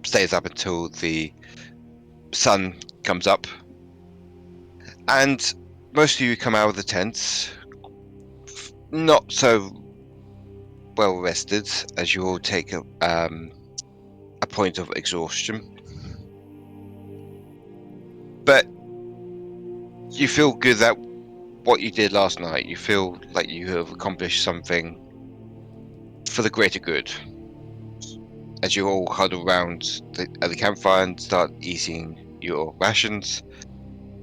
stays up until the sun comes up, and most of you come out of the tents not so well rested, as you all take a point of exhaustion, but you feel good that what you did last night. You feel like you have accomplished something for the greater good. As you all huddle around at the campfire and start eating your rations,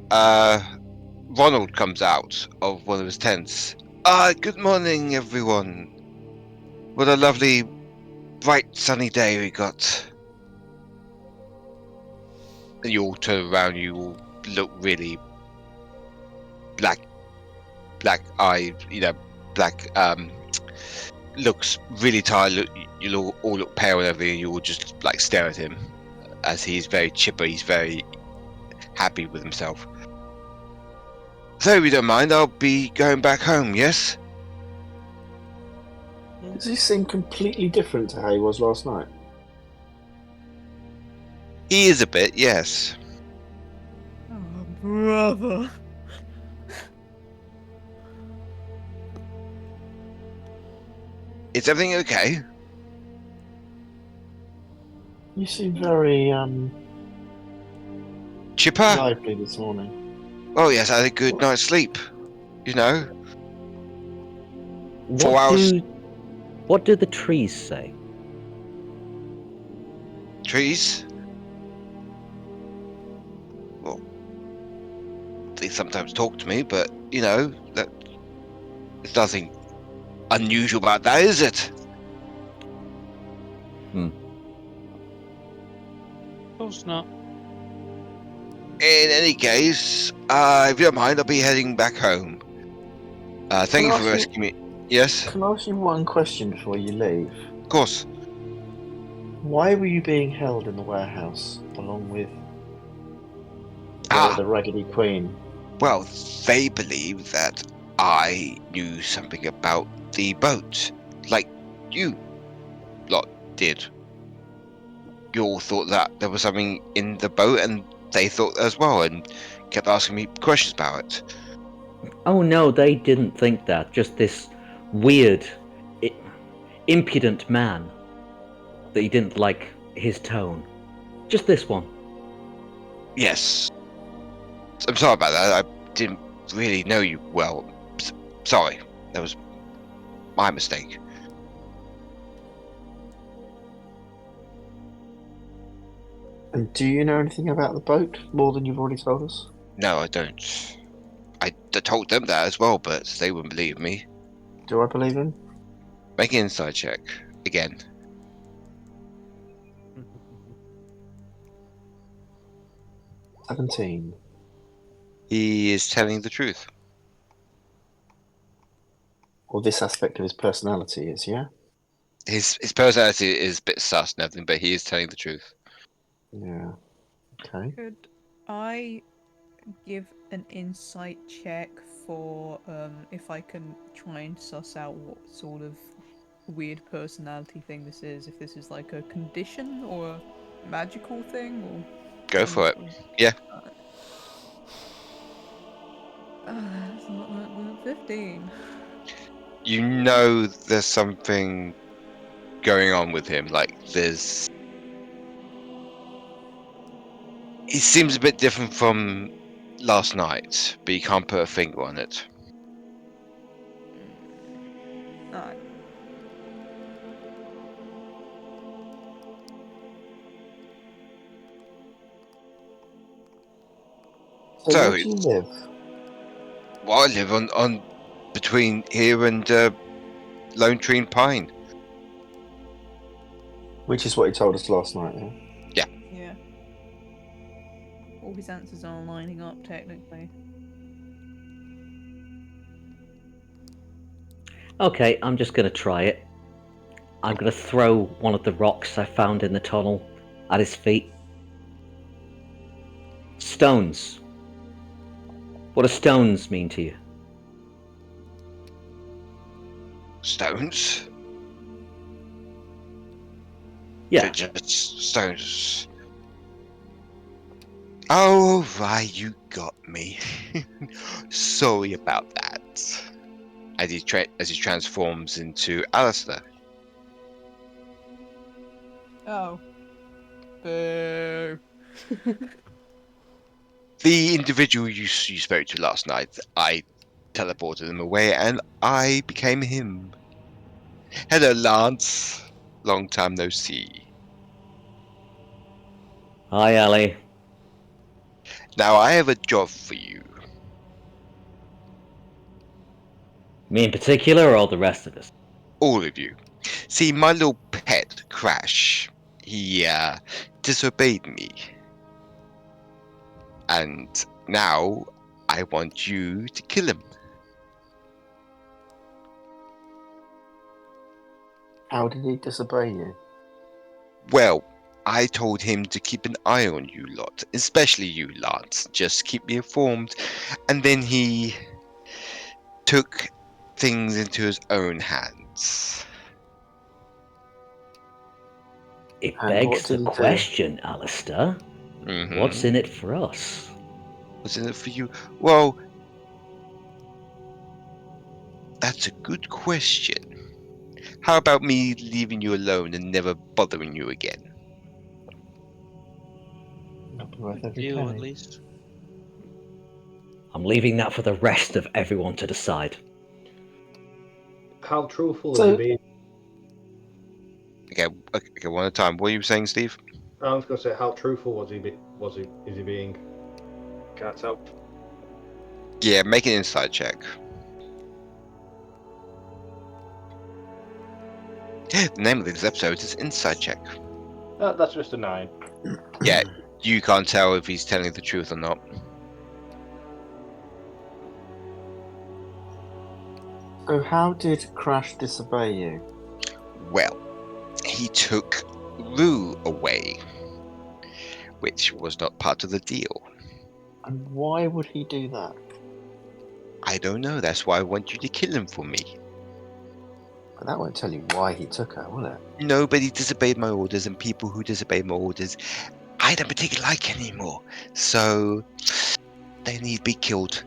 Ronald comes out of one of his tents. Good morning, everyone. What a lovely, bright, sunny day we got. And you all turn around, you all look really black-eyed, looks really tired. You all look pale and everything. You all just stare at him as he's very chipper. He's very happy with himself. So if you don't mind, I'll be going back home. Yes.
Does he seem completely different to how he was last night?
He is a bit, yes.
Oh, brother.
Is everything okay?
You seem very
Chipper?
lively this morning.
Oh yes, I had a good night's sleep. 4 hours.
What do the trees say?
Trees? Well, they sometimes talk to me, but that there's nothing unusual about that, is it?
course not.
In any case, if you don't mind, I'll be heading back home. Thank you
I
for
ask you-
rescuing me. Yes,
Can I ask you one question before you leave?
of course.
Why were you being held in the warehouse along with
Ah.
the Raggedy Queen?
Well, they believe that I knew something about the boat, like you lot did. You all thought that there was something in the boat, and they thought as well, and kept asking me questions about it.
Oh no, they didn't think that. Just this weird, impudent man that you didn't like his tone. Just this one.
Yes. I'm sorry about that. I didn't really know you well. Sorry. That was my mistake.
And do you know anything about the boat more than you've already told us?
No, I don't. I told them that as well, but they wouldn't believe me.
Do I believe him?
Make an inside check. Again.
17.
He is telling the truth.
Or this aspect of his personality is, yeah?
His personality is a bit sus and everything, but he is telling the truth.
Yeah. Okay.
Could I give an insight check for if I can try and suss out what sort of weird personality thing this is? If this is like a condition or a magical thing, or
Go for it. Yeah.
It's not that good. 15.
You know there's something going on with him. Like, there's... He seems a bit different from last night, but you can't put a finger on it.
Alright.
So
So,
where do you live?
well, I live on between here and Lone Tree and Pine.
Which is what he told us last night, yeah?
Yeah. All his answers are lining up, technically.
Okay, I'm just gonna try it. I'm gonna throw one of the rocks I found in the tunnel at his feet. Stones. What do stones mean to you?
Stones?
Yeah.
They're just stones. Oh, right, you got me. Sorry about that. As he transforms into Alister.
Oh. Boo.
The individual you spoke to last night, I teleported him away and I became him. Hello, Lance. Long time no see.
Hi, Ali.
Now, I have a job for you.
Me in particular, or all the rest of us?
All of you. See, my little pet, Krash, he disobeyed me. And now I want you to kill him.
How did he disobey you?
Well, I told him to keep an eye on you lot, especially you, Lance. Just keep me informed. And then he took things into his own hands.
It
And
begs
what
the
did he do?
question, Alister.
Mm-hmm.
What's in it for us?
What's in it for you? Well, that's a good question. How about me leaving you alone and never bothering you again?
Not worth every
You, at
penny.
least.
I'm leaving that for the rest of everyone to decide.
How truthful
So-
is he being?
Okay, one at a time. What are you saying, Steve?
I was going to say, how truthful was he? Is he being? Can't tell.
Yeah, make an insight check. The name of this episode is Inside Check.
That's just a 9.
Yeah, You can't tell if he's telling the truth or not.
So how did Krash disobey you?
Well, he took Rue away, which was not part of the deal.
And why would he do that?
I don't know. That's why I want you to kill him for me.
But that won't tell you why he took her, will it?
No, but he disobeyed my orders, and people who disobey my orders, I don't particularly like anymore. So they need to be killed.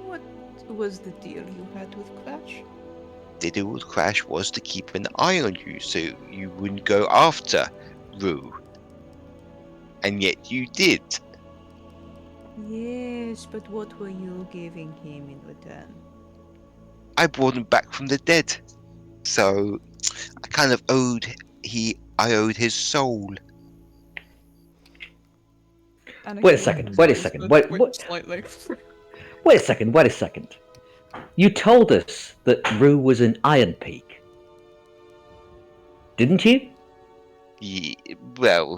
What was the deal you had with Krash?
The deal with Krash was to keep an eye on you, so you wouldn't go after Rue. And yet you did.
Yes, but what were you giving him in return?
I brought him back from the dead. So I kind of owed his soul.
Wait a second.
Slightly.
Wait a second. You told us that Rue was in Iron Peak. Didn't you?
Well,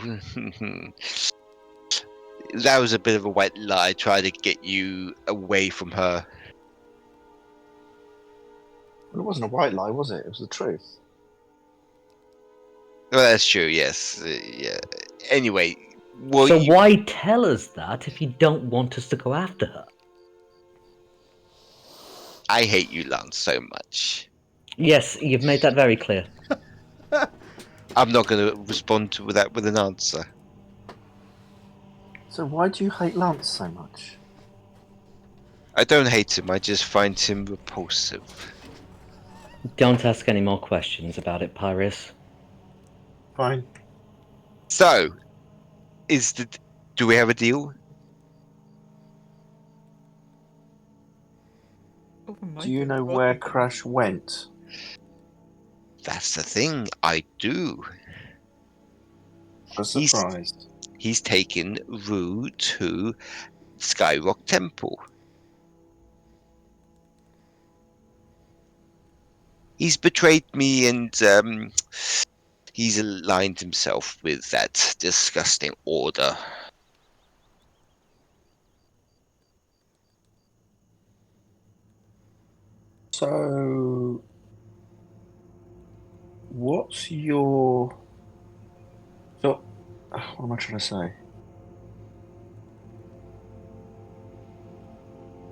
that was a bit of a white lie, trying to get you away from her.
Well, it wasn't a white lie, was it? It was the truth.
Well, that's true, yes. Yeah. Anyway,
So why tell us that if you don't want us to go after her?
I hate you, Lance, so much.
Yes, you've made that very clear.
I'm not going to respond to that with an answer.
So why do you hate Lance so much?
I don't hate him, I just find him repulsive.
Don't ask any more questions about it, Pyraeus.
Fine.
So, do we have a deal?
Do you know where Krash went?
That's the thing, I do.
A surprise.
He's taken Rue to Skyrock Temple. He's betrayed me, and he's aligned himself with that disgusting order.
So, what's your... So, what am I trying to say?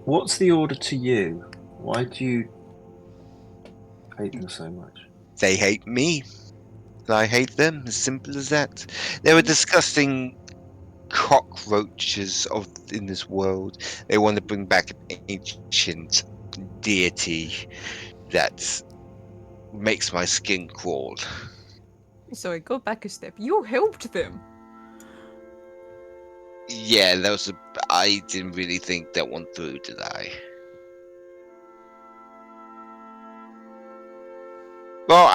What's the order to you? Why do you hate them so much?
They hate me. And I hate them. As simple as that. They were disgusting cockroaches in this world. They want to bring back an ancient deity that makes my skin crawl.
Sorry, go back a step. You helped them.
Yeah, I didn't really think that one through, did I? Well,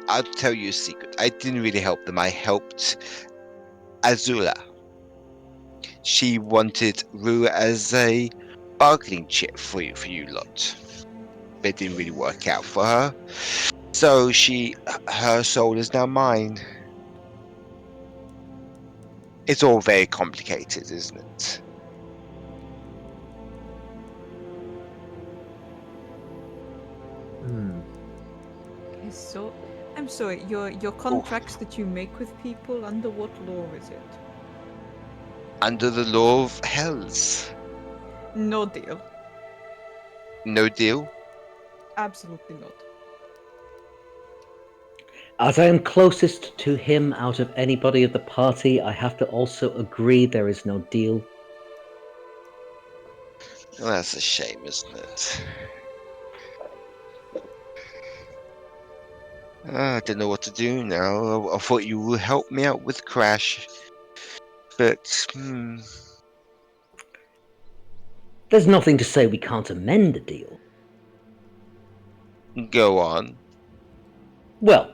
I'll tell you a secret. I didn't really help them. I helped Azula. She wanted Rue as a bargaining chip for you lot. It didn't really work out for her. So her soul is now mine. It's all very complicated, isn't it?
So, I'm sorry, your contracts that you make with people, under what law is it?
Under the law of Hells.
No deal.
No deal?
Absolutely not.
As I am closest to him out of anybody of the party, I have to also agree there is no deal.
Well, that's a shame, isn't it? I don't know what to do now. I thought you would help me out with Krash. But,
There's nothing to say we can't amend the deal.
Go on.
Well,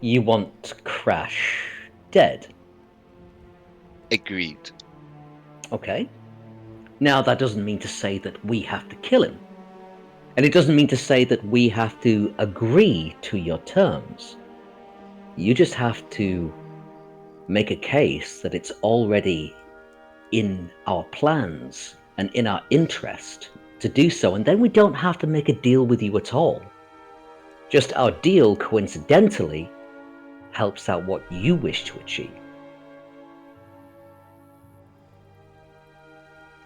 you want Krash dead.
Agreed.
Okay. Now, that doesn't mean to say that we have to kill him. And it doesn't mean to say that we have to agree to your terms. You just have to make a case that it's already in our plans and in our interest to do so, and then we don't have to make a deal with you at all. Just our deal, coincidentally, helps out what you wish to achieve.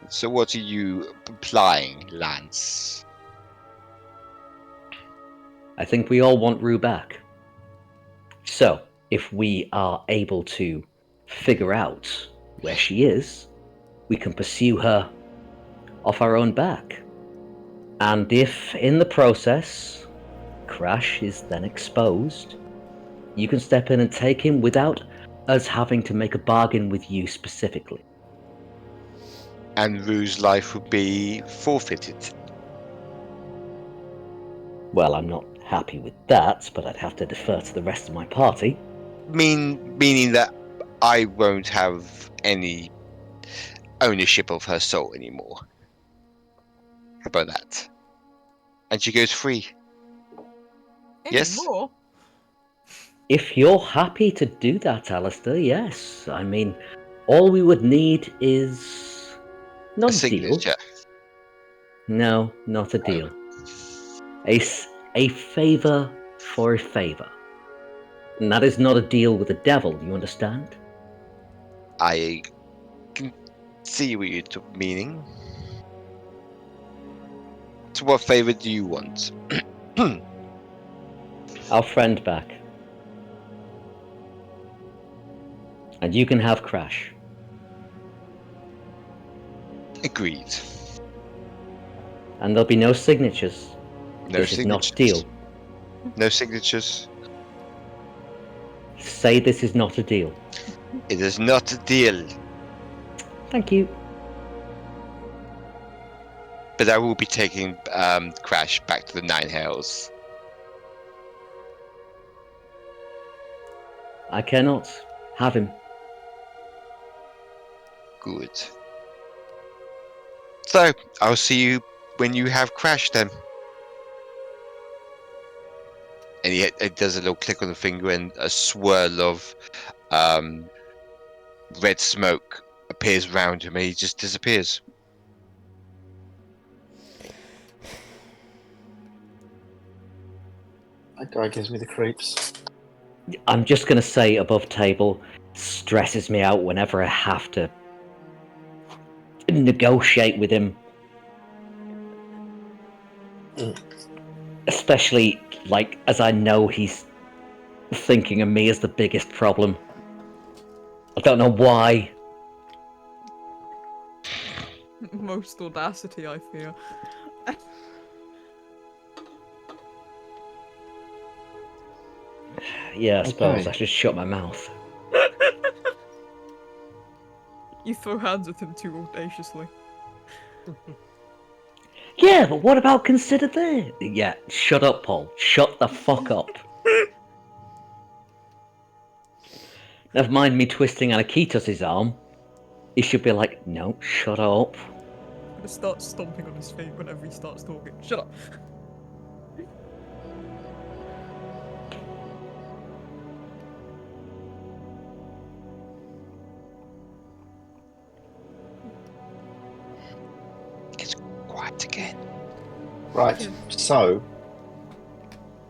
So what are you implying, Lance?
I think we all want Rue back. So, if we are able to figure out where she is, we can pursue her off our own back. And if, in the process, Krash is then exposed, you can step in and take him without us having to make a bargain with you specifically.
And Rue's life would be forfeited.
Well, I'm not happy with that, but I'd have to defer to the rest of my party.
Meaning that I won't have any ownership of her soul anymore. How about that? And she goes free. Yes?
Anymore?
If you're happy to do that, Alister, yes. I mean, all we would need is not
A
a deal.
signature.
No, not a deal. A favor for a favor. And that is not a deal with the devil, you understand?
I can see what you're meaning. So what favor do you want?
Our friend back. And you can have Krash.
Agreed.
And there'll be no signatures.
No
This is not a
signatures.
deal.
No signatures.
Say this is not a deal.
It is not a deal.
Thank you.
But I will be taking Krash back to the Nine Hells.
I cannot have him.
Good. So, I'll see you when you have Krash then. And he does a little click on the finger and a swirl of red smoke appears around him and he just disappears.
That guy gives me the creeps.
I'm just going to say above table, stresses me out whenever I have to negotiate with him. Especially, like, as I know he's thinking of me as the biggest problem. I don't know why.
Most audacity, I fear.
Yeah, I suppose
Okay.
I should shut my mouth.
You throw hands at him too audaciously.
Yeah, but what about consider this? Yeah, shut up, Paul. Shut the fuck up. Never mind me twisting Aniketos' arm. He should be like, no, shut up.
I'm gonna start stomping on his feet whenever he starts talking. Shut up.
It's quiet again.
Right, so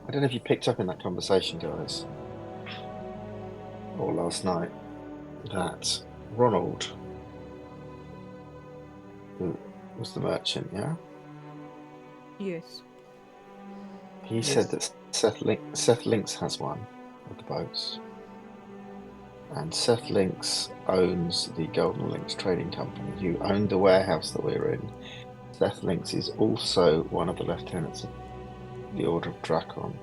I don't know if you picked up in that conversation, guys, or last night, that Ronald, who was the merchant, yeah?
Yes.
He said that Seth Links has one of the boats. And Seth Links owns the Golden Links Trading Company. You owned the warehouse that we were in. Seth Links is also one of the lieutenants of the Order of Drakon.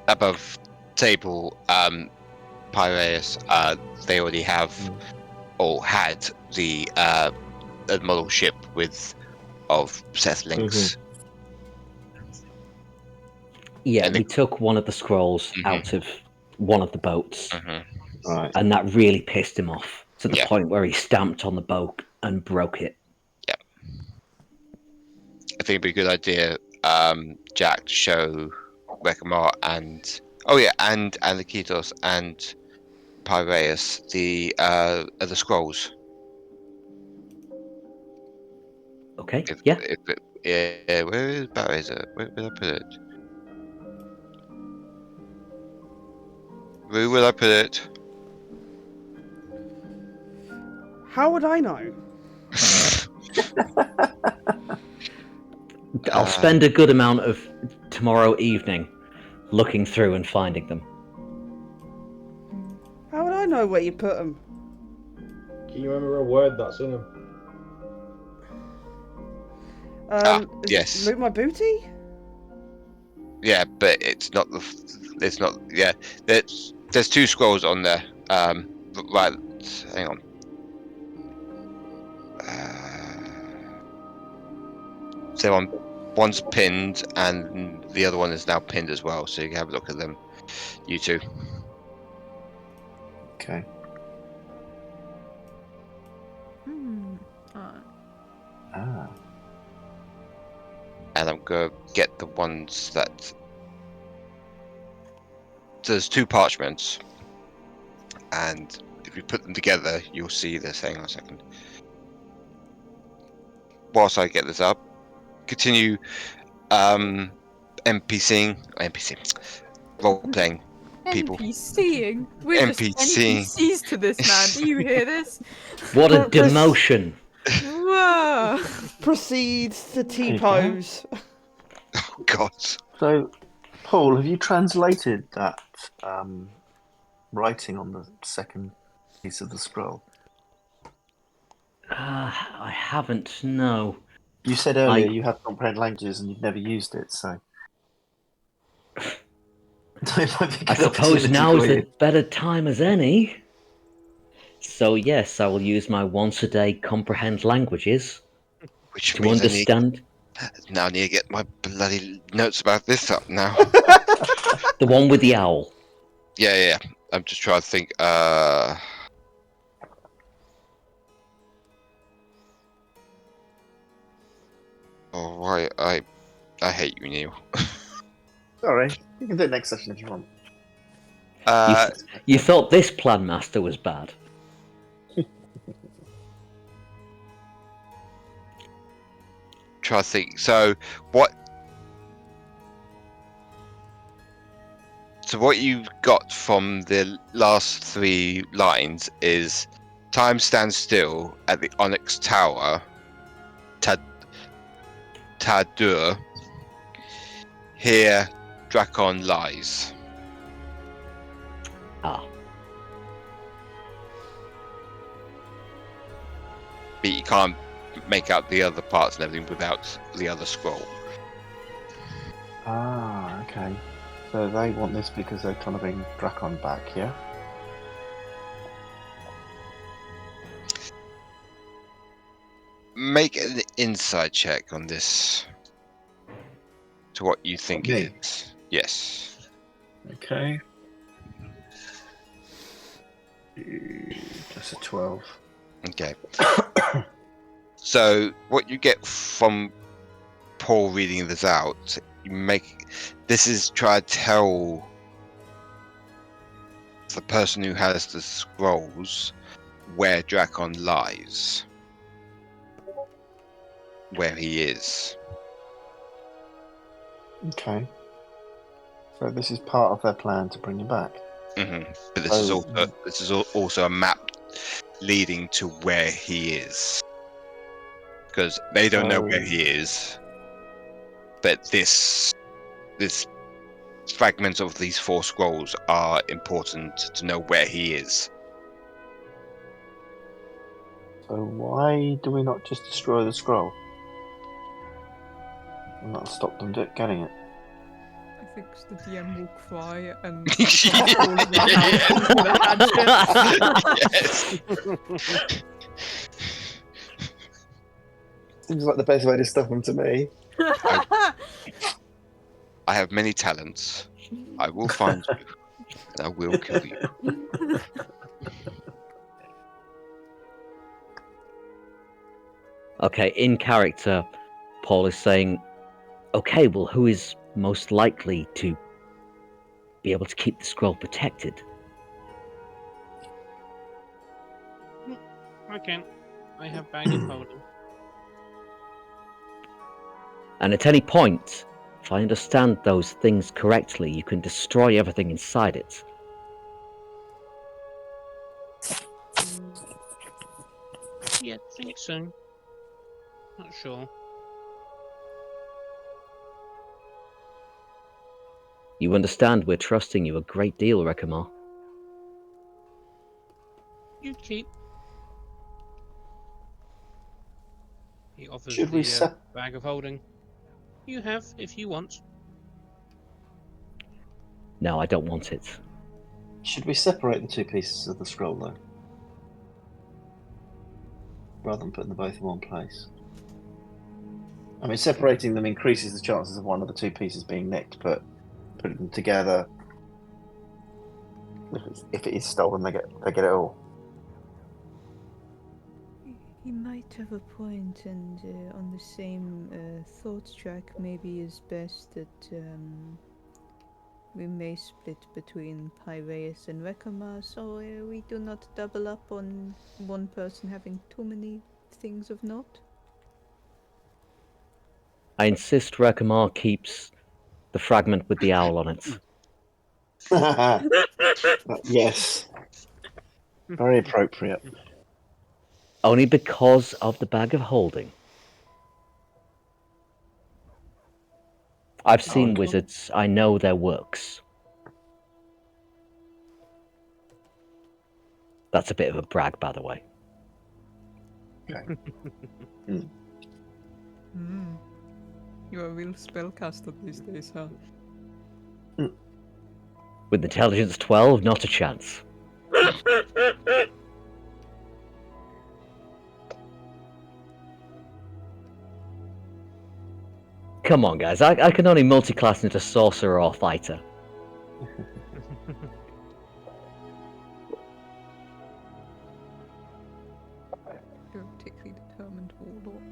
Above table, Pyraeus, they already have or had the model ship of Seth Links.
Yeah,
And
we took one of the scrolls out of one of the boats,
Right.
and that really pissed him off to the
Yeah.
point where he stamped on the boat and broke it.
Yeah. I think it'd be a good idea, Jack, to show Rekamar and Oh yeah, and Aniketos and Pyraeus, the scrolls.
Okay, yeah.
Yeah, where is it? Where did I put it? Where will I put it?
How would I know?
I'll spend a good amount of tomorrow evening looking through and finding them.
How would I know where you put them?
Can you remember a word that's in them?
Yes.
Loot my booty?
Yeah, but it's not the. It's not. Yeah, there's 2 scrolls on there. Right. Hang on. So one's pinned, and the other one is now pinned as well. So you can have a look at them. You two.
Okay. Ah.
And I'm gonna get the ones that. There's 2 parchments, and if you put them together, you'll see this. Hang on a second. Whilst I get this up, continue NPC role playing people.
NPCing? We're just
NPC.
NPCs to this man. Do you hear this?
What a demotion!
Whoa!
Proceeds to
you go.
T-pose.
Oh God.
So, Paul, have you translated that writing on the second piece of the scroll?
I haven't, no.
You said earlier you have comprehend languages and you've never used it, so.
I suppose now is a better time as any. So yes, I will use my once a day comprehend languages
Which
to
means
understand.
I need to get my bloody notes about this up now.
The one with the owl.
Yeah. I'm just trying to think. Oh, right. I hate you, Neil.
Sorry, you can do it next session if you want.
You thought this plan master was bad.
Try to think. So what you've got from the last 3 lines is time stands still at the Onyx Tower. Tadur. Here, Drakon lies.
Ah.
But you can't make out the other parts and everything without the other scroll.
Ah, okay. So they want this because they're trying to bring Drakon back, yeah?
Make an insight check on this. To what you think
Me?
it is. Yes.
Okay. Plus a 12.
Okay. So what you get from Paul reading this out, this is try to tell the person who has the scrolls where Drakon lies. Where he is.
Okay. So this is part of their plan to bring him back.
Mm-hmm. But this is also a map leading to where he is. Because they don't know where he is. But this fragments of these 4 scrolls are important to know where he is.
So why do we not just destroy the scroll? And that'll stop them getting it.
I think the DM will cry and
Yes.
Seems like the best way to stop them to me.
I have many talents. I will find you, and I will kill you.
Okay, in character, Paul is saying, okay, well, who is most likely to be able to keep the scroll protected.
I can. I have bag of holding.
And at any point, if I understand those things correctly, you can destroy everything inside it.
Yeah, I think so. Not sure.
You understand we're trusting you a great deal, Rekamar.
You keep. He offers
Should we
the bag of holding. You have, if you want.
No, I don't want it.
Should we separate the two pieces of the scroll, though? Rather than putting them both in one place. I mean, separating them increases the chances of one of the two pieces being nicked, but putting them together, if it is stolen, they get it all.
He might have a point, and on the same thought track, maybe it's best that we may split between Pyraeus and Rekamar, so we do not double up on one person having too many things of note.
I insist Rekamar keeps the fragment with the owl on it.
Yes. Very appropriate.
Only because of the bag of holding. I've seen wizards. I know their works. That's a bit of a brag, by the way.
Okay.
You're a real spellcaster these days, huh?
With intelligence 12, not a chance. Come on, guys. I can only multi-class into sorcerer or fighter.
You're a particularly determined warlord.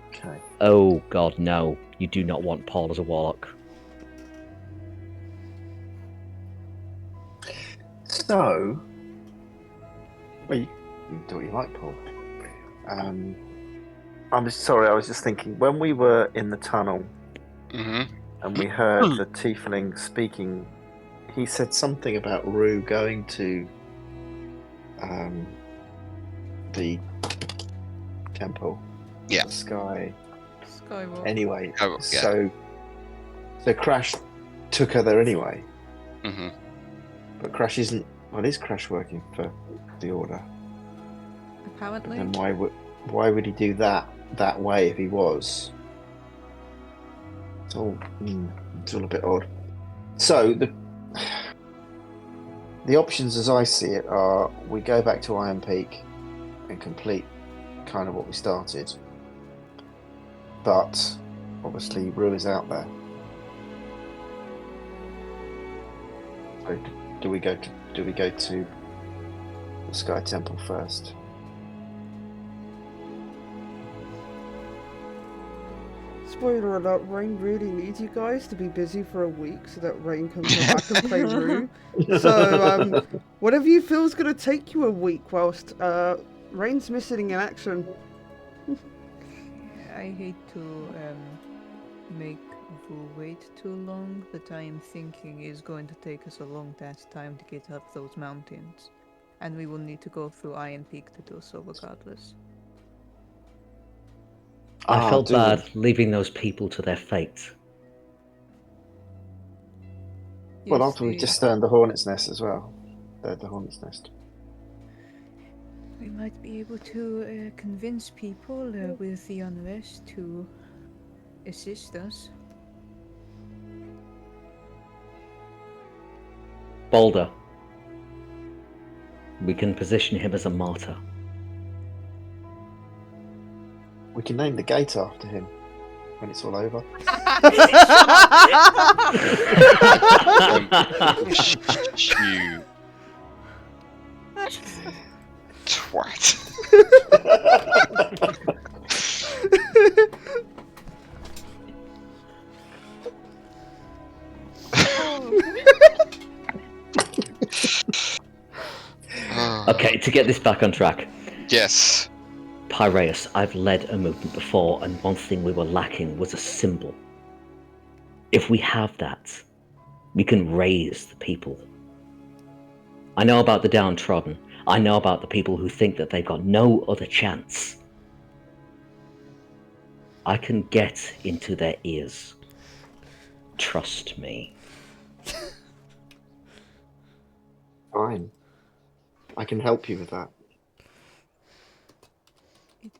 Okay.
Oh, God, no. You do not want Paul as a warlock.
So, well, you can do what you like, Paul. I'm sorry, I was just thinking, when we were in the tunnel and we heard the tiefling speaking, he said something about Rue going to the temple.
Yeah.
The sky.
Skywalk.
Anyway,
Oh, yeah.
so Krash took her there anyway.
Mm-hmm.
But Krash isn't. Well, is Krash working for the Order?
Apparently.
And why would he do that way if he was? It's all a bit odd. So the options, as I see it, are we go back to Iron Peak and complete kind of what we started, but obviously Rue is out there. So do we go to the Sky Temple first?
Spoiler alert, Rain really needs you guys to be busy for a week so that Rain can come back and play Rue. So, whatever you feel is going to take you a week whilst Rain's missing in action.
I hate to make Vu wait too long, but I am thinking is going to take us a long ass time to get up those mountains. And we will need to go through Iron Peak to do so regardless.
I felt bad leaving those people to their fate.
Well, after we just turned the Hornet's Nest as well. The Hornet's Nest.
We might be able to convince people with the unrest to assist us.
Boulder. We can position him as a martyr.
We can name the gate after him when it's all over.
You twat.
Okay, to get this back on track.
Yes.
Pyraeus, I've led a movement before, and one thing we were lacking was a symbol. If we have that, we can raise the people. I know about the downtrodden. I know about the people who think that they've got no other chance. I can get into their ears. Trust me.
Fine. I can help you with that.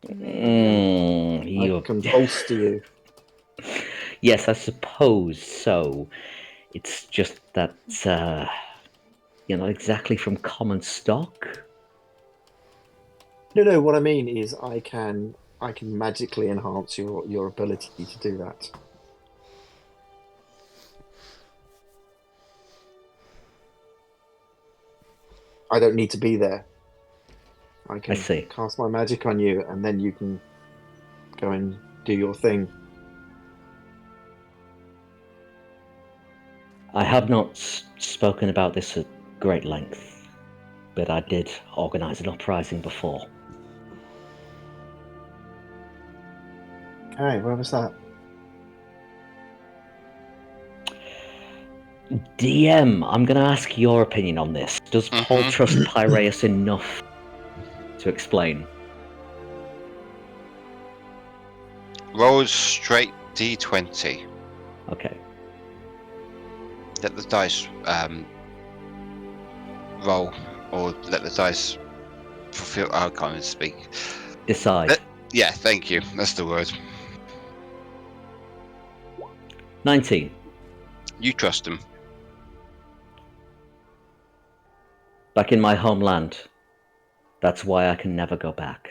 I can bolster you.
Yes, I suppose so. It's just that you're not exactly from common stock.
No. What I mean is, I can magically enhance your ability to do that. I don't need to be there. I can cast my magic on you, and then you can go and do your thing.
I have not spoken about this at great length, but I did organize an uprising before.
Okay, where was that?
DM, I'm going to ask your opinion on this. Does Paul trust Pyraeus enough to explain?
Roll straight D20.
Okay.
Let the dice roll, or let the dice fulfill. I can't even speak.
Decide.
Yeah, thank you. That's the word.
19.
You trust him.
Back in my homeland. That's why I can never go back.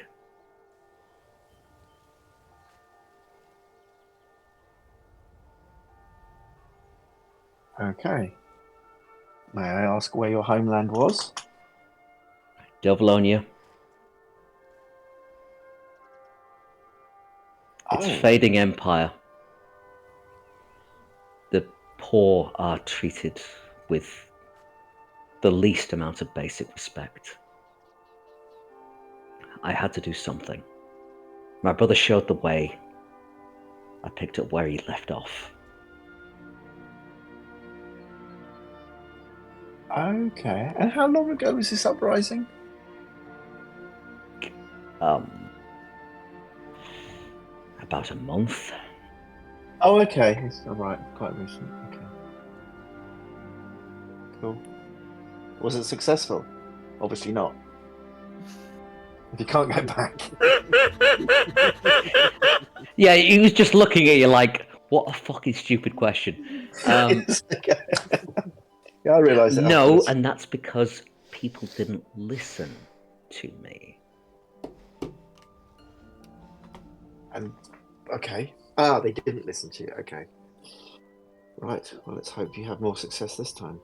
Okay. May I ask where your homeland was?
Dovlonia. It's a fading empire. The poor are treated with the least amount of basic respect. I had to do something. My brother showed the way. I picked up where he left off.
Okay. And how long ago was this uprising?
About a month.
Oh, okay. It's all right. Quite recent. Okay. Cool. Was it successful? Obviously not. If you can't go back.
Yeah, he was just looking at you like, what a fucking stupid question.
Yeah, I realised it.
No,
afterwards.
and that's because people didn't listen to me.
And okay. They didn't listen to you. Okay. Right. Well, let's hope you have more success this time.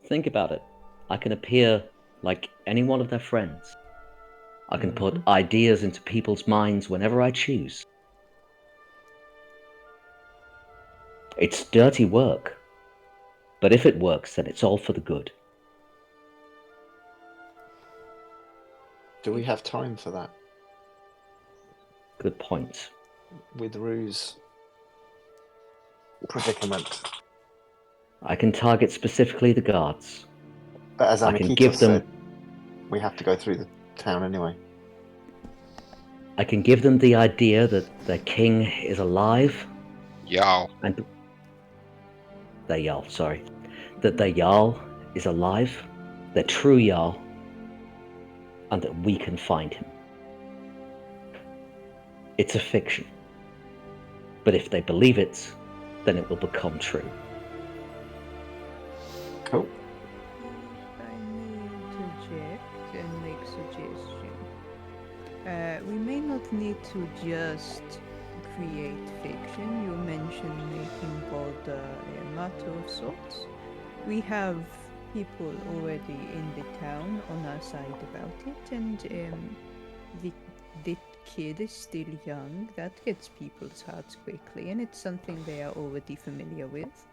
Think about it. I can appear like any one of their friends. I can put ideas into people's minds whenever I choose. It's dirty work. But if it works, then it's all for the good.
Do we have time for that?
Good point.
With Rue's predicament.
I can target specifically the guards.
But as
I can give
Aniketos
them...
said, we have to go through the town anyway.
I can give them the idea that their king is alive.
Jarl.
And their Jarl, sorry. That their Jarl is alive, their true Jarl, and that we can find him. It's a fiction. But if they believe it, then it will become true.
Cool.
I may interject and make suggestion. We may not need to just create fiction. You mentioned making God a matter of sorts. We have people already in the town on our side about it, and the kid is still young. That gets people's hearts quickly, and it's something they are already familiar with.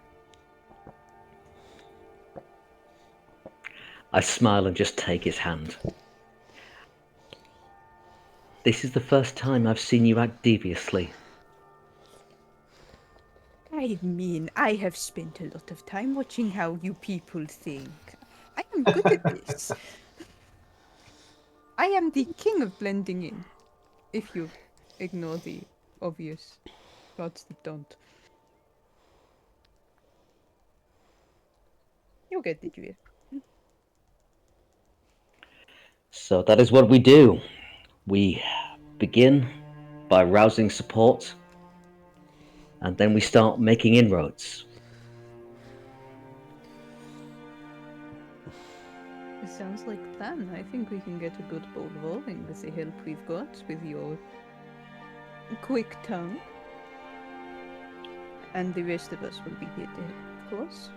I smile and just take his hand. This is the first time I've seen you act deviously.
I mean, I have spent a lot of time watching how you people think. I am good at this. I am the king of blending in. If you ignore the obvious parts that don't. You'll get the drift.
So that is what we do. We begin by rousing support, and then we start making inroads.
It sounds like a plan. I think we can get a good ball rolling with the help we've got with your quick tongue. And the rest of us will be here to help, of course.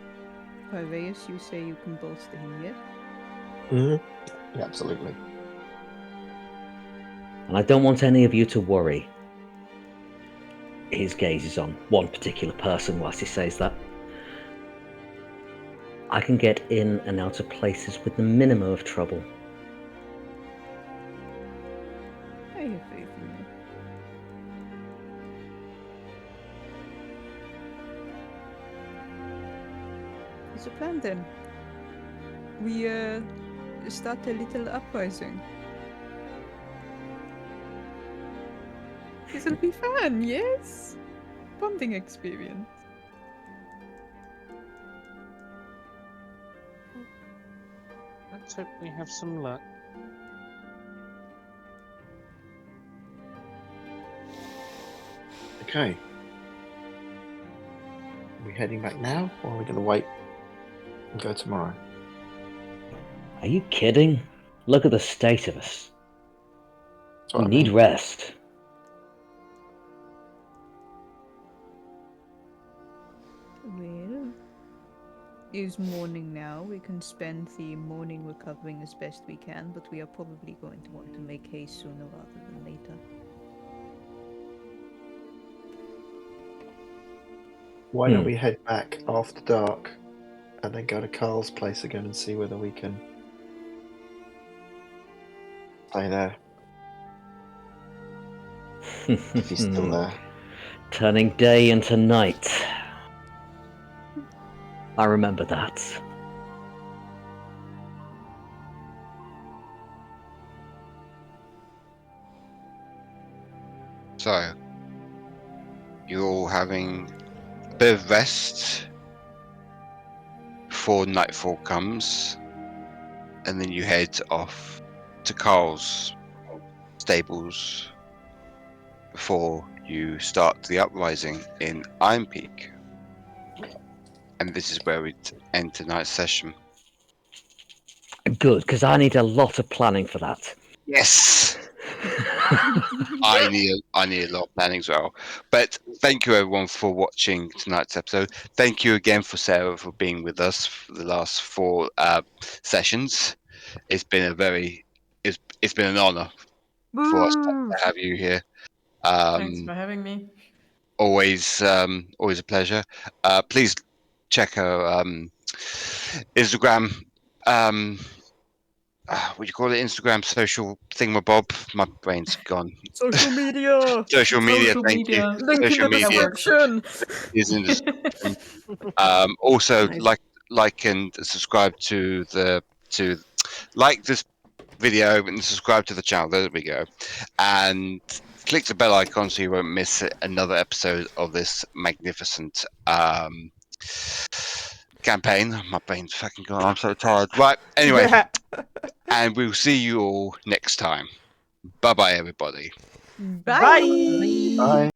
Pyraeus, you say you can bolster him, yes?
Yeah, absolutely.
And I don't want any of you to worry. His gaze is on one particular person whilst he says that. I can get in and out of places with the minimum of trouble.
I have faith in you. It's a plan then. We start a little uprising. This'll be fun, yes? Bonding experience.
Let's hope we have some luck.
Okay. Are we heading back now, or are we going to wait and go tomorrow?
Are you kidding? Look at the state of us.
That's what
We
I
need
mean.
rest.
Well, it's morning now. We can spend the morning recovering as best we can, but we are probably going to want to make haste sooner rather than later.
Why don't we head back after dark and then go to Carl's place again and see whether we can stay there, if he's still there.
Turning day into night. I remember that.
So, you're all having a bit of rest before nightfall comes, and then you head off to Carl's stables before you start the uprising in Iron Peak. And this is where we end tonight's session.
Good, because I need a lot of planning for that.
Yes! I need a lot of planning as well. But thank you everyone for watching tonight's episode. Thank you again for Sarah for being with us for the last 4 sessions. It's been it's been an honor for us to have you here.
Thanks for having me.
Always a pleasure. Please check her Instagram. What do you call it? Instagram social thingamabob. My brain's gone.
Social media.
Social media. Thank you.
Link
Social
in the
media
description.
is in the description. Also,
Nice.
like and subscribe to like this video and subscribe to the channel. There we go. And click the bell icon so you won't miss another episode of this magnificent campaign. My brain's fucking gone. I'm so tired. Right. Anyway, and we'll see you all next time. Bye bye, everybody.
Bye.
Bye.